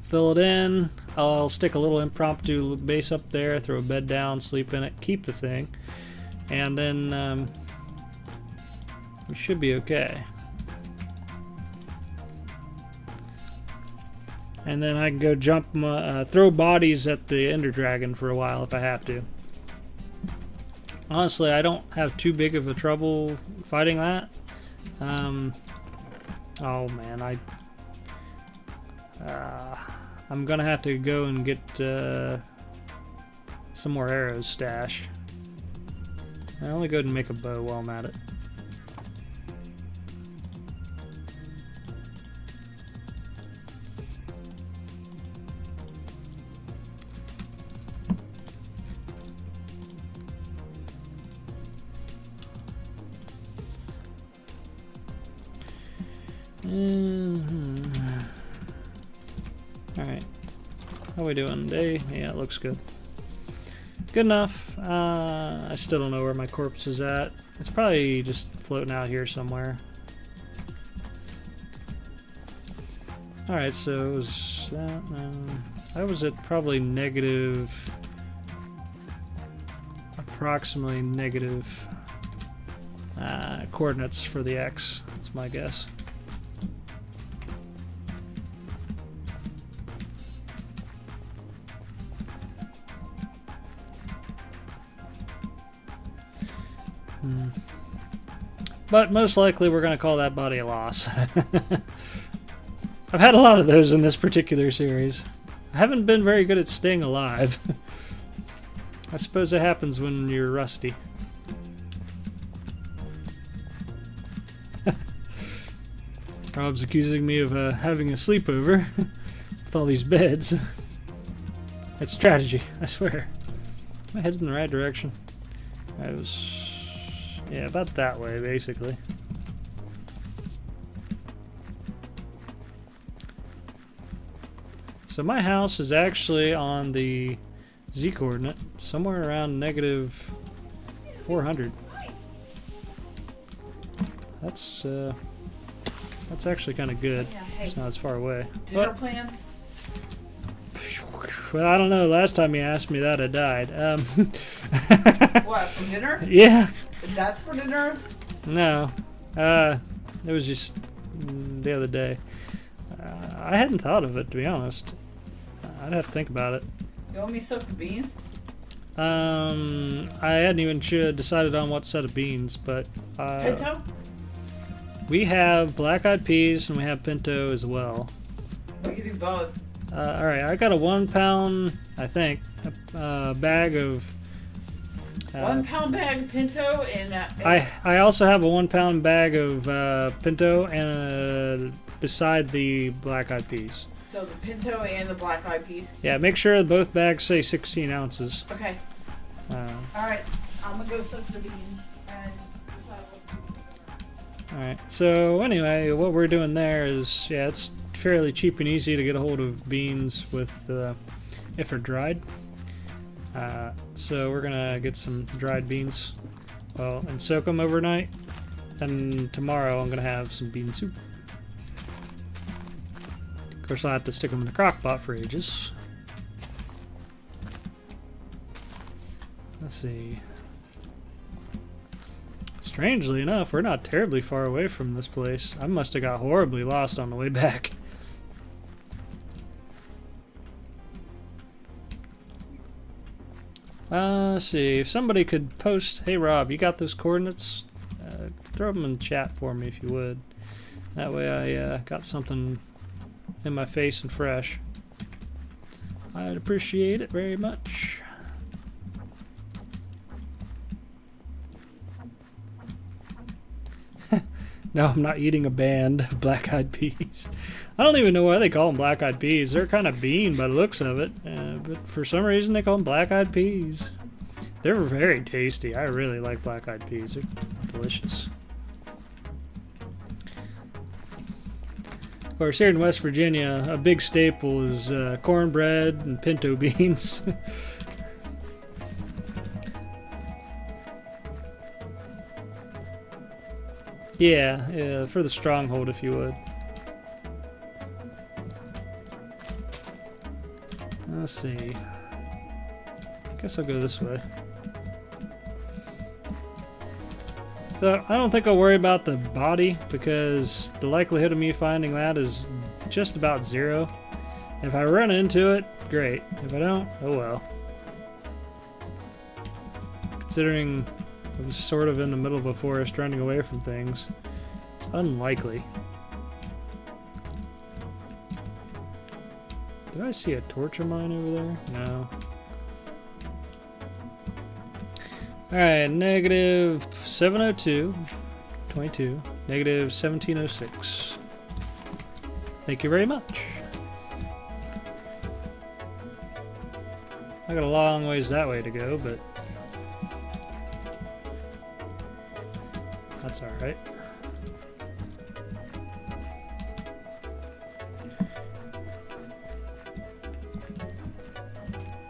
fill it in. I'll stick a little impromptu base up there, throw a bed down, sleep in it, keep the thing, and then we should be okay. And then I can go jump, throw bodies at the Ender Dragon for a while if I have to. Honestly, I don't have too big of a trouble fighting that. Oh man, I'm gonna have to go and get some more arrows stash. I'll only go ahead and make a bow while I'm at it. Alright. How are we doing today? Yeah, it looks good. Good enough. I still don't know where my corpse is at. It's probably just floating out here somewhere. Alright, so it was that. I was at probably negative. Approximately negative coordinates for the X. That's my guess. But most likely we're going to call that body a loss. I've had a lot of those in this particular series. I haven't been very good at staying alive. I suppose it happens when you're rusty. Rob's accusing me of having a sleepover with all these beds. It's strategy, I swear. Am I headed in the right direction? I was... yeah, about that way, basically. So my house is actually on the z-coordinate, somewhere around negative 400. That's actually kind of good. Yeah, hey, it's not as far away. Dinner plans? Well, I don't know. Last time you asked me that, I died. What, for dinner? Yeah. That's for dinner? No. It was just the other day. I hadn't thought of it, to be honest. I'd have to think about it. You want me to soak the beans? I hadn't even decided on what set of beans, but... Pinto? We have black-eyed peas and we have pinto as well. We can do both. Alright, I got a 1 pound, I think, bag of... 1 pound bag of pinto and... I also have a 1 pound bag of pinto and beside the black-eyed peas. So the pinto and the black-eyed peas? Yeah, make sure both bags say 16 ounces. Okay. Alright, I'm gonna go soak the beans and decide what to do. Alright, so anyway, what we're doing there is, yeah, it's fairly cheap and easy to get a hold of beans with, if they're dried. So we're gonna get some dried beans, and soak them overnight, and tomorrow I'm gonna have some bean soup. Of course, I'll have to stick them in the crock pot for ages. Let's see. Strangely enough, we're not terribly far away from this place. I must have got horribly lost on the way back. Let's see. If somebody could post, hey Rob, you got those coordinates? Throw them in chat for me if you would. That way I got something in my face and fresh. I'd appreciate it very much. No, I'm not eating a band of black-eyed peas. I don't even know why they call them black-eyed peas. They're kind of bean by the looks of it, but for some reason they call them black-eyed peas. They're very tasty. I really like black-eyed peas. They're delicious. Of course, here in West Virginia, a big staple is cornbread and pinto beans. Yeah, for the stronghold, if you would. Let's see. I guess I'll go this way. So, I don't think I'll worry about the body, because the likelihood of me finding that is just about 0. If I run into it, great. If I don't, oh well. Considering I was sort of in the middle of a forest running away from things, it's unlikely. Did I see a torture mine over there? No. Alright, negative 702, 22, negative 1706. Thank you very much. I got a long ways that way to go, but that's alright.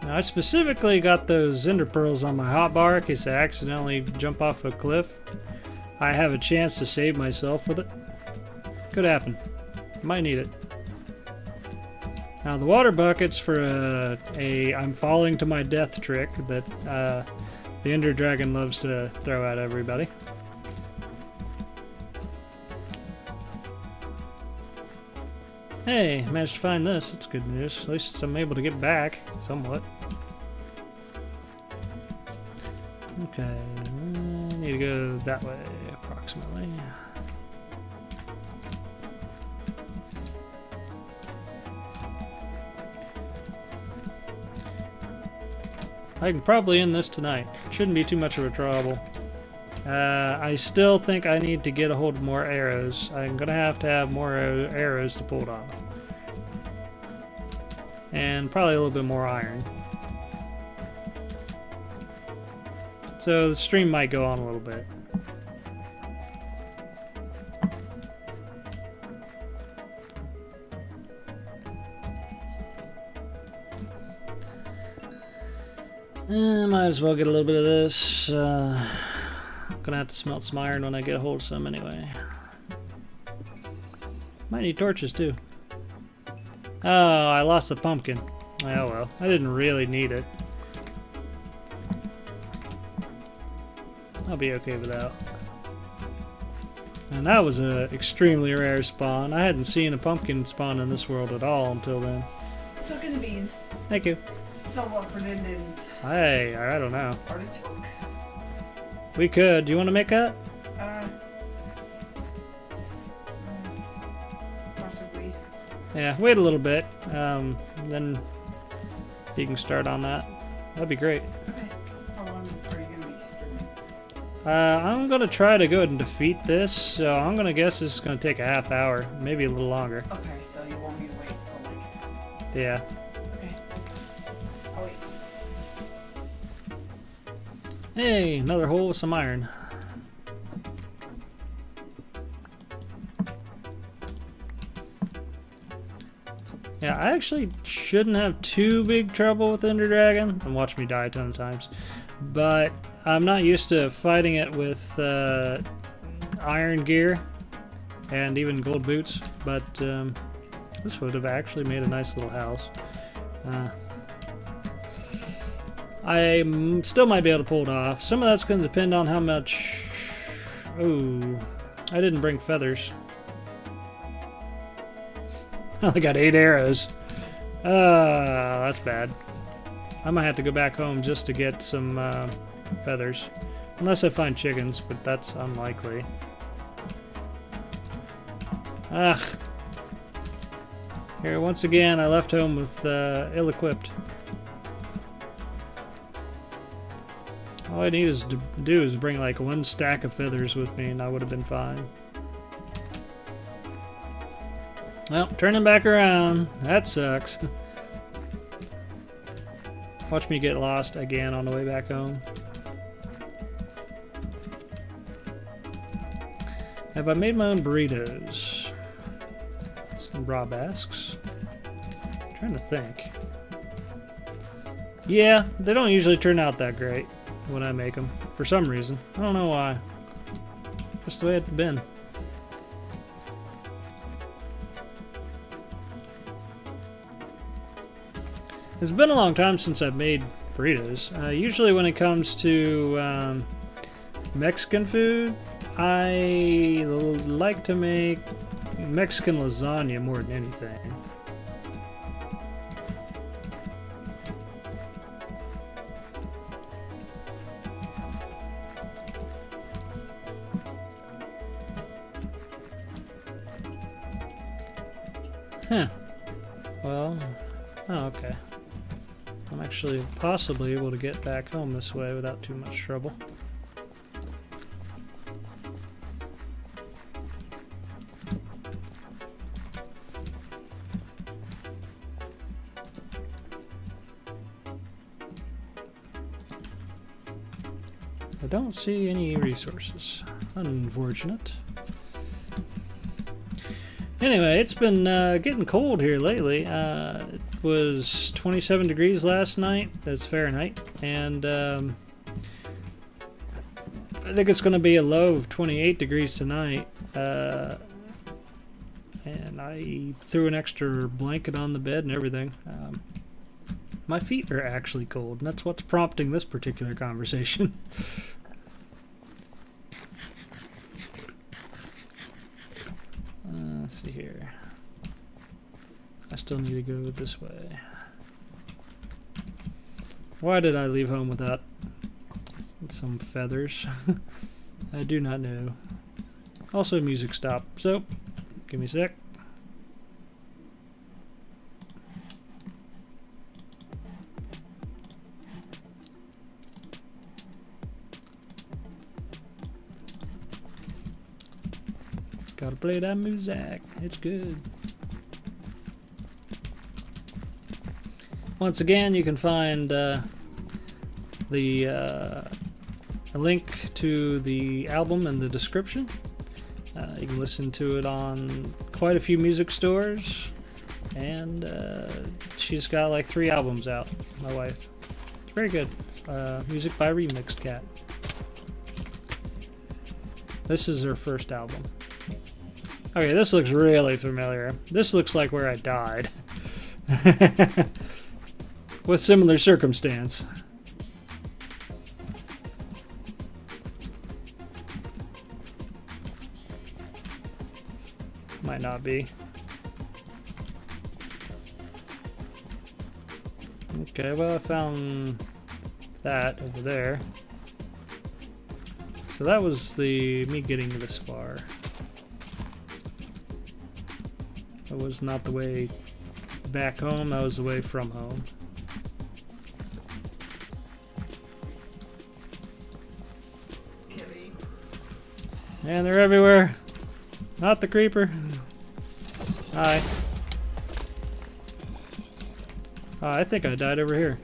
Now, I specifically got those ender pearls on my hotbar in case I accidentally jump off a cliff. I have a chance to save myself with it. Could happen. Might need it. Now the water bucket's for a I'm falling to my death trick that the Ender Dragon loves to throw at everybody. Hey, managed to find this. That's good news. At least I'm able to get back, somewhat. Okay, I need to go that way, approximately. I can probably end this tonight. Shouldn't be too much of a trouble. I still think I need to get a hold of more arrows. I'm gonna have to have more arrows to pull it off. And probably a little bit more iron. So the stream might go on a little bit. Might as well get a little bit of this. Gonna have to smelt some iron when I get a hold of some anyway. Might need torches too. Oh, I lost the pumpkin. Oh well, I didn't really need it. I'll be okay without. And that was an extremely rare spawn. I hadn't seen a pumpkin spawn in this world at all until then. Soaking the beans. Thank you. So what for Dindins? Hey, I don't know. Artichoke? We could. Do you want to make that? Possibly. Yeah, wait a little bit. Then you can start on that. That'd be great. Okay. How long are you gonna be streaming? I'm gonna try to go ahead and defeat this, so I'm gonna guess this is gonna take a half hour, maybe a little longer. Okay, so you want me to wait for like... Yeah. Okay. I'll wait. Hey, another hole with some iron. Yeah, I actually shouldn't have too big trouble with Ender Dragon, and watch me die a ton of times. But I'm not used to fighting it with iron gear and even gold boots. But this would have actually made a nice little house. I still might be able to pull it off. Some of that's going to depend on how much... Ooh, I didn't bring feathers. I only got 8 arrows. That's bad. I might have to go back home just to get some feathers. Unless I find chickens, but that's unlikely. Ugh. Here, once again, I left home with ill-equipped. All I need to do is bring like 1 stack of feathers with me and I would have been fine. Well, turning back around. That sucks. Watch me get lost again on the way back home. Have I made my own burritos? Some Rob asks. I'm trying to think. Yeah, they don't usually turn out that great when I make them, for some reason. I don't know why. Just the way it's been. It's been a long time since I've made burritos. Usually when it comes to Mexican food, I like to make Mexican lasagna more than anything. Huh. Well, oh, okay. I'm actually possibly able to get back home this way without too much trouble. I don't see any resources. Unfortunate. Anyway, it's been getting cold here lately. It was 27 degrees last night. That's Fahrenheit. And I think it's going to be a low of 28 degrees tonight. And I threw an extra blanket on the bed and everything. My feet are actually cold, and that's what's prompting this particular conversation. Let's see here. I still need to go this way. Why did I leave home without some feathers? I do not know. Also, music stopped. So, give me a sec. Gotta play that music. It's good. Once again, you can find a link to the album in the description. You can listen to it on quite a few music stores, and she's got like 3 albums out, my wife. It's very good. Music by Remixedcat. This is her first album. Okay, this looks really familiar. This looks like where I died. With similar circumstance. Might not be. Okay, well I found that over there. So that was me getting this far. That was not the way back home, that was the way from home. And they're everywhere. Not the creeper. Hi. I think I died over here.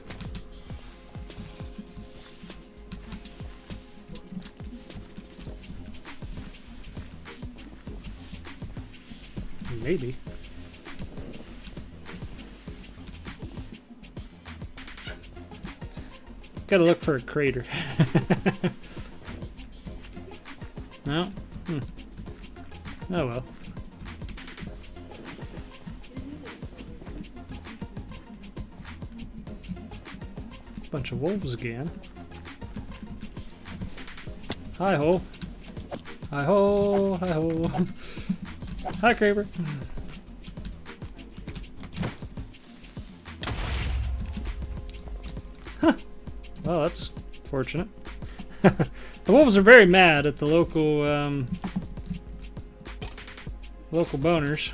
Maybe. Gotta look for a crater. No? Oh well. Bunch of wolves again. Hi ho. Hi ho. Hi ho. Hi creeper. Huh. Well, that's fortunate. The wolves are very mad at the local local boners.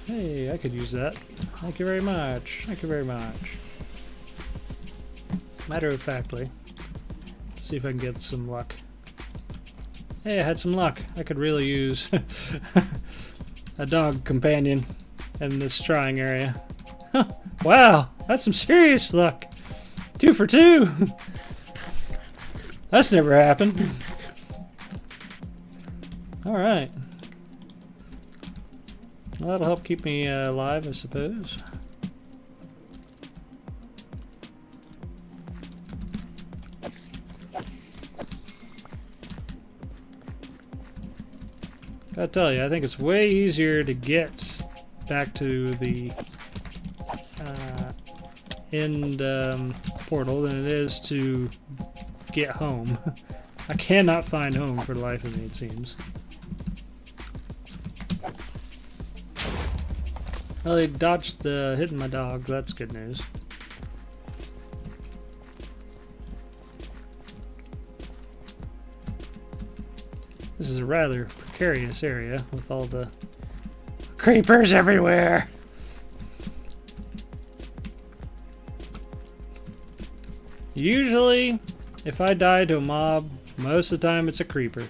Hey, I could use that. Thank you very much. Thank you very much. Matter of factly, let's see if I can get some luck. Hey, I had some luck. I could really use a dog companion in this trying area. Huh. Wow, that's some serious luck. 2 for 2. That's never happened. Alright. Well, that'll help keep me alive, I suppose. Gotta tell you, I think it's way easier to get back to the in Portal than it is to get home. I cannot find home for the life of me, it seems. Well, he dodged hitting my dog. That's good news. This is a rather precarious area with all the creepers everywhere. Usually, if I die to a mob, most of the time it's a creeper.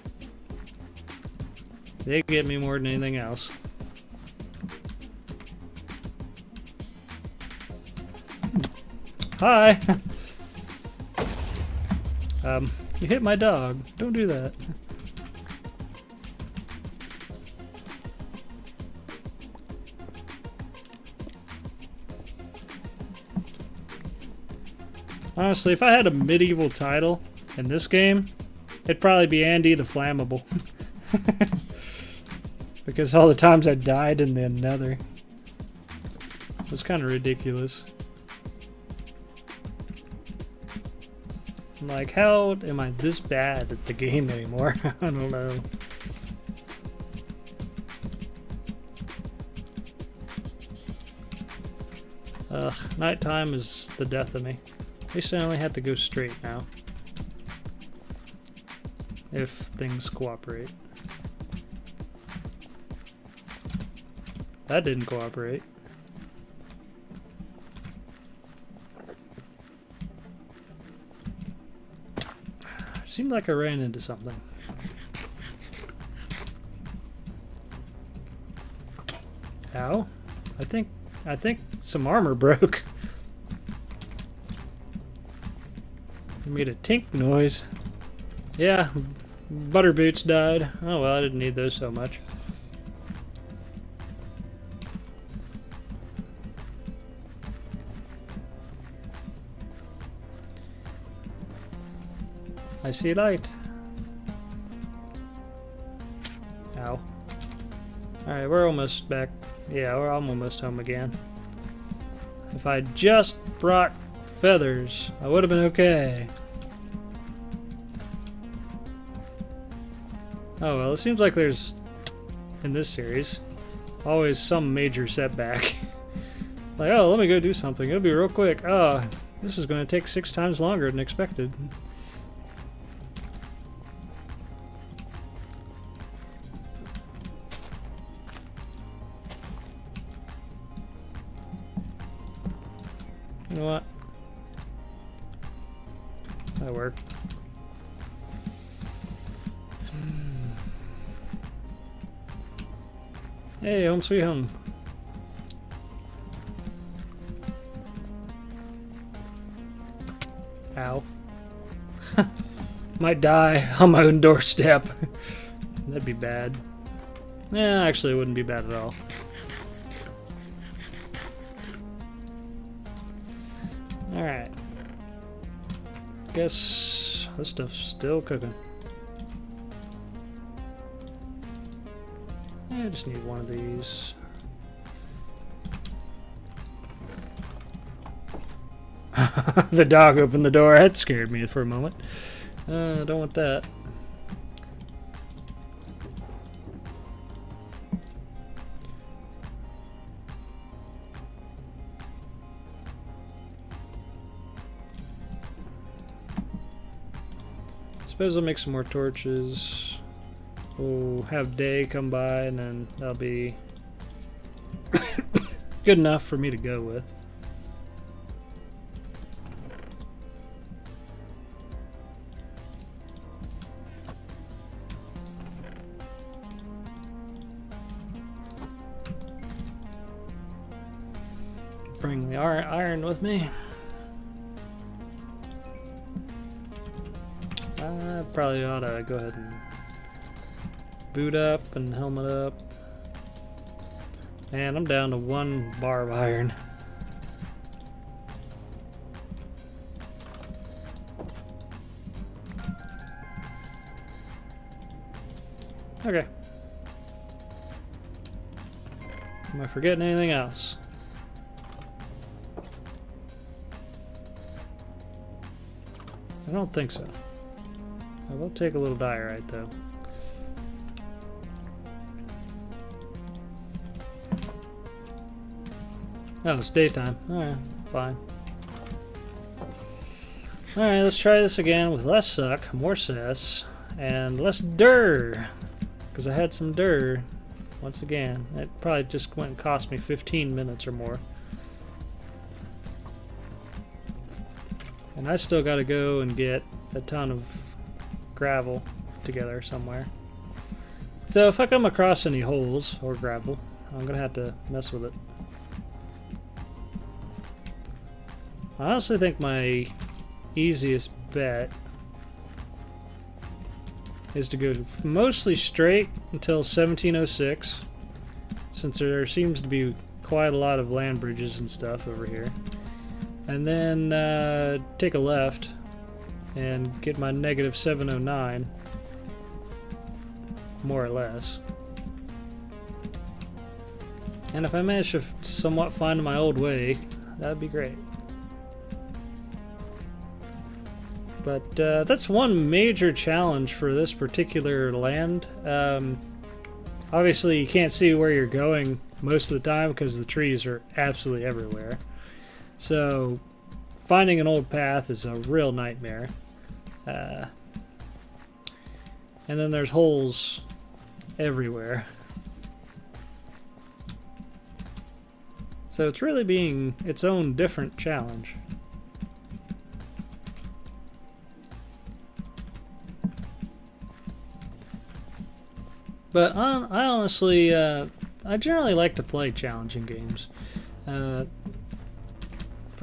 They get me more than anything else. Hi! You hit my dog. Don't do that. Honestly, if I had a medieval title in this game, it'd probably be Andy the Flammable. Because all the times I died in the Nether. It was kind of ridiculous. I'm like, how am I this bad at the game anymore? I don't know. Ugh, nighttime is the death of me. At least I only have to go straight now. If things cooperate. That didn't cooperate. Seemed like I ran into something. Ow. I think some armor broke. It made a tink noise. Yeah, Butterboots died. Oh well, I didn't need those so much. I see light. Ow. Alright, we're almost back. Yeah, I'm almost home again. If I just brought feathers, I would have been okay. Oh well, it seems like there's, in this series, always some major setback. Like, oh, let me go do something. It'll be real quick. Oh, this is going to take 6 times longer than expected. You know what? That worked. Hey, home sweet home. Ow. Might die on my own doorstep. That'd be bad. Yeah, actually it wouldn't be bad at all. Alright. Guess this stuff's still cooking. I just need one of these. The dog opened the door. That scared me for a moment. I don't want that. Suppose I'll make some more torches. We'll have day come by and then that'll be good enough for me to go with. Bring the iron with me. I probably ought to go ahead and boot up and helmet up. Man, I'm down to 1 bar of iron. Okay. Am I forgetting anything else? I don't think so. I will take a little diorite though. Oh, it's daytime. Alright, fine. Alright, let's try this again with less suck, more cess, and less dir. Because I had some dir once again. It probably just went and cost me 15 minutes or more. And I still gotta go and get a ton of gravel together somewhere. So if I come across any holes or gravel, I'm gonna have to mess with it. I honestly think my easiest bet is to go mostly straight until 1706, since there seems to be quite a lot of land bridges and stuff over here, and then take a left and get my negative 709, more or less. And if I manage to somewhat find my old way, that'd be great. But that's one major challenge for this particular land. Obviously you can't see where you're going most of the time because the trees are absolutely everywhere. So finding an old path is a real nightmare. And then there's holes everywhere. So it's really being its own different challenge. But I honestly, I generally like to play challenging games. For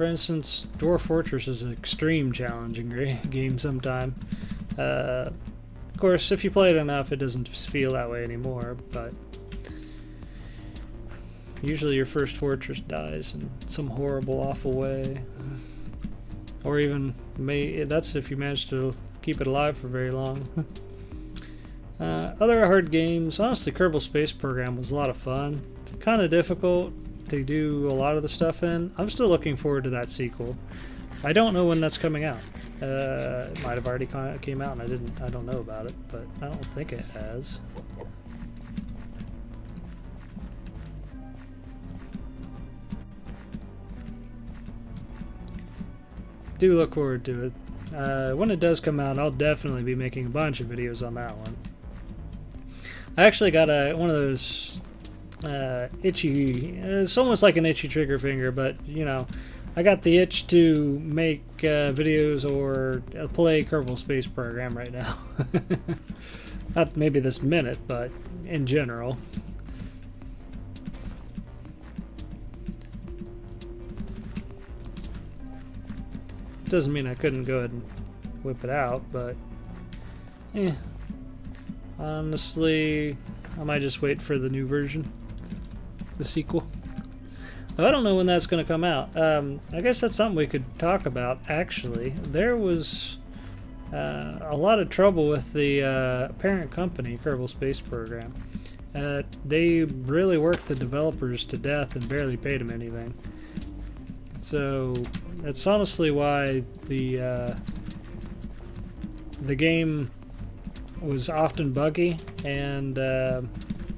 instance, Dwarf Fortress is an extreme challenging game sometime. Of course, if you play it enough, it doesn't feel that way anymore, but usually your first fortress dies in some horrible, awful way. Or even, that's if you manage to keep it alive for very long. Other hard games, honestly, Kerbal Space Program was a lot of fun. Kind of difficult to do a lot of the stuff in. I'm still looking forward to that sequel. I don't know when that's coming out. It might have already came out and I don't know about it, but I don't think it has. Do look forward to it. When it does come out, I'll definitely be making a bunch of videos on that one. I actually got one of those itchy, it's almost like an itchy trigger finger, but you know, I got the itch to make videos or play Kerbal Space Program right now. Not maybe this minute, but in general. Doesn't mean I couldn't go ahead and whip it out, but honestly, I might just wait for the new version, the sequel. I don't know when that's going to come out. I guess that's something we could talk about, actually. There was a lot of trouble with the parent company, Kerbal Space Program. They really worked the developers to death and barely paid them anything. So that's honestly why the game was often buggy and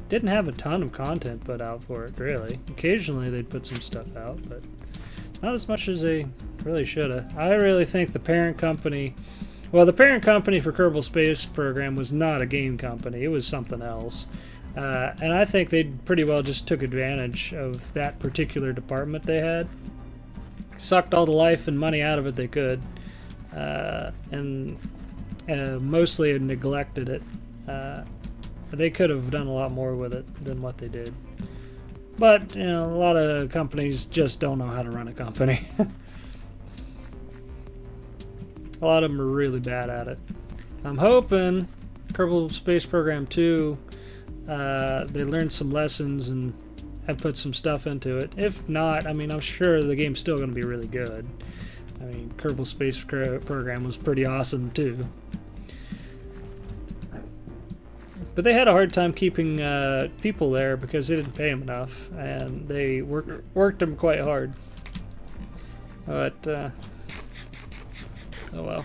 didn't have a ton of content put out for it, really. Occasionally they'd put some stuff out, but not as much as they really should have. I really think the parent company, well, the parent company for Kerbal Space Program was not a game company, it was something else. And I think they pretty well just took advantage of that particular department they had. Sucked all the life and money out of it they could, and mostly neglected it. They could have done a lot more with it than what they did. But, you know, a lot of companies just don't know how to run a company. A lot of them are really bad at it. I'm hoping Kerbal Space Program 2, they learned some lessons and have put some stuff into it. If not, I mean, I'm sure the game's still going to be really good. I mean, Kerbal Space Program was pretty awesome too. But they had a hard time keeping people there because they didn't pay them enough, and they worked them quite hard. But, oh well.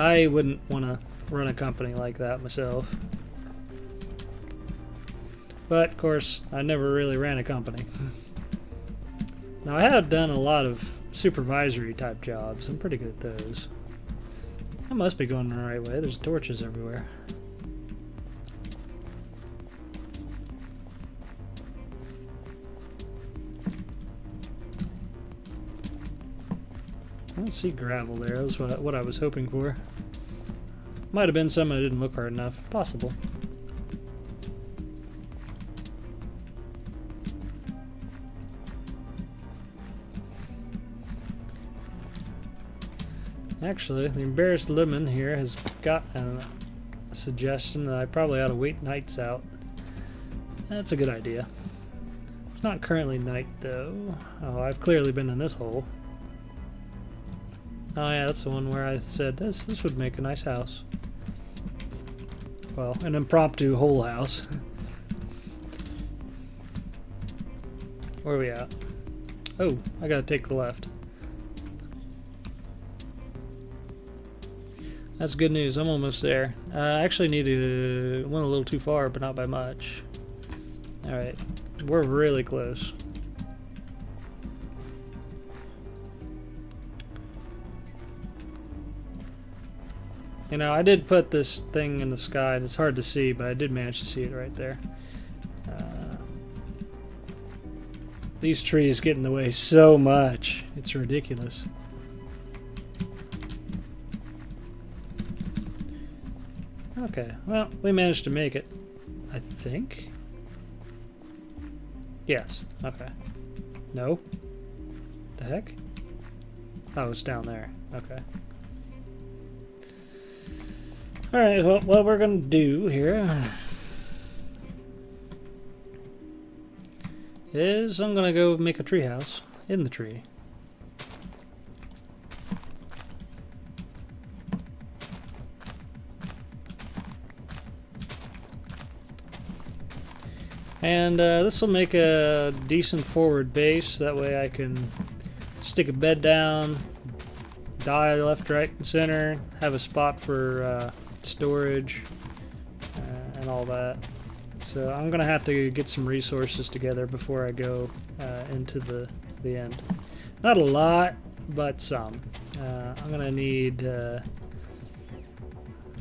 I wouldn't want to run a company like that myself. But, of course, I never really ran a company. Now, I have done a lot of supervisory type jobs. I'm pretty good at those. I must be going the right way. There's torches everywhere. I don't see gravel there. That was what I was hoping for. Might have been some I didn't look hard enough. Possible. Actually, the embarrassed lemon here has got a suggestion that I probably ought to wait nights out. That's a good idea. It's not currently night though. Oh, I've clearly been in this hole. Oh yeah, that's the one where I said this would make a nice house. Well, an impromptu hole house. Where are we at? Oh, I gotta take the left. That's good news. I'm almost there. I actually went a little too far, but not by much. Alright, we're really close. You know, I did put this thing in the sky, and it's hard to see, but I did manage to see it right there. These trees get in the way so much. It's ridiculous. Okay, well, we managed to make it. I think? Yes, okay. No? The heck? Oh, it's down there. Okay. Alright, well, what we're gonna do here is I'm gonna go make a treehouse in the tree. And this will make a decent forward base, that way I can stick a bed down, die left, right, and center, have a spot for storage, and all that. So I'm gonna have to get some resources together before I go into the end. Not a lot, but some. I'm gonna need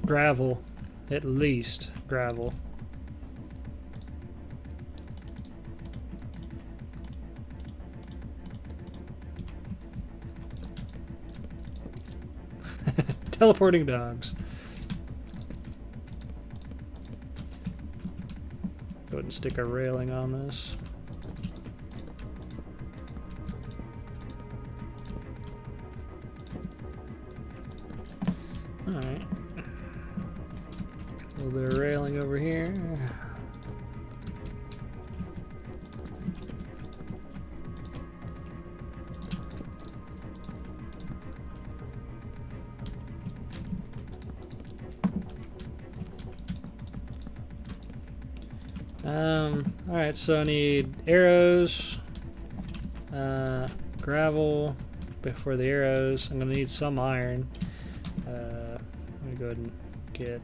gravel, at least gravel. Teleporting dogs. Go ahead and stick a railing on this. Alright. A little bit of railing over here. Alright, so I need arrows, gravel for the arrows. I'm going to need some iron. Let me go ahead and get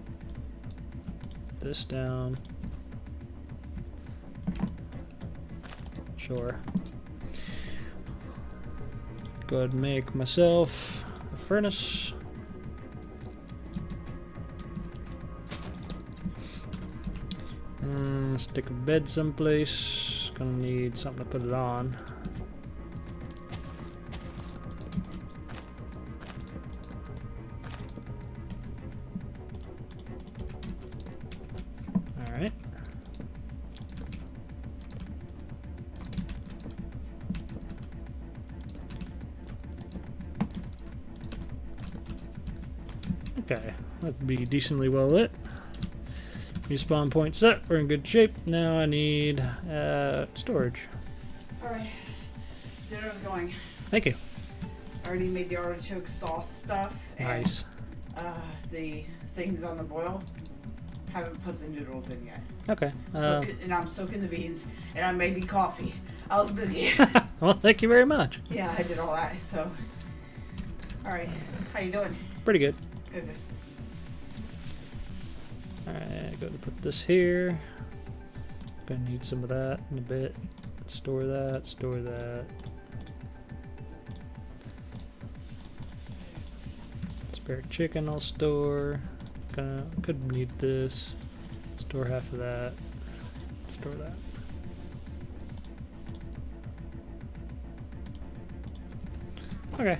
this down. Sure. Go ahead and make myself a furnace. Stick a bed someplace. Gonna need something to put it on. Alright. Okay, that'd be decently well lit. Respawn point set, we're in good shape. Now I need storage. Alright, dinner's going. Thank you. I already made the artichoke sauce stuff. Nice. And, the things on the boil. Haven't put the noodles in yet. Okay. And I'm soaking the beans, and I made me coffee. I was busy. Well, thank you very much. Yeah, I did all that, so. Alright, how you doing? Pretty good. Alright, go to put this here. Gonna need some of that in a bit. Store that, store that. Spare chicken I'll store. Could need this. Store half of that. Store that. Okay.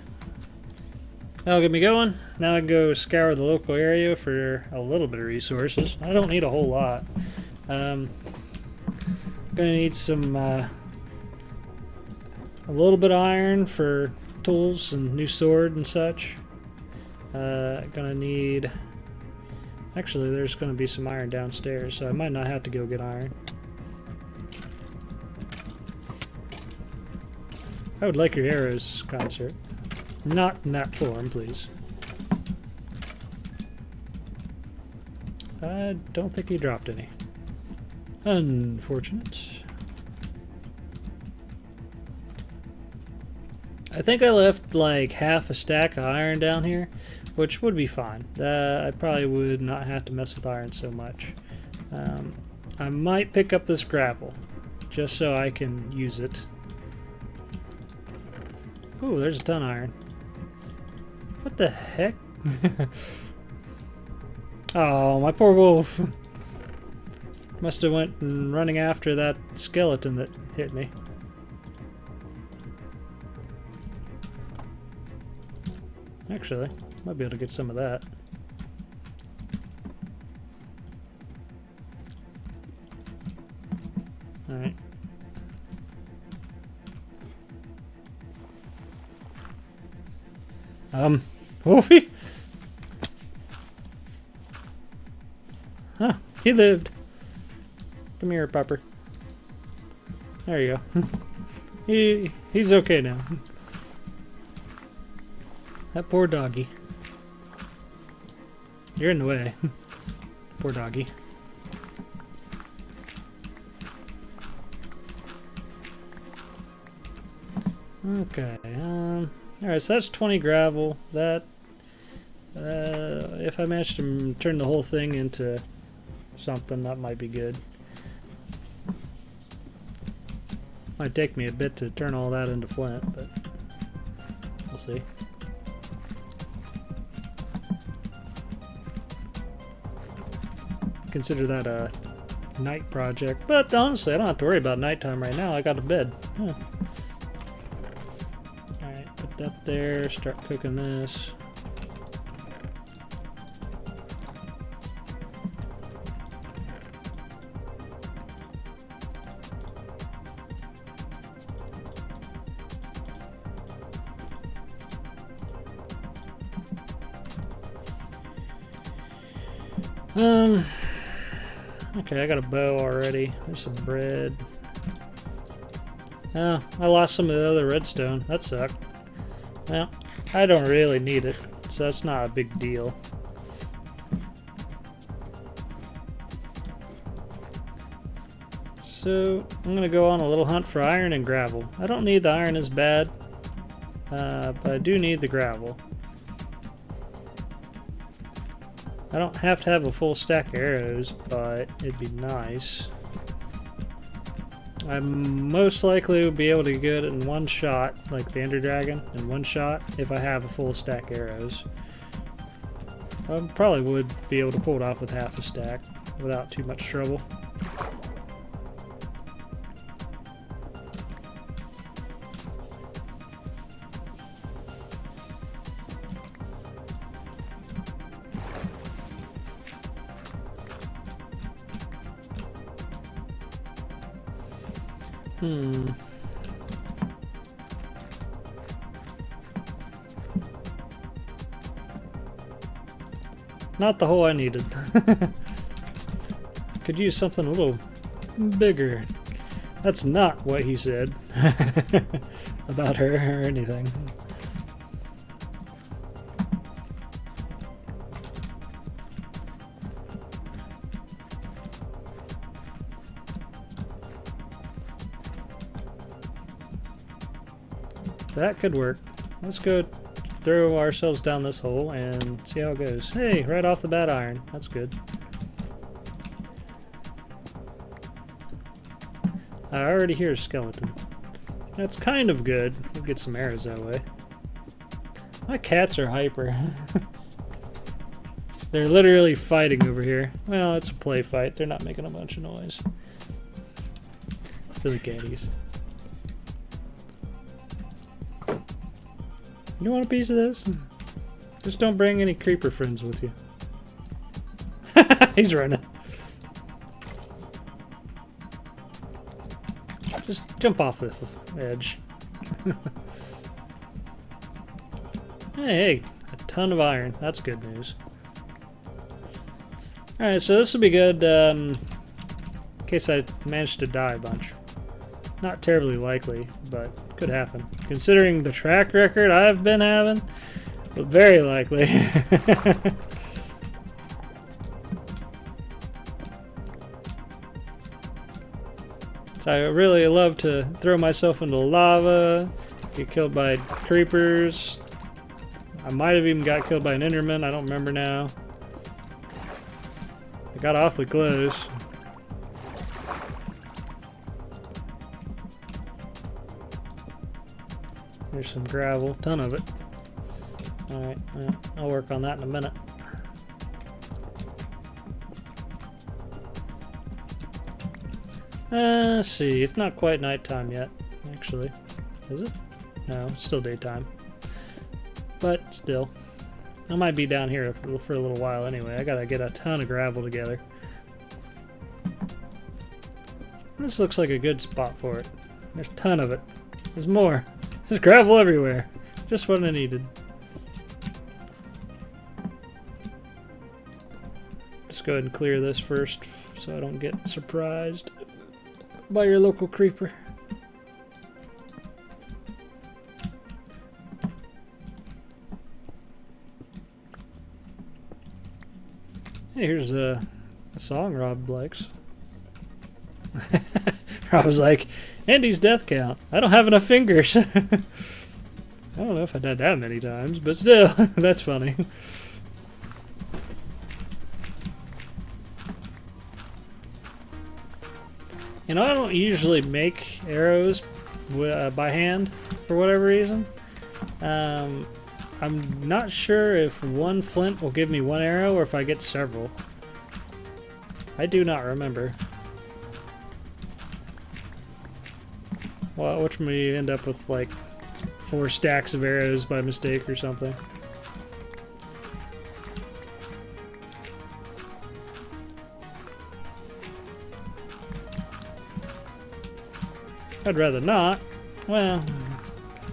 That'll get me going. Now I can go scour the local area for a little bit of resources. I don't need a whole lot. Gonna need some a little bit of iron for tools and new sword and such. Gonna need... Actually, there's gonna be some iron downstairs, so I might not have to go get iron. I would like your arrows, concert. Not in that form, please. I don't think he dropped any. Unfortunate. I think I left like half a stack of iron down here, which would be fine. I probably would not have to mess with iron so much. I might pick up this gravel, just so I can use it. Ooh, there's a ton of iron. What the heck? Oh, my poor wolf. Must have went running after that skeleton that hit me. Actually, might be able to get some of that. Alright. Wolfie? Huh, he lived. Come here, Pupper. There you go. He's okay now. That poor doggy. You're in the way. Poor doggy. Okay, alright, so that's 20 gravel. That, if I manage to turn the whole thing into something, that might be good. Might take me a bit to turn all that into flint, but we'll see. Consider that a night project, but honestly, I don't have to worry about nighttime right now. I got a bed. Huh. Alright, put that there, start cooking this. Okay, I got a bow already. There's some bread. Oh, I lost some of the other redstone. That sucked. Well, I don't really need it, so that's not a big deal. So, I'm gonna go on a little hunt for iron and gravel. I don't need the iron as bad, but I do need the gravel. I don't have to have a full stack of arrows, but it'd be nice. I most likely would be able to get it in one shot, like the Ender Dragon, in one shot, if I have a full stack of arrows. I probably would be able to pull it off with half a stack without too much trouble. Not the hole I needed. Could use something a little bigger. That's not what he said about her or anything. That could work. Let's go throw ourselves down this hole and see how it goes. Hey, right off the bat iron. That's good. I already hear a skeleton. That's kind of good. We'll get some arrows that way. My cats are hyper. They're literally fighting over here. Well, it's a play fight. They're not making a bunch of noise. Silly catties. You want a piece of this? Just don't bring any creeper friends with you. He's running. Just jump off the edge. Hey, a ton of iron. That's good news. Alright, so this will be good in case I manage to die a bunch. Not terribly likely, but could happen. Considering the track record I've been having, but very likely. So I really love to throw myself into lava, get killed by creepers. I might have even got killed by an enderman, I don't remember now. I got awfully close. There's some gravel, ton of it. Alright, well, I'll work on that in a minute. Let's see, it's not quite nighttime yet, actually. Is it? No, it's still daytime. But still, I might be down here for a little while anyway. I gotta get a ton of gravel together. This looks like a good spot for it. There's a ton of it. There's more. There's gravel everywhere. Just what I needed. Just go ahead and clear this first so I don't get surprised by your local creeper. Hey, here's a song Rob likes. Rob's like, Andy's death count. I don't have enough fingers. I don't know if I died that many times, but still, that's funny. You know, I don't usually make arrows by hand for whatever reason. I'm not sure if one flint will give me one arrow or if I get several. I do not remember. Well, which may end up with like 4 stacks of arrows by mistake or something. I'd rather not. Well,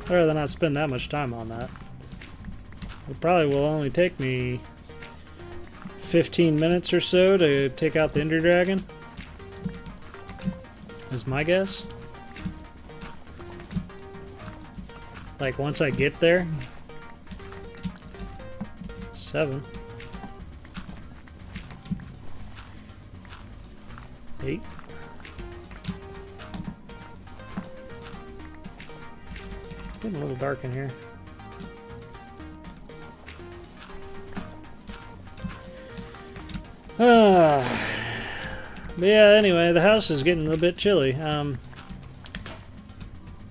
I'd rather not spend that much time on that. It probably will only take me 15 minutes or so to take out the Ender Dragon. Is my guess. Like once I get there. 7. 8. Getting a little dark in here. But yeah, anyway, the house is getting a bit chilly.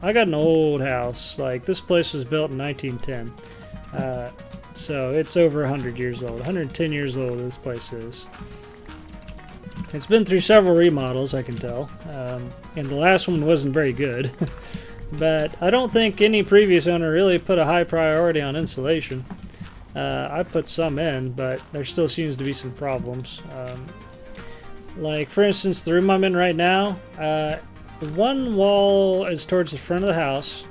I got an old house. Like, this place was built in 1910. So it's over 100 years old. 110 years old this place is. It's been through several remodels, I can tell. And the last one wasn't very good. But I don't think any previous owner really put a high priority on insulation. I put some in, but there still seems to be some problems. Like, for instance, the room I'm in right now, one wall is towards the front of the house,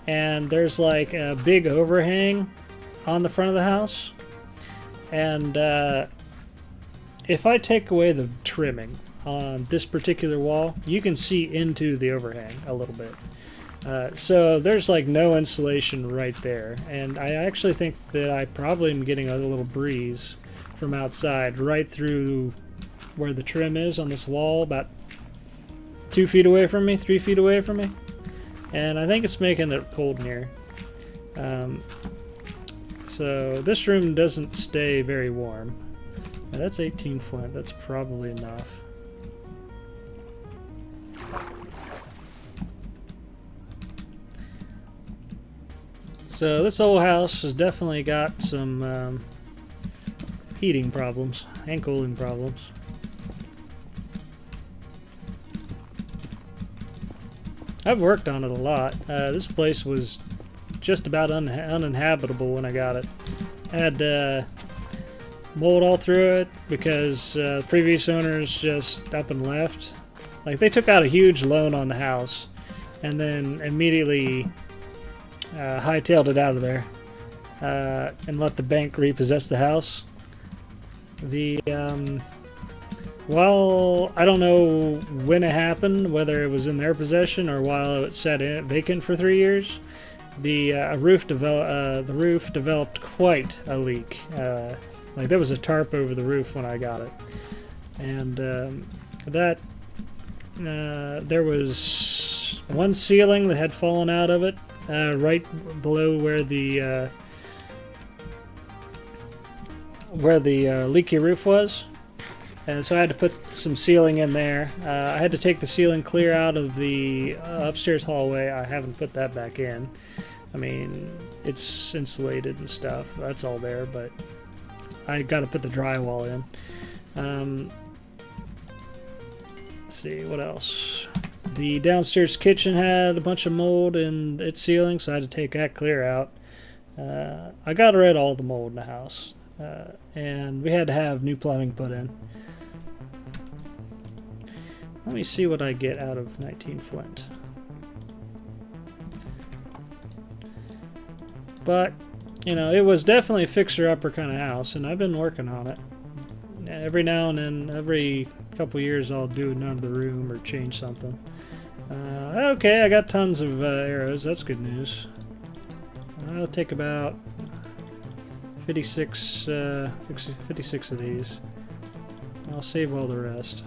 and there's like a big overhang on the front of the house. And if I take away the trimming on this particular wall, you can see into the overhang a little bit. So there's like no insulation right there, and I actually think that I probably am getting a little breeze from outside right through where the trim is on this wall, about 2 feet away from me, 3 feet away from me, and I think it's making it cold in here. So this room doesn't stay very warm. Now, that's 18 flint. That's probably enough. So this old house has definitely got some heating problems and cooling problems. I've worked on it a lot. This place was just about uninhabitable when I got it. I had mold all through it because previous owners just up and left. Like, they took out a huge loan on the house and then immediately hightailed it out of there and let the bank repossess the house. Well, I don't know when it happened, whether it was in their possession or while it sat vacant for 3 years. The roof developed quite a leak. Like, there was a tarp over the roof when I got it, and there was one ceiling that had fallen out of it, right below where the leaky roof was. And so I had to put some ceiling in there. I had to take the ceiling clear out of the upstairs hallway. I haven't put that back in. I mean, it's insulated and stuff. That's all there, but I got to put the drywall in. Let's see, what else? The downstairs kitchen had a bunch of mold in its ceiling, so I had to take that clear out. I got rid of all the mold in the house. And we had to have new plumbing put in. Let me see what I get out of 19 flint. But, you know, it was definitely a fixer-upper kind of house, and I've been working on it. Every now and then, every couple years, I'll do another room or change something. Okay, I got tons of arrows. That's good news. I'll take about 56 of these. I'll save all the rest.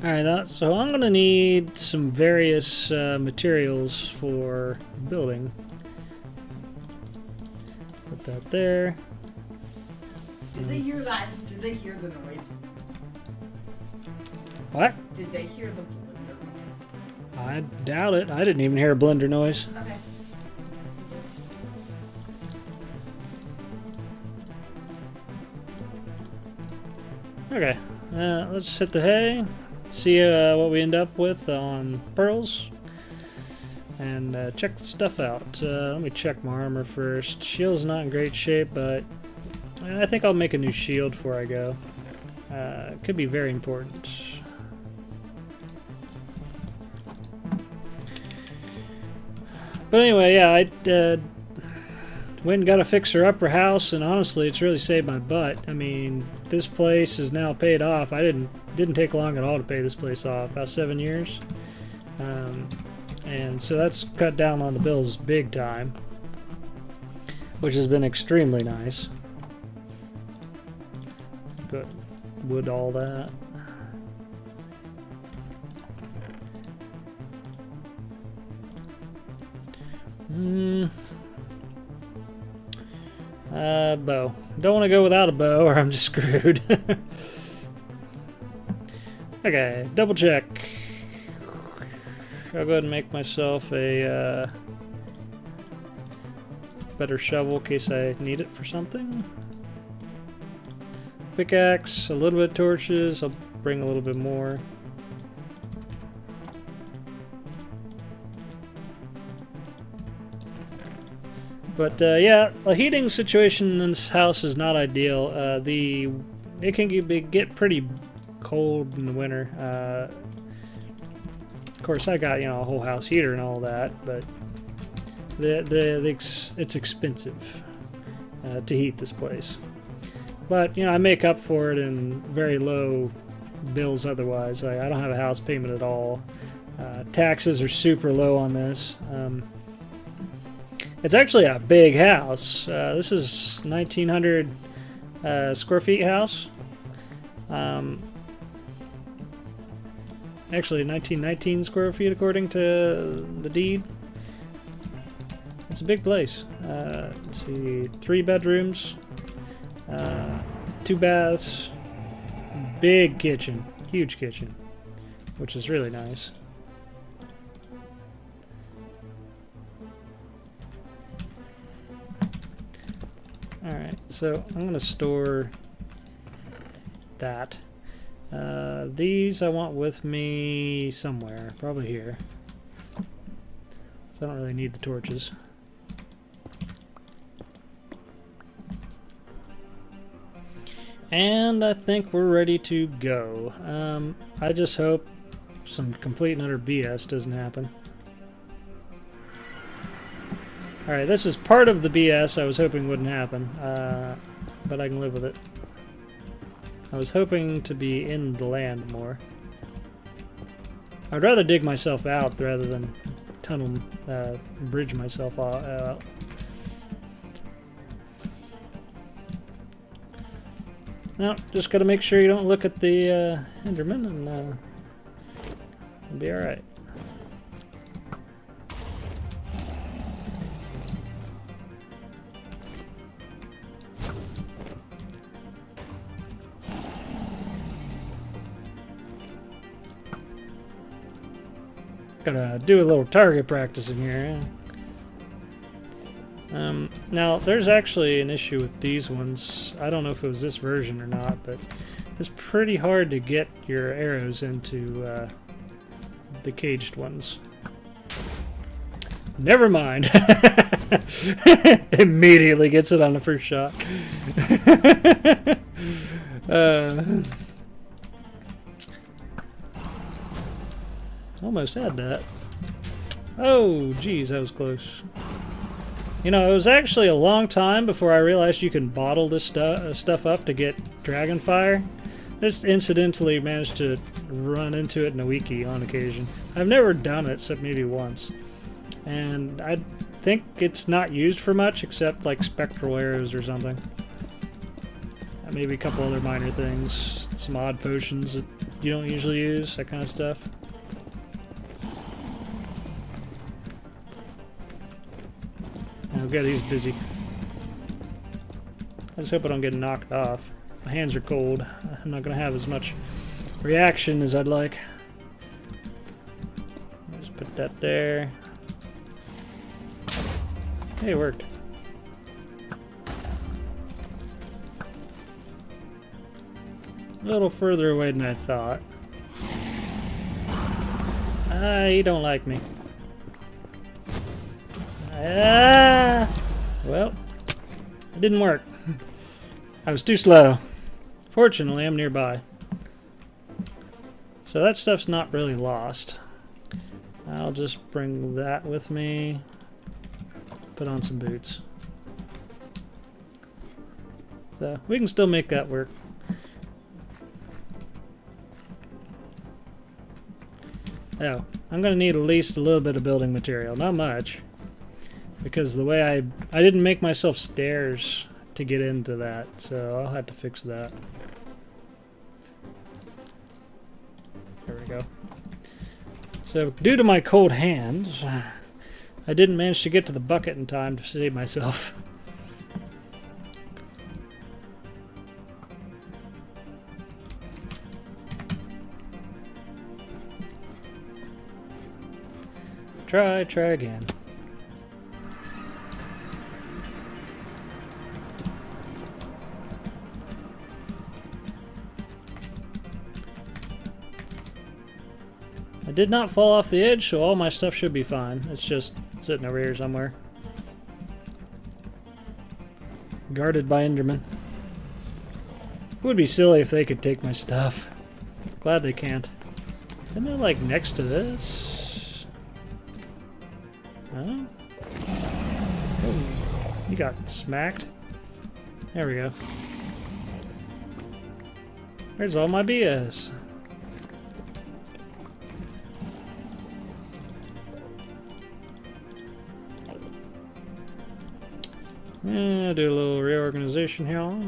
Alright, so I'm going to need some various materials for building. Put that there. Did they hear that? Did they hear the noise? What? Did they hear the blender noise? I doubt it. I didn't even hear a blender noise. Okay. Okay, let's hit the hay. See what we end up with on pearls. And check the stuff out. Let me check my armor first. Shield's not in great shape, but I think I'll make a new shield before I go. It could be very important. But anyway, yeah, I went and got a fixer-upper house, and honestly, it's really saved my butt. I mean, this place is now paid off. I didn't take long at all to pay this place off, about 7 years. And so that's cut down on the bills big time, which has been extremely nice. Good. Wood all that. Bow. Don't want to go without a bow or I'm just screwed. Okay, double check. I'll go ahead and make myself a better shovel in case I need it for something. Pickaxe, a little bit of torches. I'll bring a little bit more. But yeah, the heating situation in this house is not ideal. It can get pretty cold in the winter. Of course, I got, you know, a whole house heater and all that, but it's expensive to heat this place. But you know, I make up for it in very low bills otherwise. I don't have a house payment at all. Taxes are super low on this. It's actually a big house. This is 1,900 square feet house. Actually 1919 square feet according to the deed. It's a big place. Let's see, 3 bedrooms, 2 baths, big kitchen, huge kitchen, which is really nice. Alright, so I'm going to store that. These I want with me somewhere, probably here. So I don't really need the torches. And I think we're ready to go. I just hope some complete and utter BS doesn't happen. Alright, this is part of the BS I was hoping wouldn't happen, but I can live with it. I was hoping to be in the land more. I'd rather dig myself out rather than tunnel, bridge myself out. No, just gotta make sure you don't look at the Enderman, and it'll be alright. Gotta do a little target practicing here. Now, there's actually an issue with these ones. I don't know if it was this version or not, but it's pretty hard to get your arrows into the caged ones. Never mind. Immediately gets it on the first shot. Almost had that. Oh, geez, that was close. You know, it was actually a long time before I realized you can bottle this stuff up to get Dragonfire. Just incidentally managed to run into it in a wiki on occasion. I've never done it except maybe once. And I think it's not used for much except like spectral arrows or something. Maybe a couple other minor things. Some odd potions that you don't usually use, that kind of stuff. Oh god, he's busy. I just hope I don't get knocked off. My hands are cold. I'm not going to have as much reaction as I'd like. Just put that there. Hey, it worked. A little further away than I thought. You don't like me. Well, it didn't work. I was too slow. Fortunately, I'm nearby. So that stuff's not really lost. I'll just bring that with me. Put on some boots. So we can still make that work. Oh, I'm going to need at least a little bit of building material. Not much. Because the way I didn't make myself stairs to get into that, so I'll have to fix that. There we go. So, due to my cold hands, I didn't manage to get to the bucket in time to save myself. Try again. I did not fall off the edge, so all my stuff should be fine. It's just sitting over here somewhere. Guarded by Endermen. It would be silly if they could take my stuff. Glad they can't. Isn't it like next to this? Huh? Oh, you got smacked. There we go. There's all my BS. Yeah, do a little reorganization here. I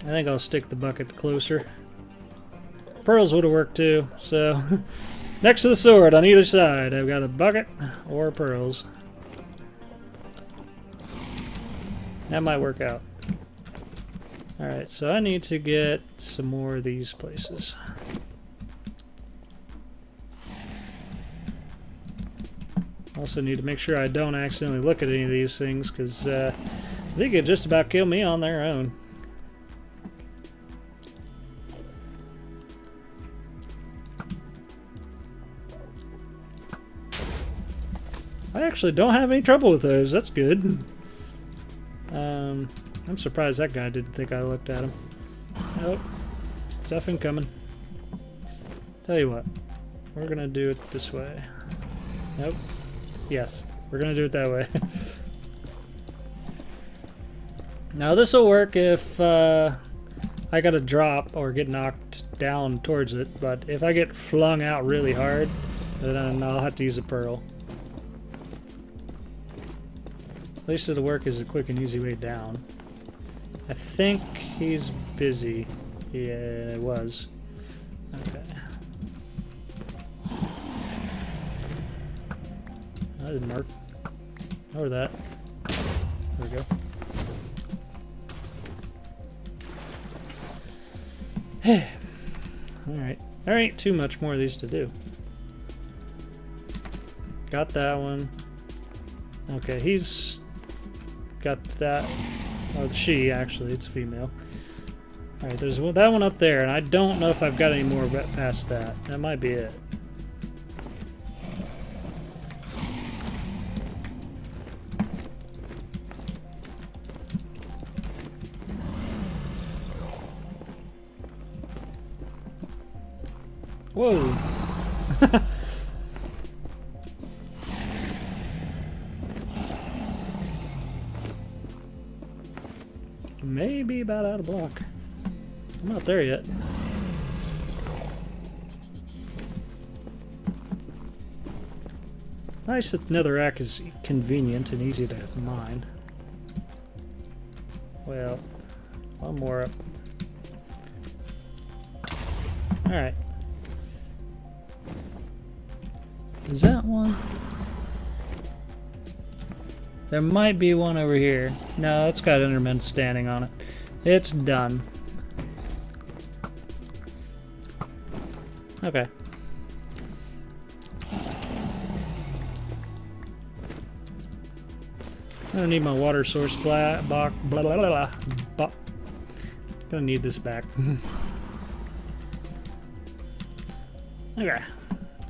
think I'll stick the bucket closer. Pearls would have worked too, so Next to the sword on either side, I've got a bucket or pearls. That might work out. Alright, so I need to get some more of these places. Also need to make sure I don't accidentally look at any of these things, because they could just about kill me on their own. I actually don't have any trouble with those. That's good. I'm surprised that guy didn't think I looked at him. Oh, stuff incoming. Tell you what, we're gonna do it this way. Nope. Yes, we're gonna do it that way. Now this will work if I gotta drop or get knocked down towards it, but if I get flung out really hard, then I'll have to use a pearl. At least it'll work as a quick and easy way down. I think he's busy. Yeah, it was. Okay. That didn't work. Or that. There we go. Alright. There ain't too much more of these to do. Got that one. Okay, he's got that. Oh, she, actually. It's female. Alright, there's that one up there, and I don't know if I've got any more past that. That might be it. Whoa! Maybe about out of block. I'm not there yet. Nice that netherrack is convenient and easy to mine. Well, one more up. Alright. Is that one? There might be one over here. No, it's got Endermen standing on it. It's done. Okay. I don't need my water source gonna need this back. Okay.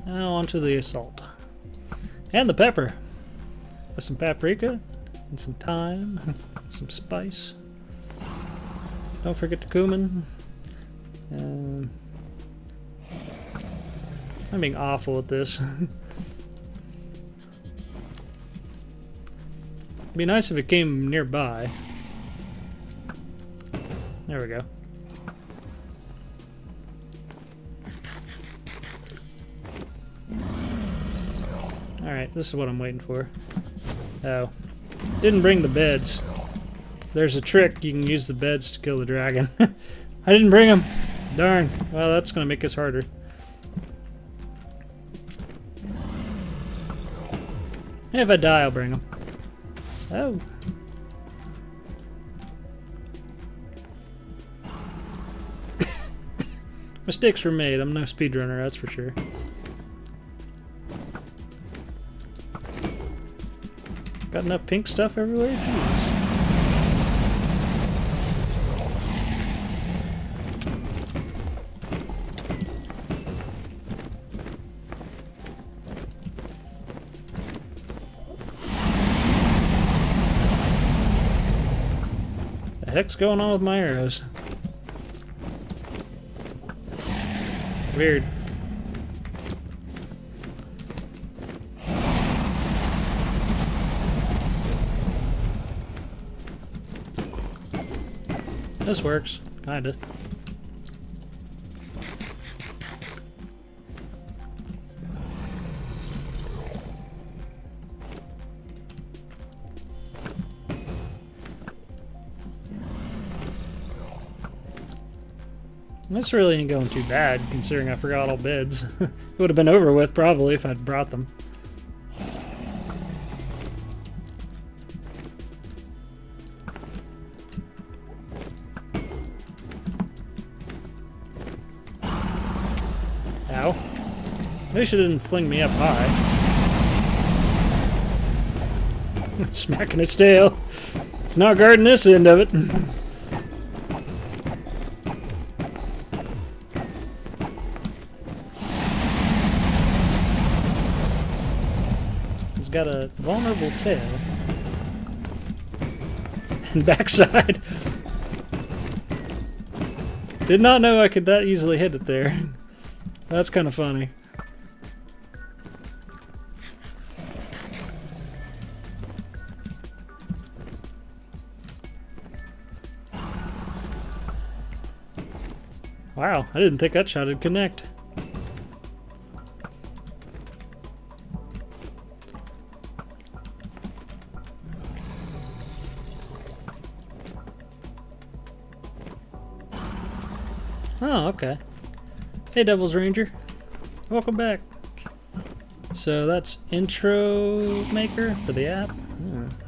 Now on to the assault. And the pepper. With some paprika and some thyme, some spice. Don't forget the cumin. I'm being awful at this. It'd be nice if it came nearby. There we go. Alright, this is what I'm waiting for. Oh. Didn't bring the beds. There's a trick, you can use the beds to kill the dragon. I didn't bring them! Darn. Well, that's gonna make us harder. If I die, I'll bring them. Oh. Mistakes were made. I'm no speedrunner, that's for sure. Got enough pink stuff everywhere? Jeez. The heck's going on with my arrows? Weird. This works, kinda. This really ain't going too bad, considering I forgot all beds. It would have been over with, probably, if I'd brought them. Ow. At least it didn't fling me up high. Smacking its tail. It's not guarding this end of it. It's got a vulnerable tail. And backside. Did not know I could that easily hit it there. That's kind of funny. Wow, I didn't think that shot would connect. Oh, okay. Hey, Devil's Ranger. Welcome back. So that's intro maker for the app.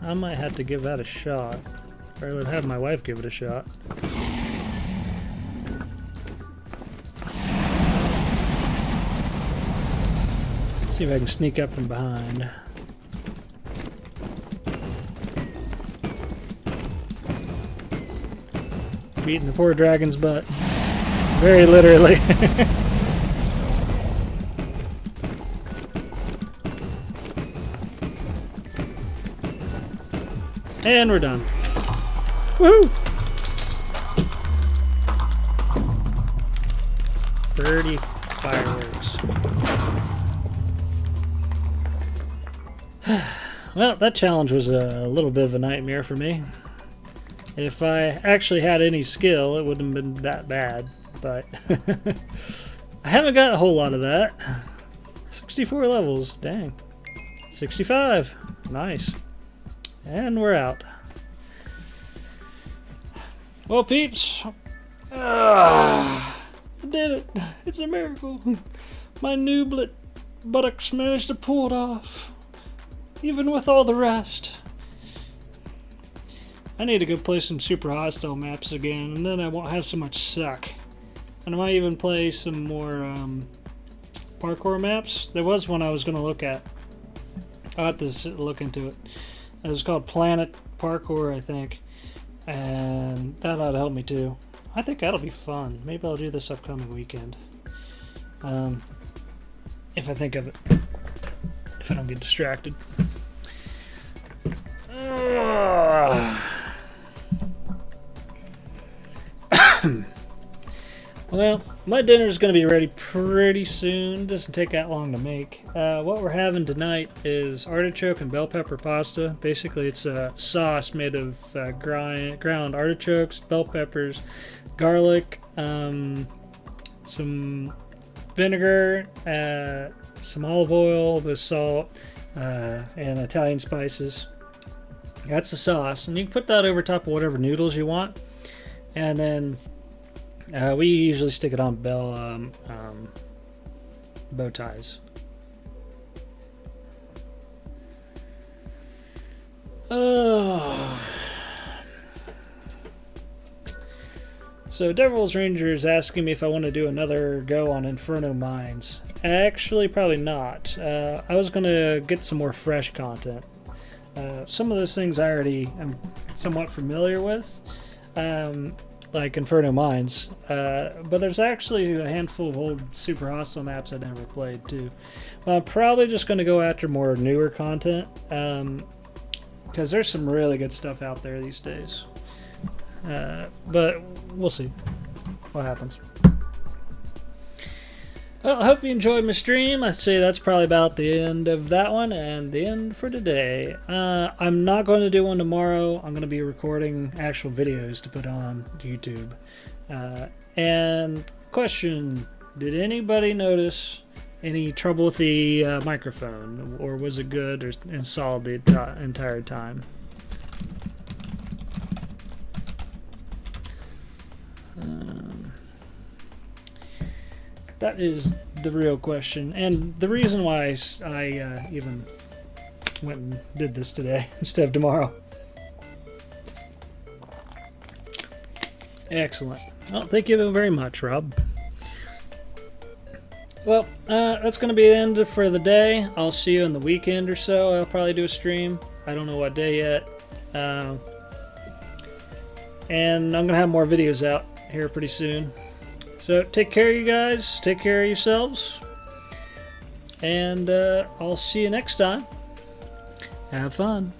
I might have to give that a shot. Or I would have my wife give it a shot. See if I can sneak up from behind. Beating the poor dragon's butt. Very literally. And we're done. Woohoo! 30 fireworks. Well, that challenge was a little bit of a nightmare for me. If I actually had any skill, it wouldn't have been that bad, but I haven't got a whole lot of that. 64 levels, dang. 65, nice. And we're out. Well, peeps, I did it. It's a miracle. My nooblet buttocks managed to pull it off. Even with all the rest. I need to go play some super hostile maps again, and then I won't have so much suck. And I might even play some more parkour maps. There was one I was going to look at. I'll have to look into it. It was called Planet Parkour, I think. And that ought to help me too. I think that'll be fun. Maybe I'll do this upcoming weekend. If I think of it. If I don't get distracted. Well, my dinner's going to be ready pretty soon. Doesn't take that long to make. What we're having tonight is artichoke and bell pepper pasta. Basically, it's a sauce made of ground artichokes, bell peppers, garlic, some vinegar, some olive oil with salt, and Italian spices. That's the sauce, and you can put that over top of whatever noodles you want. And then we usually stick it on bow ties. So Devil's Ranger is asking me if I want to do another go on Inferno Mines. Actually, probably not. I was going to get some more fresh content. Some of those things I already am somewhat familiar with, like Inferno Mines, but there's actually a handful of old super hostile maps I never played too. Well, I'm probably just going to go after more newer content, because there's some really good stuff out there these days. But we'll see what happens. Well, I hope you enjoyed my stream. I'd say that's probably about the end of that one and the end for today. I'm not going to do one tomorrow. I'm going to be recording actual videos to put on YouTube. And question, did anybody notice any trouble with the microphone? Or was it good and solid the entire time? That is the real question, and the reason why I even went and did this today instead of tomorrow. Excellent. Well, thank you very much, Rob. Well, that's going to be the end for the day. I'll see you on the weekend or so. I'll probably do a stream. I don't know what day yet. And I'm going to have more videos out here pretty soon. So take care, you guys. Take care of yourselves. And I'll see you next time. Have fun.